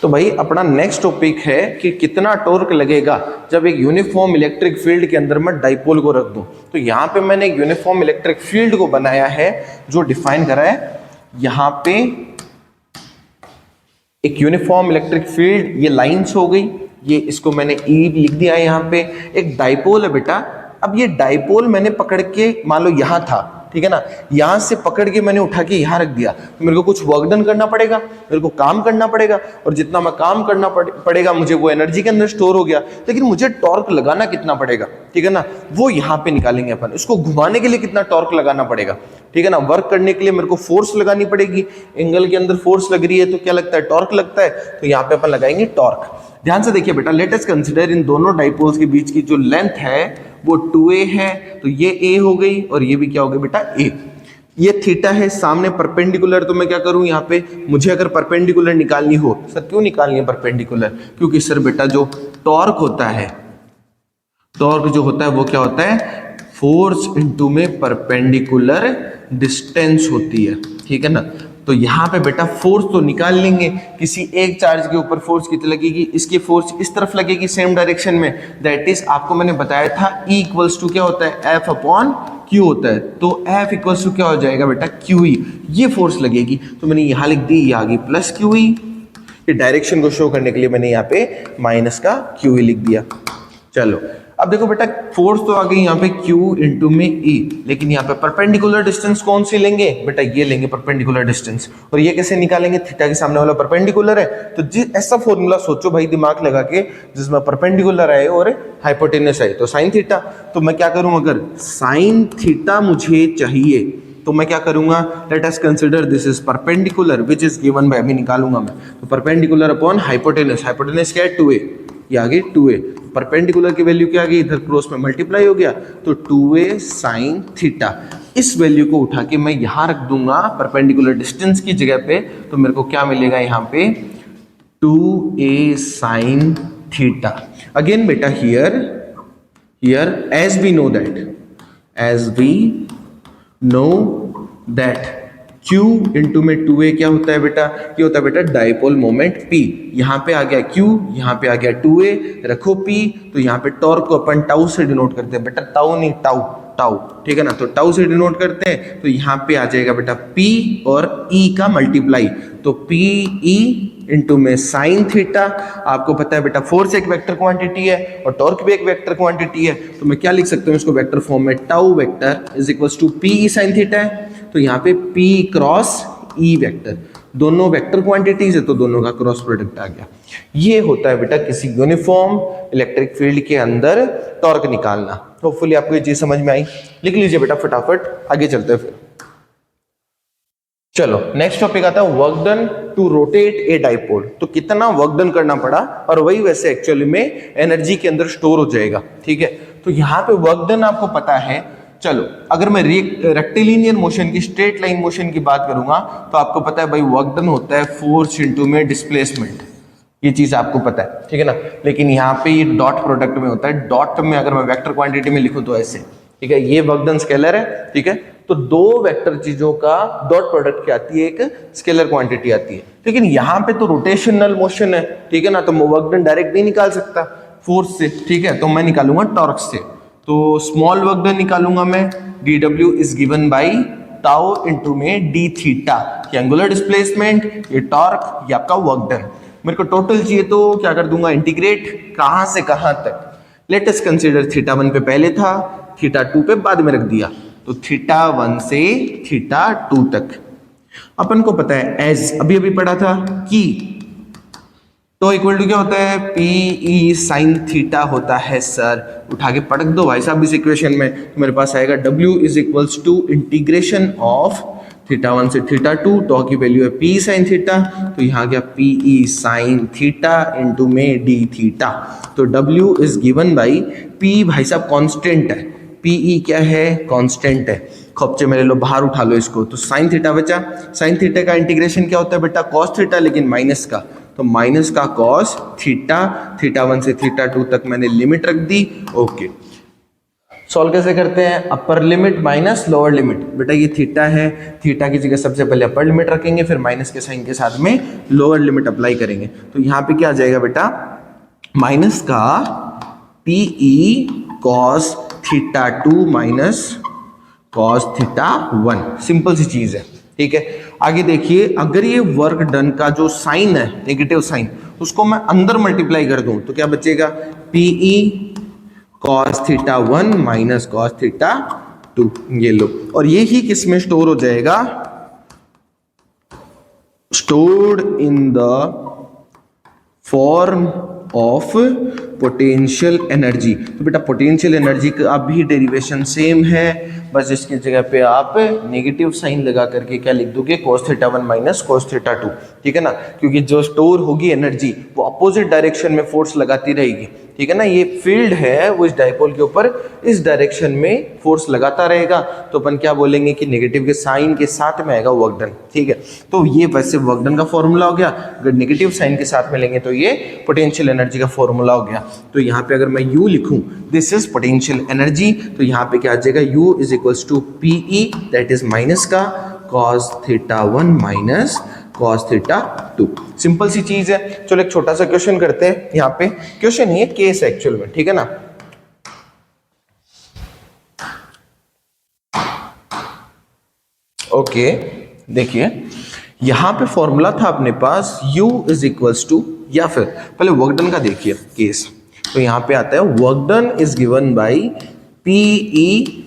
तो भाई अपना नेक्स्ट टॉपिक है कि कितना टॉर्क लगेगा जब एक यूनिफॉर्म इलेक्ट्रिक फील्ड के अंदर मैं डाइपोल को रख दूं। तो यहाँ पे मैंने एक यूनिफॉर्म इलेक्ट्रिक फील्ड को बनाया है, जो डिफाइन करा है यहाँ पे एक यूनिफॉर्म इलेक्ट्रिक फील्ड, ये लाइंस हो गई, ये इसको मैंने ई लिख दिया है। यहाँ पे एक डाइपोल है बेटा, अब ये डाइपोल मैंने पकड़ के, मान लो यहाँ था, ठीक है ना, यहां से पकड़ के मैंने उठा के यहां रख दिया, तो मेरे को कुछ वर्क डन करना पड़ेगा, मेरे को काम करना पड़ेगा, और जितना मैं काम करना पड़ेगा मुझे वो एनर्जी के अंदर स्टोर हो गया, लेकिन मुझे टॉर्क लगाना कितना पड़ेगा, ठीक है ना, वो यहाँ पे निकालेंगे अपन। इसको घुमाने के लिए कितना टॉर्क लगाना पड़ेगा, ठीक है ना, वर्क करने के लिए मेरे को फोर्स लगानी पड़ेगी, एंगल के अंदर फोर्स लग रही है तो क्या लगता है, टॉर्क लगता है, तो यहाँ पे अपन लगाएंगे टॉर्क। ध्यान से देखिए बेटा, लेट अस कंसीडर इन दोनों डाइपोल्स के बीच की जो लेंथ है वो 2a है, तो ये a हो गई और ये भी क्या हो गई बेटा, a। ये थीटा है, सामने परपेंडिकुलर, तो मैं क्या करूं यहाँ पे, मुझे अगर परपेंडिकुलर निकालनी हो, सर क्यों निकालनी है परपेंडिकुलर, क्योंकि सर बेटा जो टॉर्क होता है, टॉर्क जो होता है वो क्या होता है, फोर्स इनटू में परपेंडिकुलर डिस्टेंस होती है, ठीक है ना। तो यहाँ पे बेटा फोर्स तो निकाल लेंगे, किसी एक चार्ज के ऊपर फोर्स कितनी लगेगी, इसकी फोर्स इस तरफ लगेगी सेम डायरेक्शन में, दैट इज आपको मैंने बताया था E इक्वल्स टू क्या होता है, F अपॉन Q होता है, तो F इक्वल्स टू क्या हो जाएगा बेटा, QE, ये फोर्स लगेगी, तो मैंने यहाँ लिख दी, ये आ गई प्लस QE, ये डायरेक्शन को शो करने के लिए मैंने यहाँ पे माइनस का QE लिख दिया। चलो अब देखो बेटा, फोर्स तो आ गई यहाँ पे Q इंटू में E, लेकिन यहाँ पे परपेंडिकुलर डिस्टेंस कौन सी लेंगे बेटा, ये लेंगे परपेंडिकुलर डिस्टेंस, और ये कैसे निकालेंगे, थीटा के सामने वाला परपेंडिकुलर है, तो ऐसा फॉर्मूला सोचो भाई दिमाग लगा के, जिसमें परपेंडिकुलर आए और हाइपोटेनस आए, तो साइन थीटा। तो मैं क्या करूं, अगर साइन थीटा मुझे चाहिए तो मैं क्या करूंगा, late us consider this is perpendicular which is given bye, अभी निकालूंगा मैं, तो परपेंडिकुलर अपॉन हाइपोटेनस, हाइपोटेनस क्या है 2a, ये आ गई 2a, परपेंडिकुलर की वैल्यू क्या आ गई, इधर क्रॉस में मल्टीप्लाई हो गया, तो 2a साइन थीटा, इस वैल्यू को उठा के मैं यहां रख दूंगा परपेंडिकुलर डिस्टेंस की जगह पे, तो मेरे को क्या मिलेगा यहाँ पे 2a साइन थीटा। अगेन बेटा here as we know that Q into में 2a क्या होता है बेटा, ये होता है बेटा डाइपोल मोमेंट P, यहाँ पे आ गया Q, यहाँ पे आ गया 2a, रखो P, तो यहाँ पे टॉर्क को अपन टाउ से डिनोट करते हैं बेटा, टाउ नहीं टाउ, ठीक है ना, तो टाउ से डिनोट करते हैं, तो यहाँ पे आ जाएगा बेटा P और E का मल्टीप्लाई, तो PE इंटू में साइन थीटा। आपको पता है बेटा फोर्स एक वेक्टर क्वांटिटी है और टॉर्क भी एक वेक्टर क्वांटिटी है, तो मैं क्या लिख सकता हूँ इसको वेक्टर फॉर्म में, tau vector is equals to PE sine theta है, तो यहाँ पे P क्रॉस E वेक्टर, दोनों वेक्टर क्वांटिटीज है तो दोनों का क्रॉस प्रोडक्ट आ गया। ये होता है बेटा किसी यूनिफॉर्म इलेक्ट्रिक फील्ड के अंदर टॉर्क निकालना। होपफुली आपको ये चीज समझ में आई, लिख लीजिए बेटा फटाफट, आगे चलते हैं फिर। चलो नेक्स्ट टॉपिक आता है work done to rotate a dipole, तो कितना वर्क डन करना पड़ा, और वही वैसे एक्चुअली में एनर्जी के अंदर स्टोर हो जाएगा, ठीक है। तो यहाँ पे वर्क डन आपको पता है, चलो अगर मैं रेक्टिलिनियर मोशन की, स्ट्रेट लाइन मोशन की बात करूंगा, तो आपको पता है भाई वर्क डन होता है फोर्स इनटू में डिस्प्लेसमेंट, ये चीज आपको पता है, ठीक है ना। लेकिन यहाँ पे ये डॉट प्रोडक्ट में होता है, डॉट में अगर मैं वेक्टर क्वांटिटी में लिखूं तो ऐसे, ठीक है, ये वर्क डन स्केलर है, ठीक है, तो दो वेक्टर चीजों का डॉट प्रोडक्ट क्या आती है, एक स्केलर क्वांटिटी आती है, लेकिन यहाँ पे तो रोटेशनल मोशन है, ठीक है ना, तो मैं वर्क डन डायरेक्ट नहीं निकाल सकता फोर्स से, ठीक है, तो मैं निकालूंगा टॉर्क से, तो स्मॉल वर्क डन निकालूंगा मैं, dw is given by tau into में d थीटा, ये एंगुलर डिस्प्लेसमेंट, ये टॉर्क, ये आपका वर्क डन। मेरे को टोटल चाहिए तो क्या कर दूंगा, इंटीग्रेट कहां से कहां तक, लेट अस कंसीडर थीटा 1 पे पहले था, थीटा 2 पे बाद में रख दिया, तो थीटा 1 से थीटा 2 तक, अपन को पता है एज अभी अभी पढ़ा था कि तो इक्वल टू क्या होता है, पी ई साइन थीटा होता है सर। उठा के पटक दो भाई साहब इस इक्वेशन में, तो मेरे पास आएगा W is equals to integration of theta 1 से थीटा 2, तो की वैल्यू है पी साइन थीटा, तो यहाँ गया P E sine theta into में डी थीटा। तो W is given by P भाई साहब कांस्टेंट है, पी ई क्या है, कांस्टेंट है। खपचे में ले लो, बाहर उठा लो इसको, तो साइन थीटा बचा। साइन थीटा का इंटीग्रेशन क्या होता है बेटा, कॉस थीटा, लेकिन माइनस का, तो माइनस का कॉस थीटा, थीटा 1 से थीटा 2 तक मैंने लिमिट रख दी। ओके, सॉल्व कैसे करते हैं, upper limit minus lower limit. बेटा ये थीटा है, थीटा की जगह सबसे पहले अपर लिमिट रखेंगे, फिर माइनस के साइन के साथ में लोअर लिमिट अप्लाई करेंगे। तो यहाँ पे क्या आ जाएगा बेटा, माइनस का P E cos theta 2 minus cos theta 1, simple सी चीज है, ठीक है। आगे देखिए, अगर ये वर्क डन का जो साइन है, नेगेटिव साइन, उसको मैं अंदर मल्टीप्लाई कर दूं तो क्या बचेगा, PE cos theta 1 minus cos theta 2, ये लो। और ये ही किस में स्टोर हो जाएगा, stored in the form of potential energy. तो बेटा पोटेंशियल एनर्जी का भी डेरिवेशन सेम है, बस इसकी जगह पे आप नेगेटिव साइन लगा करके क्या लिख दोगे, cos theta 1 minus cos theta 2, ठीक है ना, क्योंकि जो स्टोर होगी एनर्जी वो अपोजिट डायरेक्शन में फोर्स लगाती रहेगी, ठीक है ना। ये फील्ड है वो इस डायपोल के ऊपर इस डायरेक्शन में फोर्स लगाता रहेगा, तो अपन क्या बोलेंगे कि नेगेटिव के साइन के साथ में आएगा वर्क डन, ठीक है। तो ये वैसे वर्क डन का फॉर्मूला हो गया, अगर नेगेटिव साइन के साथ में लेंगे तो ये पोटेंशियल एनर्जी का फॉर्मूला हो गया। तो यहाँ पे अगर मैं U लिखूं, दिस इज पोटेंशियल एनर्जी, तो यहाँ पे क्या आ जाएगा, U is equals to PE, that is minus का cos theta 1 minus cos theta 2, simple सी चीज है। चलो एक छोटा सा क्वेश्चन करते हैं, यहाँ पे क्वेश्चन नहीं है, केस एक्चुअल में, ठीक है ना। ओके, देखिए यहां पे फॉर्मूला था अपने पास U इज इक्वल्स टू, या फिर पहले वर्क डन का देखिए केस, तो यहां पे आता है work done is given by PE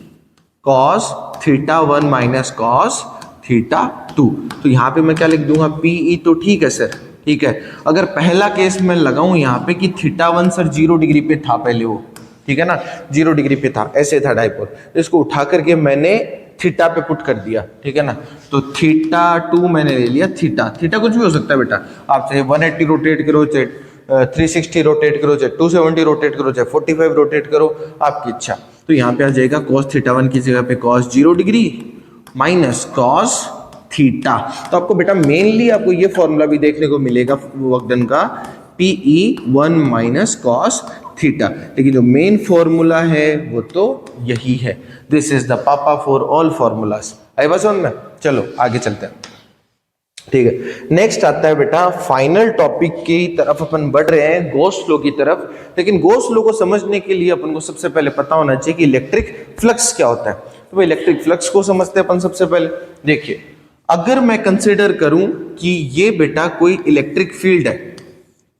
cos theta 1 minus cos theta 2। तो यहाँ पे मैं क्या लिख दूंगा, पीई, तो ठीक है सर, ठीक है। अगर पहला केस मैं लगाऊं यहाँ पे कि थीटा 1 सर 0 डिग्री पे था पहले वो, ठीक है ना, 0 डिग्री पे था, ऐसे था डायपोल, इसको उठा करके मैंने थीटा पे पुट कर दिया, ठीक है ना। तो थीटा 2 मैंने ले लिया, थीटा, थीटा कुछ भी हो सकता है बेटा, आप चाहे 180 रोटेट करो, चाहे 360 रोटेट करो, चाहे 270 रोटेट करो, चाहे 45 रोटेट करो, आपकी इच्छा। तो यहाँ पे आ जाएगा cos थीटा 1 की जगह पे cos 0 degree minus cos theta. तो आपको बेटा मेनली आपको ये फॉर्मूला भी देखने को मिलेगा वर्क डन का, PE 1 माइनस cos थीटा, लेकिन जो मेन फॉर्मूला है वो तो यही है। दिस इज द पापा फॉर ऑल फॉर्मूलाज। आई बात समझ में, चलो आगे चलते हैं, ठीक है। नेक्स्ट आता है बेटा फाइनल टॉपिक की तरफ अपन बढ़ रहे हैं, गॉस लॉ की तरफ। लेकिन गॉस लॉ को समझने के लिए अपन को सबसे पहले पता होना चाहिए कि इलेक्ट्रिक फ्लक्स क्या होता है। तो भाई इलेक्ट्रिक फ्लक्स को समझते हैं अपन सबसे पहले। देखिए, अगर मैं कंसिडर करूं कि ये बेटा कोई इलेक्ट्रिक फील्ड है,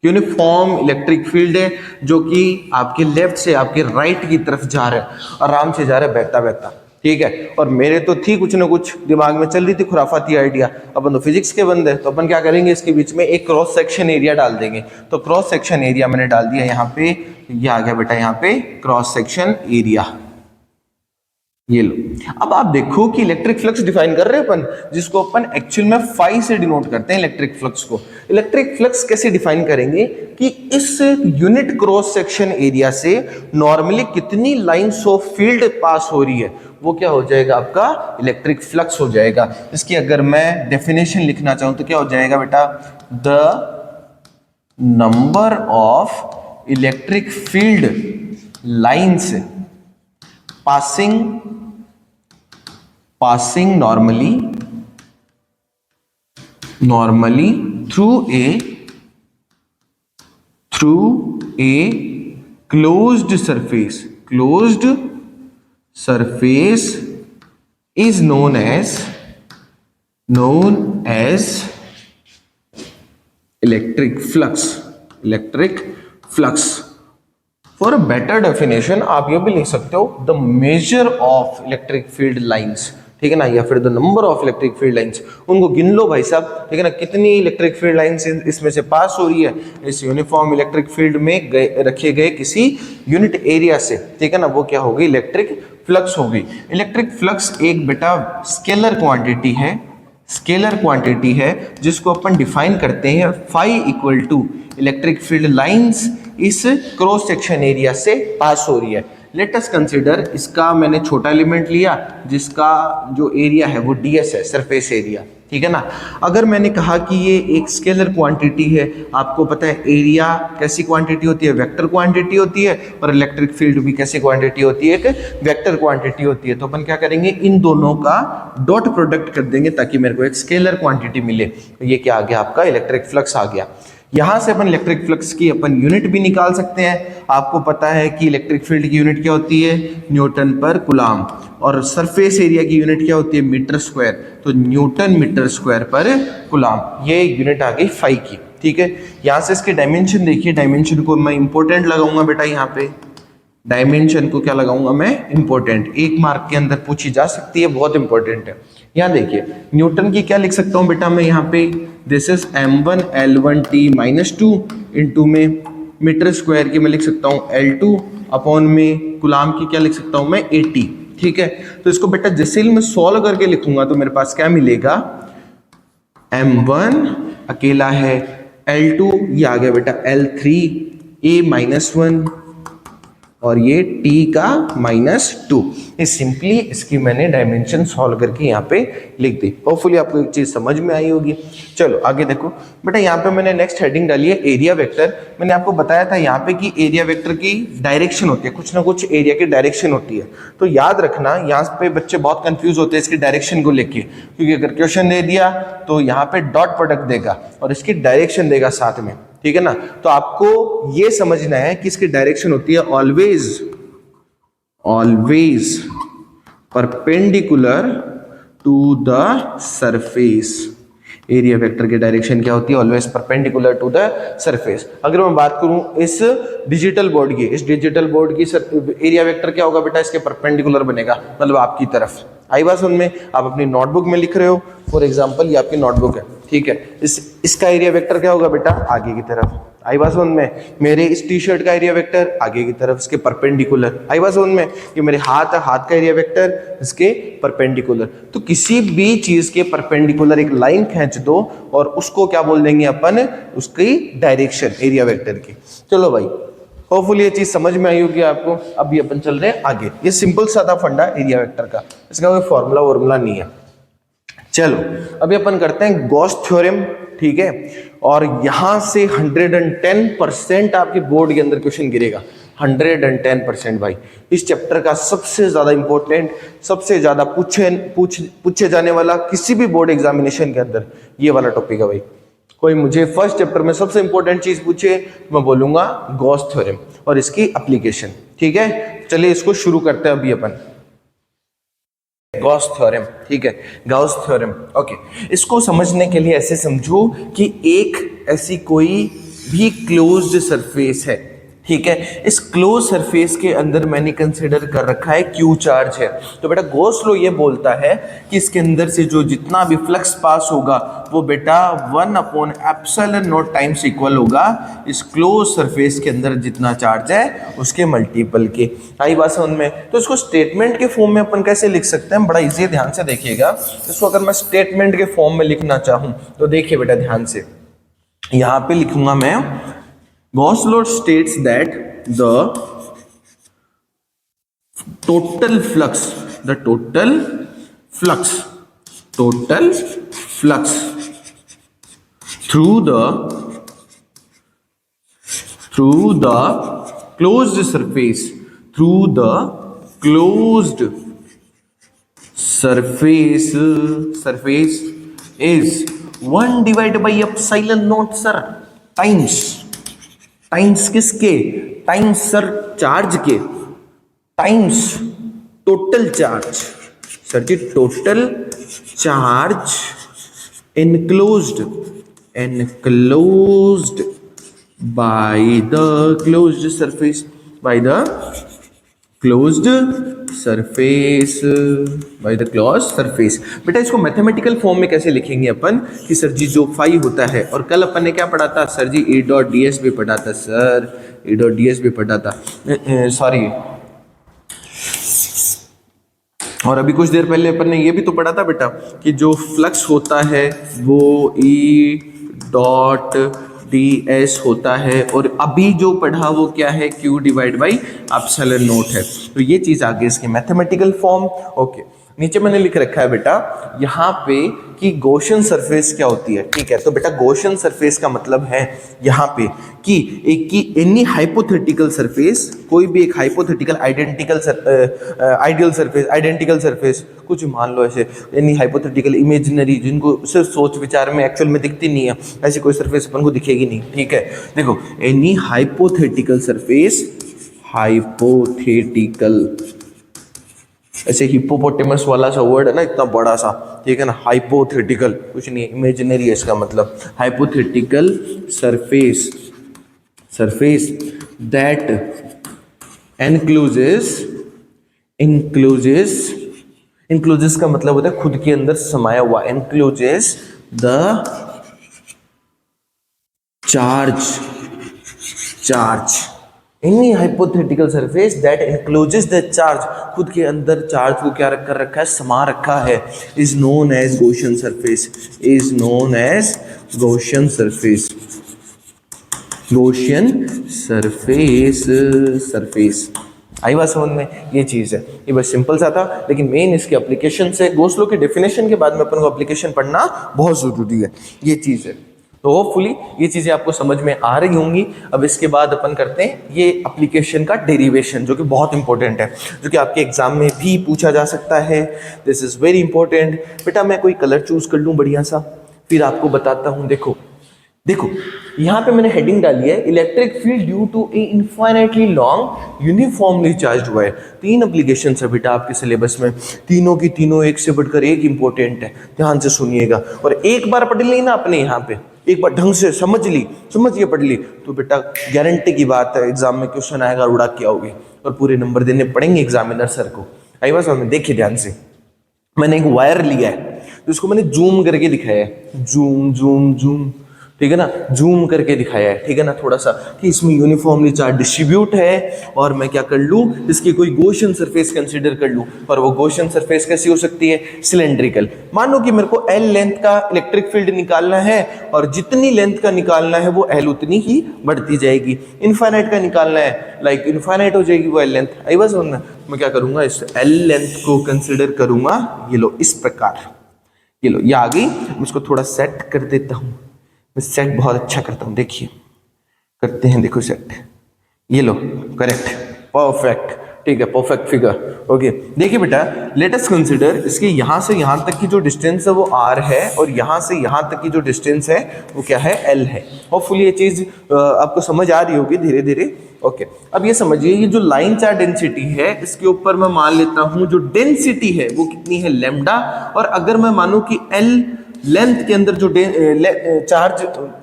यूनिफॉर्म इलेक्ट्रिक फील्ड है, जो कि आपके लेफ्ट से आपके राइट की तरफ जा रहा है, आराम से जा रहा है, बहता बहता, ठीक है। और मेरे तो थी कुछ ना कुछ दिमाग में चल रही थी खुराफाती आइडिया, अपन तो फिजिक्स के बंदे हैं, तो अपन क्या करेंगे, इसके बीच में एक क्रॉस सेक्शन एरिया डाल देंगे। तो क्रॉस सेक्शन एरिया मैंने डाल दिया यहाँ पे, ये आ गया बेटा यहाँ पे क्रॉस सेक्शन एरिया, ये लो। अब आप देखो कि इलेक्ट्रिक फ्लक्स डिफाइन कर रहे हैं अपन, जिसको अपन एक्चुअल में फाई से डिनोट करते हैं इलेक्ट्रिक फ्लक्स को। इलेक्ट्रिक फ्लक्स कैसे डिफाइन करेंगे कि इस यूनिट क्रॉस सेक्शन एरिया से नॉर्मली कितनी लाइंस ऑफ फील्ड पास हो रही है, वो क्या हो जाएगा, आपका इलेक्ट्रिक फ्लक्स हो जाएगा। इसकी अगर मैं डेफिनेशन लिखना चाहूं तो क्या हो जाएगा बेटा, the number of electric field lines passing normally through a closed surface is known as electric flux. For a better definition आप ये भी लिख सकते हो, the measure of electric field lines, ठीक है ना, या फिर the number of electric field lines, उनको गिन लो भाई साहब, ठीक है ना, कितनी इलेक्ट्रिक फील्ड लाइंस इसमें से पास हो रही है इस यूनिफॉर्म इलेक्ट्रिक फील्ड में रखे गए किसी यूनिट एरिया से, ठीक है ना, वो क्या होगी, इलेक्ट्रिक फ्लक्स होगी। इलेक्ट्रिक फ्लक्स एक बेटा स्केलर क्वांटिटी है, स्केलर क्वांटिटी है जिसको अपन डिफाइन करते हैं phi equal to electric field lines इस क्रॉस सेक्शन एरिया से पास हो रही है। लेट अस कंसीडर, इसका मैंने छोटा एलिमेंट लिया जिसका जो एरिया है वो ds है, सरफेस एरिया, ठीक है ना। अगर मैंने कहा कि ये एक स्केलर क्वांटिटी है, आपको पता है एरिया कैसी क्वांटिटी होती है, वेक्टर क्वांटिटी होती है, और इलेक्ट्रिक फील्ड भी कैसी क्वांटिटी होती है, एक वेक्टर क्वांटिटी होती है। तो अपन क्या करेंगे, इन दोनों का डॉट प्रोडक्ट कर देंगे ताकि मेरे को एक स्केलर क्वांटिटी मिले। तो ये क्या आ गया, आपका इलेक्ट्रिक फ्लक्स आ गया। यहां से अपन इलेक्ट्रिक फ्लक्स की अपन यूनिट भी निकाल सकते हैं। आपको पता है कि इलेक्ट्रिक फील्ड की यूनिट क्या होती है, न्यूटन पर कूलाम, और सरफेस एरिया की यूनिट क्या होती है, मीटर स्क्वायर, तो न्यूटन मीटर स्क्वायर पर कूलाम, ये यूनिट आ गई फाई की, ठीक है। यहां से इसके डायमेंशन देखिए, डायमेंशन को मैं इंपॉर्टेंट लगाऊंगा बेटा, यहाँ पे डायमेंशन को क्या लगाऊंगा मैं, इंपॉर्टेंट, एक मार्क के अंदर पूछी जा सकती है, बहुत इंपॉर्टेंट है। यहाँ देखिए न्यूटन की क्या लिख सकता हूँ बेटा मैं यहाँ पे, this is m1 L1t -2 into में मीटर स्क्वायर की मैं लिख सकता हूँ L2 अपॉन में कूलाम की क्या लिख सकता हूँ मैं 80, ठीक है। तो इसको बेटा जैसे ही मैं सॉल्व करके लिखूंगा तो मेरे पास क्या मिलेगा, m1 अकेला है, L2 ये आ गया बेटा L3 a -1 और ये t का -2। ये सिंपली इसकी मैंने डायमेंशन सॉल्व करके यहाँ पे लिख दी। होपफुली आपको एक चीज समझ में आई होगी। चलो आगे देखो बेटा, यहाँ पे मैंने नेक्स्ट हेडिंग डाली है एरिया वेक्टर। मैंने आपको बताया था यहाँ पे कि एरिया वेक्टर की डायरेक्शन होती है, कुछ ना कुछ एरिया की डायरेक्शन होती है। तो याद रखना, यहाँ पे बच्चे बहुत कंफ्यूज होते हैं इसकी डायरेक्शन को लेके, क्योंकि अगर क्वेश्चन दे दिया तो यहाँ पे डॉट प्रोडक्ट देगा और इसकी डायरेक्शन देगा साथ में, ठीक है ना। तो आपको ये समझना है कि इसकी डायरेक्शन होती है always perpendicular to the surface. Area vector की डायरेक्शन क्या होती है, always perpendicular to the surface. अगर मैं बात करूं इस डिजिटल बोर्ड की, इस डिजिटल बोर्ड की एरिया वेक्टर क्या होगा बेटा, इसके परपेंडिकुलर बनेगा, मतलब आपकी तरफ। आई बात समझ में, आप अपनी नोटबुक में लिख रहे हो, फॉर एग्जांपल ये आपकी नोटबुक है, ठीक है, इसका एरिया वेक्टर क्या होगा बेटा, आगे की तरफ। आई बात समझ में, मेरे इस टी शर्ट का एरिया वेक्टर आगे की तरफ इसके परपेंडिकुलर। आई बात समझ में, कि मेरे हाथ का एरिया वेक्टर इसके परपेंडिकुलर। तो किसी भी चीज के परपेंडिकुलर एक लाइन खींच दो और उसको क्या बोल देंगे अपन, उसकी डायरेक्शन एरिया वेक्टर की। चलो भाई, होपफुली ये चीज समझ में आई होगी आपको। अभी अपन चल रहे हैं आगे। ये सिंपल सा था फंडा एरिया वेक्टर का, इसका कोई फॉर्मूला नहीं है। चलो अभी अपन करते हैं गॉस थ्योरम, ठीक है। और यहां से 110% आपके बोर्ड के अंदर क्वेश्चन गिरेगा, 110% भाई। इस चैप्टर का सबसे ज्यादा इंपॉर्टेंट, सबसे ज्यादा पूछे जाने वाला किसी भी बोर्ड एग्जामिनेशन के अंदर ये वाला टॉपिक है भाई। कोई मुझे फर्स्ट चैप्टर में सबसे इंपॉर्टेंट चीज पूछे, मैं बोलूंगा गॉस थ्योरम और इसकी एप्लीकेशन, ठीक है। चलिए इसको शुरू करते हैं अभी अपन। गॉस थ्योरम, ठीक है, गॉस थ्योरम, ओके। इसको समझने के लिए ऐसे समझो कि एक ऐसी कोई भी क्लोज्ड सरफेस है, ठीक है। इस क्लोज सरफेस के अंदर मैंने कंसिडर कर रखा है क्यू चार्ज है। तो बेटा गॉस लॉ ये बोलता है कि इसके अंदर से जो जितना भी फ्लक्स पास होगा वो बेटा 1/ε0 टाइम्स इक्वल होगा इस क्लोज सरफेस के अंदर जितना चार्ज है उसके मल्टीपल के। आई बात समझ में। तो इसको स्टेटमेंट के फॉर्म में अपन कैसे लिख सकते हैं, बड़ा इजी, ध्यान से देखिएगा। इसको अगर मैं स्टेटमेंट के फॉर्म में लिखना चाहूं तो देखिए बेटा ध्यान से, यहां पे लिखूंगा मैं, Gauss law states that the total flux through the closed surface is 1 divided by epsilon naught sir times किसके, टाइम्स सर चार्ज के, times total charge sir ji, total charge enclosed by the closed closed surface, by the close surface. बेटा इसको mathematical form में कैसे लिखेंगे अपन कि sir जी जो phi होता है, और कल अपन ने क्या पढ़ा था sir ji, A dot D S भी पढ़ा था sir, A dot D S भी पढ़ा था, सॉरी, और अभी कुछ देर पहले अपन ने ये भी तो पढ़ा था बेटा कि जो फ्लक्स होता है वो ई डॉट डी एस होता है, और अभी जो पढ़ा वो क्या है, Q divide by epsilon not है। तो ये चीज आ गई इसकी मैथमेटिकल फॉर्म। ओके, नीचे मैंने लिख रखा है बेटा यहाँ पे कि गॉसियन सरफेस क्या होती है। ठीक है, तो बेटा गॉसियन सरफेस का मतलब है यहाँ पे कि एक की एनी हाइपोथेटिकल सरफेस, कोई भी एक hypothetical ideal surface, identical surface, कुछ मान लो ऐसे, एनी हाइपोथेटिकल इमेजिनरी, जिनको सिर्फ सोच विचार में एक्चुअल में दिखती नहीं है, ऐसी कोई सरफेस अपन को दिखेगी नहीं। ठीक है, देखो एनी हाइपोथेटिकल सरफेस, हाइपोथेटिकल, ऐसे हिप्पोपोटेमस वाला सा वर्ड है ना, इतना बड़ा सा, ठीक है ना, हाइपोथेटिकल कुछ नहीं, इमेजिनरी है इसका मतलब, hypothetical surface, surface that encloses का मतलब होता है खुद के अंदर समाया हुआ, encloses the charge any hypothetical surface that encloses the charge, खुद के अंदर चार्ज को क्या कर रखा है, समा रखा है, is known as Gaussian surface, is known as Gaussian surface, Gaussian surface, surface. आई बात समझ में? ये चीज है, ये बस सिंपल सा था, लेकिन मेन इसके एप्लीकेशन से, गोसलो की डेफिनेशन के बाद में अपन को एप्लीकेशन पढ़ना बहुत जरूरी है, ये चीज है। तो होपफुली ये चीजें आपको समझ में आ रही होंगी। अब इसके बाद अपन करते हैं ये एप्लीकेशन का डेरिवेशन, जो कि बहुत इंपॉर्टेंट है, जो कि आपके एग्जाम में भी पूछा जा सकता है। This is very important. बेटा मैं कोई कलर चूज कर लूं बढ़िया सा, फिर आपको बताता हूं। देखो देखो यहाँ पे मैंने हेडिंग डाली है, electric field due to a infinitely long uniformly charged wire. 3 application है बेटा आपके सिलेबस में, तीनों की तीनों एक से बढ़कर एक इंपॉर्टेंट है, ध्यान से सुनिएगा। और एक बार पढ़ ली ना आपने यहाँ पे, एक बार ढंग से समझिए पढ़ ली, तो बेटा गारंटी की बात है एग्जाम में क्वेश्चन आएगा, उड़ा के आओगे और पूरे नंबर देने पड़ेंगे एग्जामिनर सर को। आई बात समझ में? देखिए ध्यान से, मैंने एक वायर लिया है, जिसको मैंने जूम करके दिखाया है, जूम जूम जूम, ठीक है ना, जूम करके दिखाया है, ठीक है ना, थोड़ा सा कि इसमें यूनिफॉर्मली चार्ज डिस्ट्रीब्यूट है, और मैं क्या कर लूँ, इसकी कोई गॉसियन सरफेस कंसीडर कर लूँ। और वो गॉसियन सरफेस कैसी हो सकती है, सिलेंड्रिकल। मान लो कि मेरे को एल लेंथ का इलेक्ट्रिक फील्ड निकालना है, और जितनी लेंथ का निकालना है वो एल उतनी ही बढ़ती जाएगी। इनफाइनाइट का निकालना है, लाइक इनफाइनाइट हो जाएगी वो एल लेंथ। आई बस मैं क्या करूंगा, इस एल लेंथ को कंसिडर करूंगा, ये लो इस प्रकार, ये लो ये आ गई। इसको थोड़ा सेट कर देता हूँ, मैं सेट बहुत अच्छा करता हूँ, देखिए करते हैं, देखो सेट, ये लो करेक्ट, परफेक्ट, ठीक है, परफेक्ट फिगर। ओके देखिए बेटा, लेट अस कंसीडर इसके यहाँ से यहाँ तक की जो डिस्टेंस है वो r है, और यहाँ से यहाँ तक की जो डिस्टेंस है वो क्या है, l है। होपफुली ये चीज आपको समझ आ रही होगी धीरे धीरे। ओके अब ये समझिए, ये जो लाइन चार्ज डेंसिटी है, इसके ऊपर मैं मान लेता हूँ जो डेंसिटी है वो कितनी है, लैम्डा। और अगर मैं मानूं कि l लेंथ के अंदर जो चार्ज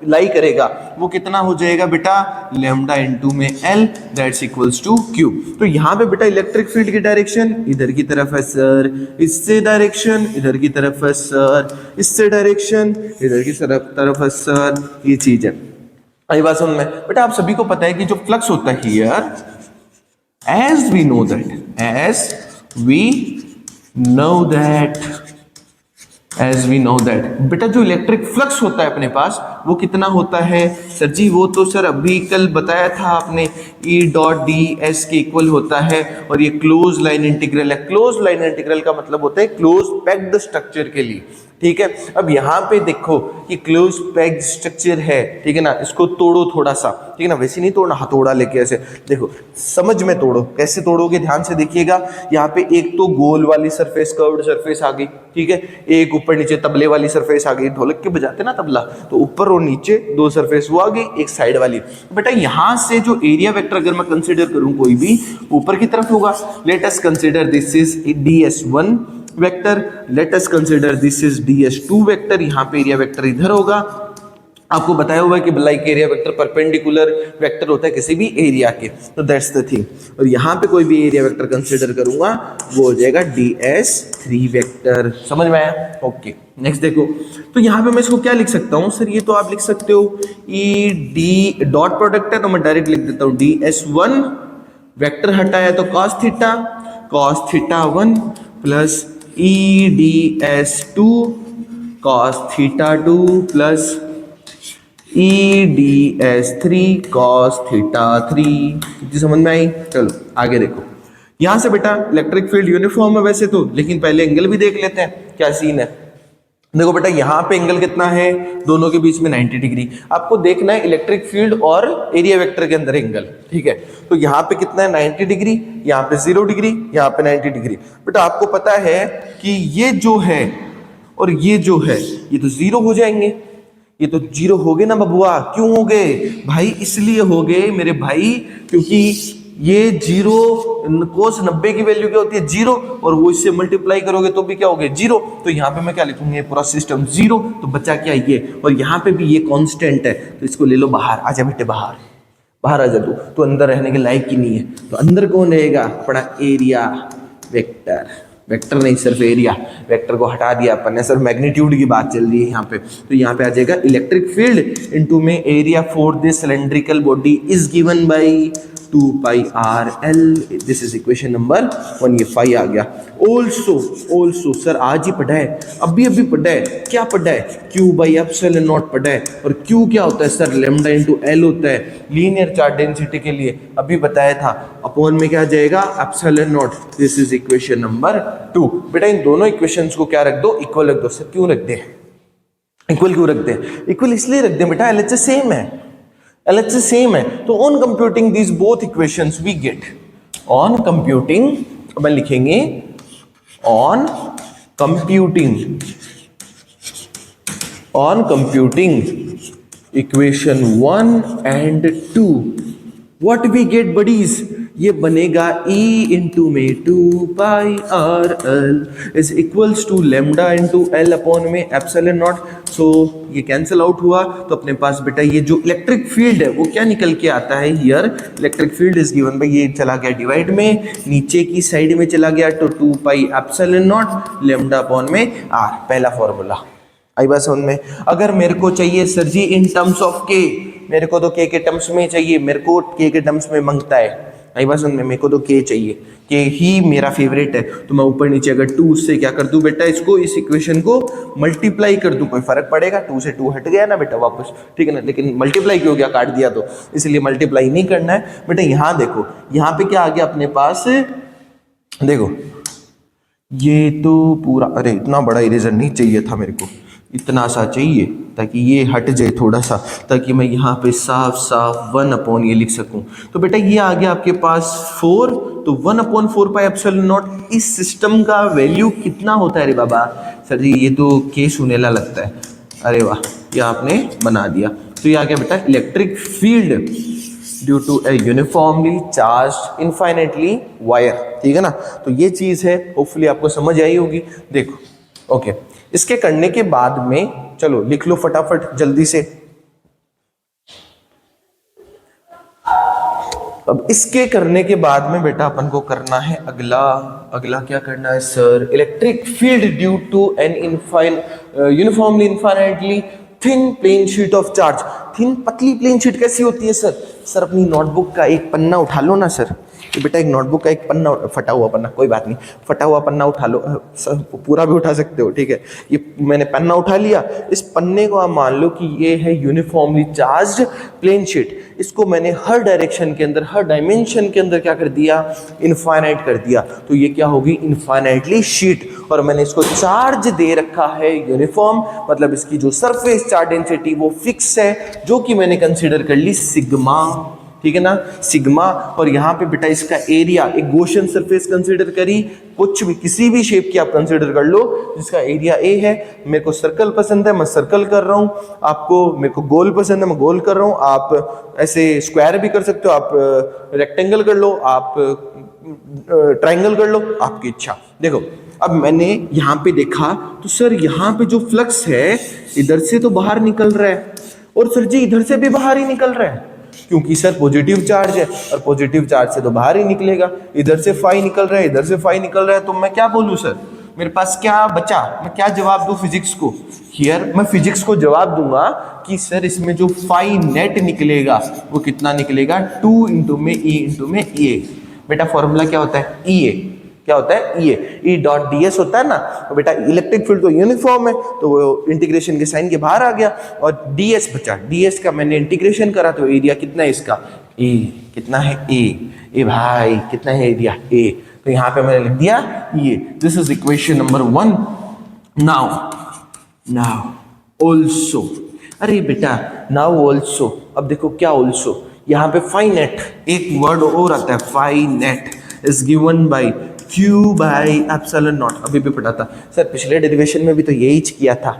लाई करेगा वो कितना हो जाएगा बेटा, लैम्डा इनटू में L, that's equals to Q. तो यहाँ पे बेटा इलेक्ट्रिक फील्ड की डायरेक्शन इधर की तरफ है सर, इससे डायरेक्शन इधर की तरफ है सर, इससे डायरेक्शन इधर की तरफ है सर, ये चीज है। आई बात समझ में? बेटा आप सभी को पता है कि जो फ्लक्स होता है here, as we know that बेटा जो इलेक्ट्रिक फ्लक्स होता है अपने पास वो कितना होता है सर जी, वो तो सर अभी कल बताया था आपने, E डॉट डी एस के इक्वल होता है, और ये क्लोज लाइन इंटीग्रल है। क्लोज लाइन इंटीग्रल का मतलब होता है क्लोज पैक्ड स्ट्रक्चर के लिए, ठीक है। अब यहाँ पे देखो कि क्लोज पैक्ड स्ट्रक्चर है, ठीक है ना, इसको तोड़ो थोड़ा सा, ठीक है ना, वैसे नहीं तोड़ना, हथौड़ा लेके ऐसे देखो, समझ में तोड़ो, कैसे तोड़ोगे ध्यान से देखिएगा। यहाँ पे एक तो गोल वाली सरफेस, कर्व्ड सरफेस आ गई, ठीक है, एक ऊपर नीचे तबले वाली सरफेस आ गई, ढोलक के बजाते ना तबला, तो ऊपर और नीचे 2 सरफेस वो आ गई, एक साइड वाली। बेटा यहाँ से जो एरिया वेक्टर अगर मैं कंसिडर करूं कोई भी, ऊपर की तरफ होगा। Let us consider this is ds1 vector, let us consider this is ds2 vector, यहाँ पे एरिया वेक्टर इधर होगा। आपको बताया हुआ है कि like area vector perpendicular vector होता है किसी भी एरिया के, तो दैट्स द थिंग। और यहाँ पे कोई भी एरिया वेक्टर कंसीडर करूंगा वो हो जाएगा DS3 वेक्टर। समझ में आया? ओके, नेक्स्ट देखो, तो यहाँ पे मैं इसको क्या लिख सकता हूँ सर? ये तो आप लिख सकते हो ED डॉट प्रोडक्ट है तो मैं डायरेक्ट लिख देता हूँ DS1 वेक्टर हटाया तो cos theta 1 plus EDS2 cos theta 2 plus EDS3 cos theta 3। कितनी समझ में आई? चलो आगे देखो, यहां से बेटा इलेक्ट्रिक फील्ड यूनिफॉर्म है वैसे तो, लेकिन पहले एंगल भी देख लेते हैं क्या सीन है। देखो बेटा यहाँ पे एंगल कितना है, दोनों के बीच में 90 डिग्री। आपको देखना है इलेक्ट्रिक फील्ड और एरिया वेक्टर के अंदर एंगल, ठीक है? तो यहाँ पे कितना है 90 डिग्री, यहाँ पे 0 डिग्री, यहाँ पे 90 डिग्री। बेटा आपको पता है कि ये जो है और ये जो है ये तो 0 हो जाएंगे, ये तो 0 हो गए ना बबुआ। क्यों हो गए भाई? इसलिए हो गए मेरे भाई क्योंकि ये 0 कोस 90 की वैल्यू क्या होती है 0, और वो इससे मल्टीप्लाई करोगे तो भी क्या हो गया 0। तो यहाँ पे मैं क्या लिखूंगा, पूरा सिस्टम 0, तो बचा क्या ये, और यहाँ पे भी ये कांस्टेंट है तो इसको ले लो बाहर। आजा बेटे बाहर, बाहर आ जा तो अंदर रहने के लायक ही नहीं है। तो अंदर कौन रहेगा? अपना एरिया वेक्टर, वेक्टर नहीं सिर्फ एरिया, वेक्टर को हटा दिया अपन ने, सिर्फ मैग्नीट्यूड की बात चल रही है यहाँ पे। तो यहाँ पे आ जाएगा इलेक्ट्रिक फील्ड इनटू में area for this cylindrical body is given bye 2 pi RL। This is equation number 1, ये 5 आ गया। ऑल्सो सर आज ही पढ़ा है, अभी पढ़ा है। क्या पढ़ा है? Q बाई एप्सिलॉन नॉट पढ़ा है। और Q क्या होता है सर? लैम्डा इंटू L होता है लीनियर चार्ज डेंसिटी के लिए, अभी बताया था। अपॉन में क्या आ जाएगा? Epsilon not. This is equation number 2। बेटा इन दोनों इक्वेशंस को क्या रख दो? इक्वल रख दो। सर क्यों रख दे इक्वल? क्यों रख दे इक्वल? इसलिए रख दे बेटा LHS सेम है, LHS सेम है। तो on computing these both equations we get, on computing, अपन लिखेंगे on computing equation 1 and 2 what we get buddies? ये बनेगा E इंटू में 2 pi RL is equals to lambda into L upon में epsilon naught. So ये cancel out हुआ तो अपने पास बेटा ये जो इलेक्ट्रिक फील्ड है वो क्या निकल के आता है? Here electric field is given bye, ये चला गया डिवाइड में, नीचे की साइड में चला गया तो 2 pi epsilon naught lambda upon में R। पहला फॉर्मूला आई बात समझ में? अगर मेरे को चाहिए sir ji in terms of K, मेरे को तो K के टर्म्स में चाहिए, मेरे को K के टर्म्स में मांगता है। आई बात समझ में? मेरे को तो K चाहिए, K ही मेरा फेवरेट है। तो मैं ऊपर नीचे अगर 2 से क्या कर दूं बेटा, इसको इस इक्वेशन को मल्टीप्लाई कर दूं, कोई फर्क पड़ेगा? 2 से 2 हट गया ना बेटा वापस, ठीक है ना? लेकिन मल्टीप्लाई क्यों गया? काट दिया तो, इसलिए मल्टीप्लाई नहीं करना है बेटा। यहाँ देखो, यहाँ पे क्या आ गया अपने पास? देखो ये तो पूरा, अरे इतना बड़ा इरेजर नहीं चाहिए था मेरे को, इतना सा चाहिए ताकि ये हट जाए थोड़ा सा, ताकि मैं यहाँ पे साफ साफ 1 अपॉन ये लिख सकूं। तो बेटा ये आ गया आपके पास 4, तो 1 अपॉन 4 पाई एप्सिलॉन नॉट। इस सिस्टम का वैल्यू कितना होता है? अरे बाबा सर जी ये तो K सुनेला लगता है। अरे वाह, ये आपने बना दिया। तो ये आ गया बेटा electric field due to a uniformly charge infinitely wire, ठीक है ना? तो ये चीज है, होपफुली आपको समझ आई होगी। देखो ओके, इसके करने के बाद में चलो लिख लो फटाफट जल्दी से। अब इसके करने के बाद में बेटा अपन को करना है अगला क्या करना है sir? Electric field due to an uniformly infinitely thin plane sheet of charge. Thin पतली प्लेन शीट कैसी होती है सर? सर अपनी नोटबुक का एक पन्ना उठा लो ना सर, तो बेटा एक नोटबुक का एक पन्ना, फटा हुआ पन्ना, कोई बात नहीं, फटा हुआ पन्ना उठा लो सर, पूरा भी उठा सकते हो, ठीक है? ये मैंने पन्ना उठा लिया, इस पन्ने को आप मान लो कि ये है यूनिफॉर्मली चार्ज्ड प्लेन शीट। इसको मैंने हर डायरेक्शन के अंदर, हर डायमेंशन के अंदर क्या कर दिया? इनफाइनाइट कर दिया। तो ये क्या होगी? Infinitely sheet. और मैंने इसको चार्ज दे रखा है यूनिफॉर्म, मतलब इसकी जो सरफेस चार्ज डेंसिटी वो फिक्स है, जो कि मैंने कंसीडर कर ली सिग्मा, ठीक है ना? सिग्मा। और यहाँ पे बेटा इसका एरिया, एक गॉसियन सरफेस कंसीडर करी, कुछ भी किसी भी शेप की आप कंसीडर कर लो, जिसका एरिया ए है। मेरे को सर्कल पसंद है, मैं सर्कल कर रहा हूँ, आपको मेरे को गोल पसंद है, मैं गोल कर रहा हूँ। आप ऐसे स्क्वायर भी कर सकते हो, आप रेक्टेंगल कर लो, आप ट्राइंगल कर लो, आपकी इच्छा। देखो अब मैंने यहाँ पे देखा तो सर यहाँ पे जो फ्लक्स है इधर से तो बाहर निकल रहा है, और सर जी इधर से भी बाहर ही निकल रहा है, क्योंकि सर पॉजिटिव चार्ज है और पॉजिटिव चार्ज से तो बाहर ही निकलेगा। इधर से फाई निकल रहा है, इधर से फाई निकल रहा है, तो मैं क्या बोलूं सर, मेरे पास क्या बचा, मैं क्या जवाब दूं फिजिक्स को? हियर मैं फिजिक्स को जवाब दूंगा कि सर इसमें जो फाई नेट निकलेगा वो कितना निकलेगा, 2 इंटू में ई इंटू में ए। बेटा फॉर्मूला क्या होता है, ई ए, क्या होता है, ई डॉट डी एस होता है ना। तो बेटा इलेक्ट्रिक फील्ड तो यूनिफॉर्म है, तो वो इंटीग्रेशन के साइन के बाहर आ गया और डी एस बचा। डी एस का मैंने इंटीग्रेशन करा तो एरिया कितना है इसका, ए, कितना है ए भाई, कितना है एरिया ए, तो यहाँ पे मैंने लिख दिया ये। This is equation number 1। Now also, अरे बेटा नाउ ऑल्सो, अब देखो क्या ऑल्सो, यहाँ पे फाइनेट एक वर्ड और आता है, phi net is given by Q by epsilon naught. अभी भी पढ़ा था सर, पिछले डेरिवेशन में भी तो यही किया था,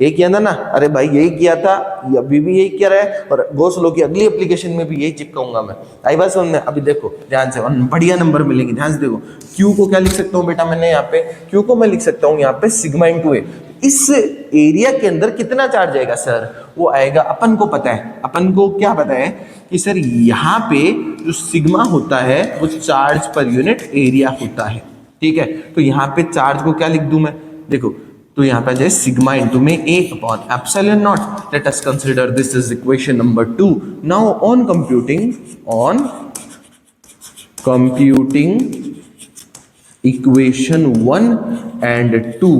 यही किया था ना, अरे भाई यही किया था, अभी भी यही किया रहा है और गॉस लॉ की अगली एप्लीकेशन में भी यही चिपकाऊंगा मैं। आई बात समझ में? अभी देखो ध्यान से, बढ़िया नंबर मिलेंगे, ध्यान से देखो। Q को क्या लिख सकता हूँ बेटा मैंने यहाँ पे, Q को मैं लिख सकता हूँ यहाँ पे सिग्मा इंटू ए। इस एरिया के अंदर कितना चार्ज आएगा सर, वो आएगा, अपन को पता है, अपन को क्या पता है कि सर यहाँ पे जो सिग्मा होता है वो चार्ज पर यूनिट एरिया होता है, ठीक है। तो यहाँ पे चार्ज को क्या लिख दूं मैं, देखो, तो यहाँ पे जाए सिग्मा इंटू में A upon epsilon naught. Let us consider this is equation number 2। Now on computing equation 1 and 2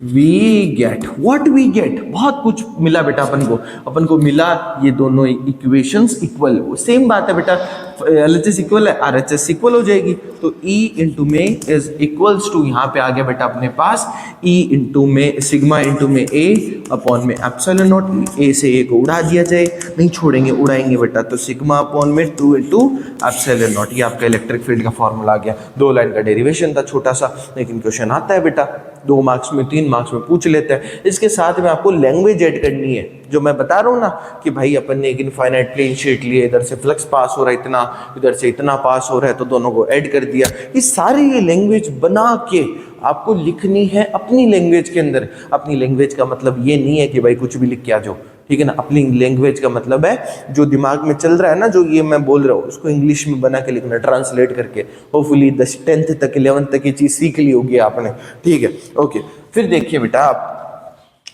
we get what we get, बहुत कुछ मिला बेटा अपन को मिला ये दोनों इक्वेशंस इक्वल। सेम बात है बेटा, LHS इक्वल है, RHS इक्वल हो जाएगी, तो E इंटू में इज इक्वल्स टू, यहाँ पे आ गया बेटा अपने पास E इंटू में सिग्मा इंटू में A अपॉन में एप्सिलॉन नॉट। A से A को उड़ा दिया जाए, नहीं छोड़ेंगे, उड़ाएंगे बेटा, तो सिग्मा अपॉन में 2 इंटू एप्सिलॉन नॉट। ये आपका इलेक्ट्रिक फील्ड का फॉर्मूला आ गया। 2 लाइन का डेरिवेशन था छोटा सा, लेकिन क्वेश्चन आता है बेटा, 2 मार्क्स में 3 मार्क्स में पूछ लेते हैं। इसके साथ में आपको लैंग्वेज ऐड करनी है, जो मैं बता रहा हूँ ना कि भाई अपन ने एक इनफाइनाइट प्लेन शीट लिए, इधर से फ्लक्स पास हो रहा है इतना, इधर से इतना पास हो रहा है, तो दोनों को ऐड कर दिया। ये सारी ये लैंग्वेज बना के आपको लिखनी है अपनी लैंग्वेज के अंदर। अपनी लैंग्वेज का मतलब ये नहीं है कि भाई कुछ भी लिख के आ जाओ, ठीक है ना। अपनी लैंग्वेज का मतलब है जो दिमाग में चल रहा है ना, जो ये मैं बोल रहा हूँ, उसको इंग्लिश में बना के लिखना, ट्रांसलेट करके। होपफुली 10th तक 11th तक ये चीज सीख ली होगी आपने, ठीक है, ओके। फिर देखिए बेटा, आप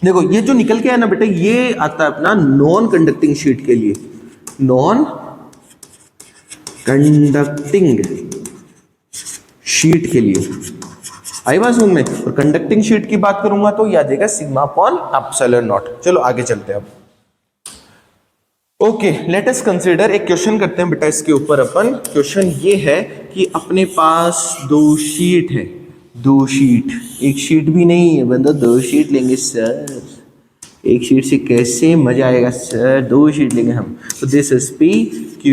देखो ये जो निकल के है ना बेटा, ये आता है अपना नॉन कंडक्टिंग शीट के लिए, नॉन कंडक्टिंग शीट के लिए। आई बात समझ में? और कंडक्टिंग शीट की बात करूंगा तो ये आ जाएगा सिग्मा अपॉन एप्सिलॉन नॉट। चलो आगे चलते हैं अब। ओके, लेट अस कंसीडर, एक क्वेश्चन करते हैं बेटा इसके ऊपर अपन। क्वेश्चन ये है कि अपने पास 2 शीट है, 2 शीट, एक शीट भी नहीं है बंदा, 2 शीट लेंगे सर। एक शीट से कैसे मजा आएगा सर, 2 शीट लेंगे हम। तो this is P, Q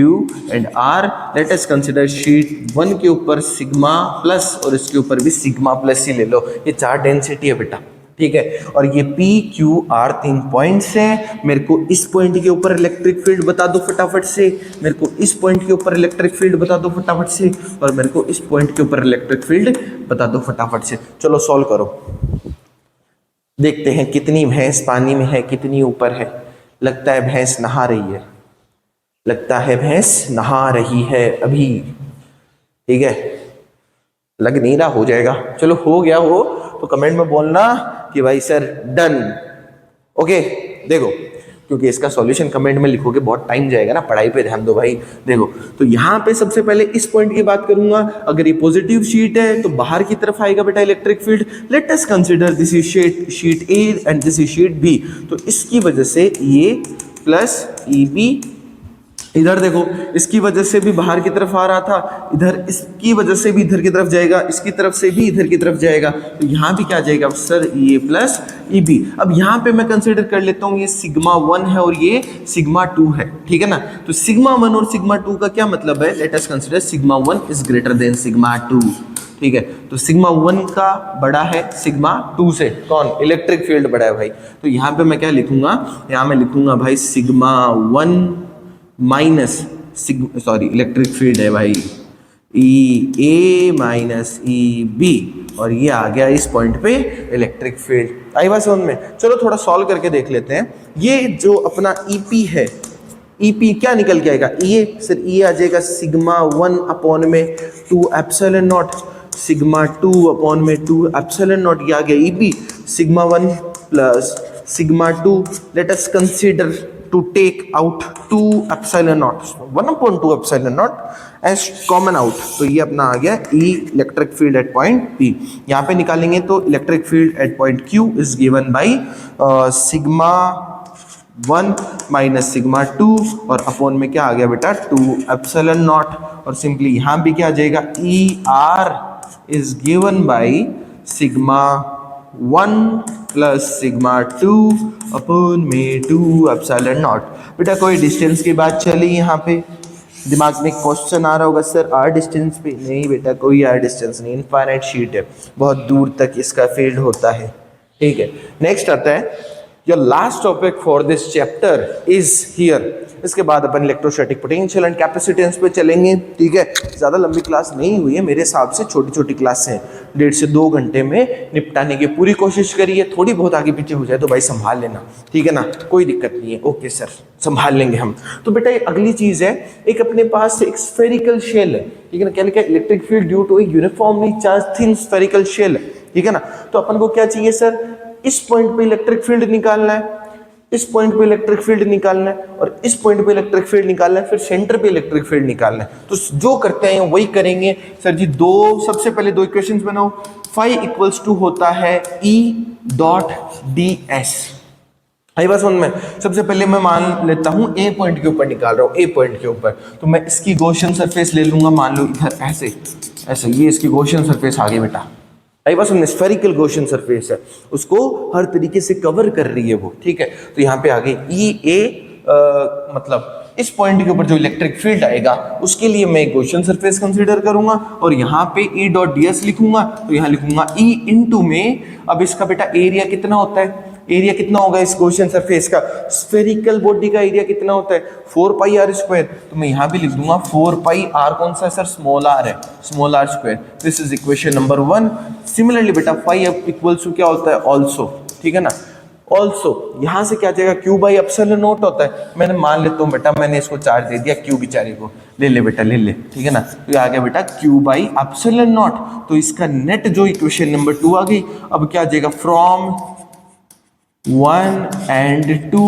and R। Late us consider sheet 1 के ऊपर सिग्मा प्लस और इसके ऊपर भी सिग्मा प्लस ही ले लो। ये 4 डेंसिटी है बेटा, ठीक है। और ये P, Q, R 3 पॉइंट्स हैं। मेरे को इस पॉइंट के ऊपर इलेक्ट्रिक फील्ड बता दो फटाफट से, मेरे को इस पॉइंट के ऊपर इलेक्ट्रिक फील्ड बता दो फटाफट से, और मेरे को इस पॉइंट के ऊपर इलेक्ट्रिक फील्ड बता दो फटाफट से। चलो सॉल्व करो, देखते हैं कितनी भैंस पानी में है, कितनी ऊपर है। लगता है भैंस नहा रही है, लगता है भैंस नहा रही है अभी, ठीक है। लग नहीं रहा, हो जाएगा। चलो हो गया हो तो कमेंट में बोलना कि भाई सर डन, ओके। देखो, क्योंकि इसका सॉल्यूशन कमेंट में लिखोगे बहुत टाइम जाएगा ना, पढ़ाई पे ध्यान दो भाई। देखो, तो यहाँ पे सबसे पहले इस पॉइंट की बात करूंगा। अगर ये पॉजिटिव शीट है तो बाहर की तरफ आएगा बेटा electric field. Let us consider this is sheet A and this is sheet B. तो इसकी वजह से ये प्लस ई बी, इधर देखो इसकी वजह से भी बाहर की तरफ आ रहा था, इधर इसकी वजह से भी इधर की तरफ जाएगा, इसकी तरफ से भी इधर की तरफ जाएगा। तो यहाँ भी क्या जाएगा सर, ये प्लस ई बी। अब यहाँ पे मैं कंसीडर कर लेता हूँ ये सिग्मा 1 है और ये सिग्मा 2 है, ठीक है ना। तो सिग्मा 1 और सिग्मा 2 का क्या मतलब है, late us consider sigma 1 is greater than sigma 2, ठीक है। तो सिग्मा 1 का बड़ा है सिग्मा 2 से, कौन, इलेक्ट्रिक फील्ड बड़ा है भाई। तो यहाँ पे मैं क्या लिखूंगा, यहाँ मैं लिखूंगा भाई sigma 1 minus sorry electric field है भाई, ई ए माइनस ई बी, और ये आ गया इस पॉइंट पे इलेक्ट्रिक फील्ड। आई बात समझ में? चलो थोड़ा सॉल्व करके देख लेते हैं। ये जो अपना ईपी है, ईपी क्या निकल के आएगा? ये सर ये आ जाएगा सिग्मा 1 अपॉन में 2 एप्सिलॉन नॉट, सिग्मा 2 अपॉन में 2 एप्सिलॉन नॉट, ये आ गया EB. Sigma 1 plus sigma 2, let us consider to take out 2 epsilon naught, 1 upon 2 epsilon naught as common out, तो ये अपना आ गया E electric field at point P. यहाँ पे निकालेंगे तो electric field at point Q is given by sigma 1 minus sigma 2 और अपॉन में क्या आ गया बेटा 2 एप्सिलॉन नॉट, और सिंपली यहाँ भी क्या आ जाएगा E R is given by sigma 1 plus sigma 2 upon में 2 एप्सिलॉन नॉट। बेटा कोई डिस्टेंस की बात चली यहाँ पे, दिमाग में क्वेश्चन आ रहा होगा सर आर डिस्टेंस पे, नहीं बेटा कोई आर डिस्टेंस नहीं, इनफाइनाइट शीट है, बहुत दूर तक इसका फील्ड होता है। ठीक है, नेक्स्ट आता है your last topic for this chapter is here. इसके बाद अपन इलेक्ट्रोस्टैटिक पोटेंशियल एंड कैपेसिटेंस पे चलेंगे। ठीक है, ज़्यादा लंबी क्लास नहीं हुई है मेरे हिसाब से, छोटी छोटी क्लास हैं, 1.5 से 2 घंटे में निपटाने की पूरी कोशिश करिए। थोड़ी बहुत आगे पीछे हो जाए तो भाई संभाल लेना, ठीक है ना, कोई दिक्कत नहीं है। ओके सर, संभाल लेंगे हम। तो बेटा ये अगली चीज़ है, एक अपने पास एक स्फेरिकल शेल है, ठीक है ना, क्या लिखा है? Electric field due to a uniformly charge thin spherical shell, ठीक है ना। तो अपन को क्या चाहिए सर? इस पॉइंट पे इलेक्ट्रिक फील्ड निकालना है, इस पॉइंट पे इलेक्ट्रिक फील्ड निकालना है, और इस पॉइंट पे इलेक्ट्रिक फील्ड निकालना है, फिर सेंटर पे इलेक्ट्रिक फील्ड निकालना है। तो जो करते हैं वही करेंगे सर जी। सबसे पहले दो इक्वेशंस बनाओ। फाई इक्वल्स टू होता है ई डॉट डी एस। आई बात समझ में? सबसे पहले मैं मान लेता हूं ए पॉइंट के ऊपर निकाल रहा हूं, ए पॉइंट के ऊपर, तो मैं इसकी गॉसियन सरफेस ले लूंगा, मान लो इधर ऐसे ऐसे, ये इसकी गॉसियन सरफेस आ गई बेटा। आई बात समझ? स्फेरिकल गॉसियन सरफेस है, उसको हर तरीके से कवर कर रही है वो, ठीक है। तो यहाँ पे आ गई ई ए, मतलब इस पॉइंट के ऊपर जो इलेक्ट्रिक फील्ड आएगा उसके लिए मैं गॉसियन सरफेस कंसीडर करूंगा, और यहाँ पे ई डॉट डी एस लिखूंगा, तो यहाँ लिखूंगा ई इनटू में, अब इसका बेटा एरिया कितना होता है? एरिया कितना होगा इस गॉसियन सरफेस का? स्फेरिकल बॉडी का एरिया कितना होता है? 4 पाई आर स्क्वायर, तो मैं यहाँ भी लिख दूंगा 4 पाई आर, कौन सा है सर? स्मॉल आर है, small R square. This is equation number 1। Similarly बेटा फाई इक्वल्स टू क्या होता है? ऑल्सो, ठीक है ना। ऑल्सो यहाँ से क्या जाएगा? क्यू बाई एप्सिलॉन नॉट होता है। मैंने मान लेता हूँ बेटा, मैंने इसको चार्ज दे दिया क्यू बेचारे को, ले ले बेटा ले ले, ठीक है ना। तो ये आ गया बेटा क्यू बाई एप्सिलॉन नॉट, तो इसका नेट जो इक्वेशन नंबर 2 आ गई। अब क्या जाएगा? फ्रॉम 1 and 2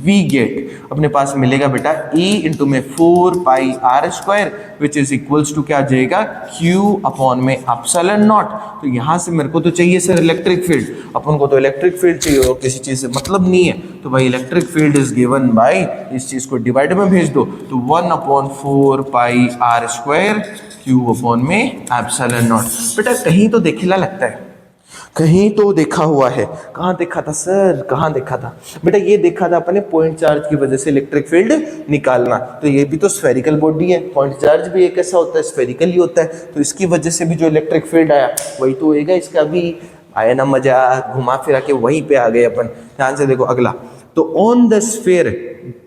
वी गेट, अपने पास मिलेगा बेटा E इंटू में 4 pi R square which is equals to क्या जाएगा? Q अपॉन में एप्सिलॉन नॉट। तो यहाँ से मेरे को तो चाहिए सर इलेक्ट्रिक फील्ड, अपन को तो इलेक्ट्रिक फील्ड चाहिए और किसी चीज़ से मतलब नहीं है, तो भाई electric field is given by, इस चीज़ को डिवाइड में भेज दो, तो 1 upon 4 pi R square Q upon में एप्सिलॉन नॉट। बेटा कहीं तो देखिला लगता है, कहीं तो देखा हुआ है। कहाँ देखा था सर? कहाँ देखा था बेटा? ये देखा था अपने पॉइंट चार्ज की वजह से इलेक्ट्रिक फील्ड निकालना। तो ये भी तो स्फेरिकल बॉडी है, पॉइंट चार्ज भी एक ऐसा होता है, स्फेरिकल ही होता है, तो इसकी वजह से भी जो इलेक्ट्रिक फील्ड आया वही तो होएगा। इसका भी आया ना मजा, घुमा फिरा के वहीं पे आ गए अपन। ध्यान से देखो अगला, तो ऑन द स्फीयर,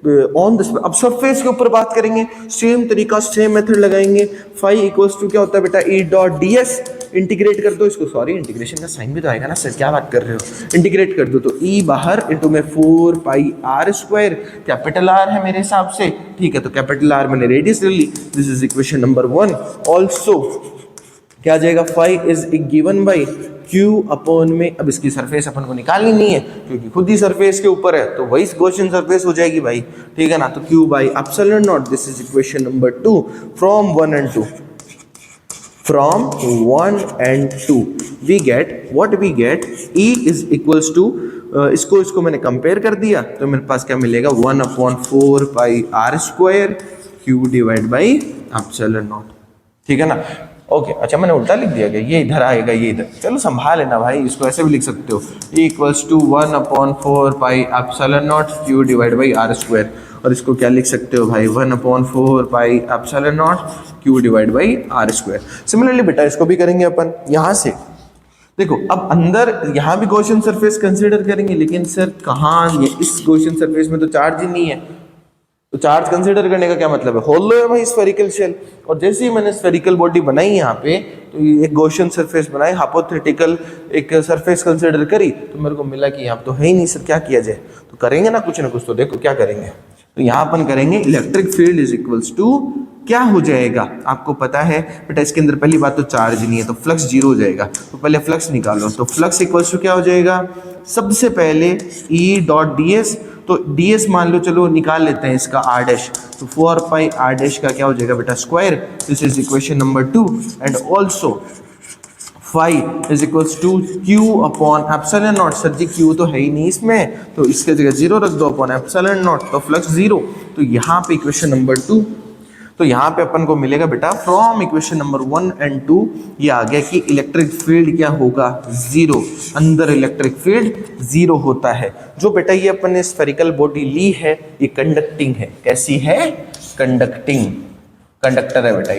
अब सरफेस के ऊपर बात करेंगे, सेम तरीका सेम मेथड लगाएंगे। फाई इक्वल्स टू क्या होता है बेटा? E dot D S, integrate कर दो इसको, सॉरी इंटीग्रेशन का साइन भी तो आएगा ना सर, क्या बात कर रहे हो? इंटीग्रेट कर दो तो ई बाहर इंटू में 4 pi R square, capital R है मेरे हिसाब से, ठीक है, तो कैपिटल आर मैंने रेडियस ले ली। This is equation number 1। Also क्या जाएगा? Phi is given by Q upon में, अब इसकी सरफेस अपन को निकालनी नहीं है क्योंकि खुद ही सरफेस के ऊपर है, तो वही गॉसियन सरफेस हो जाएगी भाई, ठीक है ना। तो Q by epsilon not, this is equation number 2। From 1 and 2, from 1 and 2 we get what we get? E is equals to इसको मैंने कंपेयर कर दिया तो मेरे पास क्या मिलेगा? 1 upon 4 pi R square Q divide by epsilon naught, ठीक है ना। ओके अच्छा मैंने उल्टा लिख दिया, ये इधर आएगा ये इधर, चलो संभाल लेना भाई, इसको ऐसे भी लिख सकते हो, E equals to 1 upon 4 pi epsilon naught Q divide by R square, और इसको क्या लिख सकते हो भाई? 1 upon 4 pi epsilon naught Q divide by R square. Similarly बेटा इसको भी करेंगे अपन यहाँ से, देखो अब अंदर यहाँ भी गॉसियन सरफेस कंसीडर करेंगे, लेकिन सर कहाँ? ये इस गॉसियन सरफेस में तो चार्ज ही नहीं है, तो चार्ज कंसीडर करने का क्या मतलब है, होलो है भाई स्फेरिकल शेल। और जैसे ही मैंने स्फेरिकल बॉडी बनाई यहाँ पे, तो एक गॉसियन सरफेस बनाई, हाइपोथेटिकल एक सरफेस कंसीडर करी, तो मेरे को मिला कि यहाँ तो है ही नहीं सर, क्या किया जाए। तो करेंगे ना कुछ, तो देखो क्या करेंगे। तो यहाँ अपन करेंगे electric field is equals to, क्या हो जाएगा आपको पता है बेटा, इसके अंदर पहली बात तो चार्ज नहीं है, तो फ्लक्स जीरो हो जाएगा। तो पहले फ्लक्स निकालो, तो फ्लक्स इक्वल्स टू क्या हो जाएगा, सबसे पहले ई डॉट डी एस। तो डी एस मान लो, चलो निकाल लेते हैं इसका आर डैश, तो 4 पाई आर डैश का क्या हो जाएगा बेटा, square. This is equation number 2। And also phi is equals to Q upon epsilon naught. Sir ji Q तो है ही नहीं इसमें, तो इसके जगह जीरो रख दो, अपॉन एप्सिलॉन नॉट, तो फ्लक्स जीरो। तो यहाँ पे इक्वेशन नंबर 2, तो यहाँ पे अपन को मिलेगा बेटा फ्रॉम इक्वेशन नंबर 1 एंड 2, ये आ गया कि इलेक्ट्रिक फील्ड क्या होगा, जीरो। अंदर इलेक्ट्रिक फील्ड जीरो होता है। जो बेटा ये अपन ने स्फेरिकल बॉडी ली है, ये कंडक्टिंग है। कैसी है, कंडक्टिंग, कंडक्टर है बेटा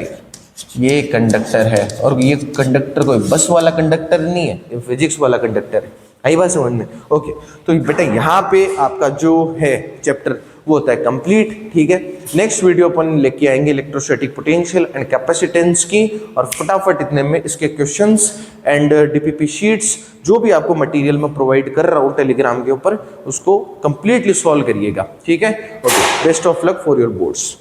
ये कंडक्टर है। और ये कंडक्टर कोई बस वाला कंडक्टर नहीं है, ये फिजिक्स वाला कंडक्टर है। आई बात समझ में, ओके। तो बेटा यहाँ पे आपका जो है चैप्टर वो होता है कंप्लीट, ठीक है। नेक्स्ट वीडियो अपन लेके आएंगे इलेक्ट्रोस्टैटिक पोटेंशियल एंड कैपेसिटेंस की, और फटाफट इतने में इसके क्वेश्चंस एंड डीपीपी शीट्स जो भी आपको मटेरियल में प्रोवाइड कर रहा हूँ टेलीग्राम के ऊपर, उसको कंप्लीटली सॉल्व करिएगा, ठीक है। Okay, best of luck for your boards.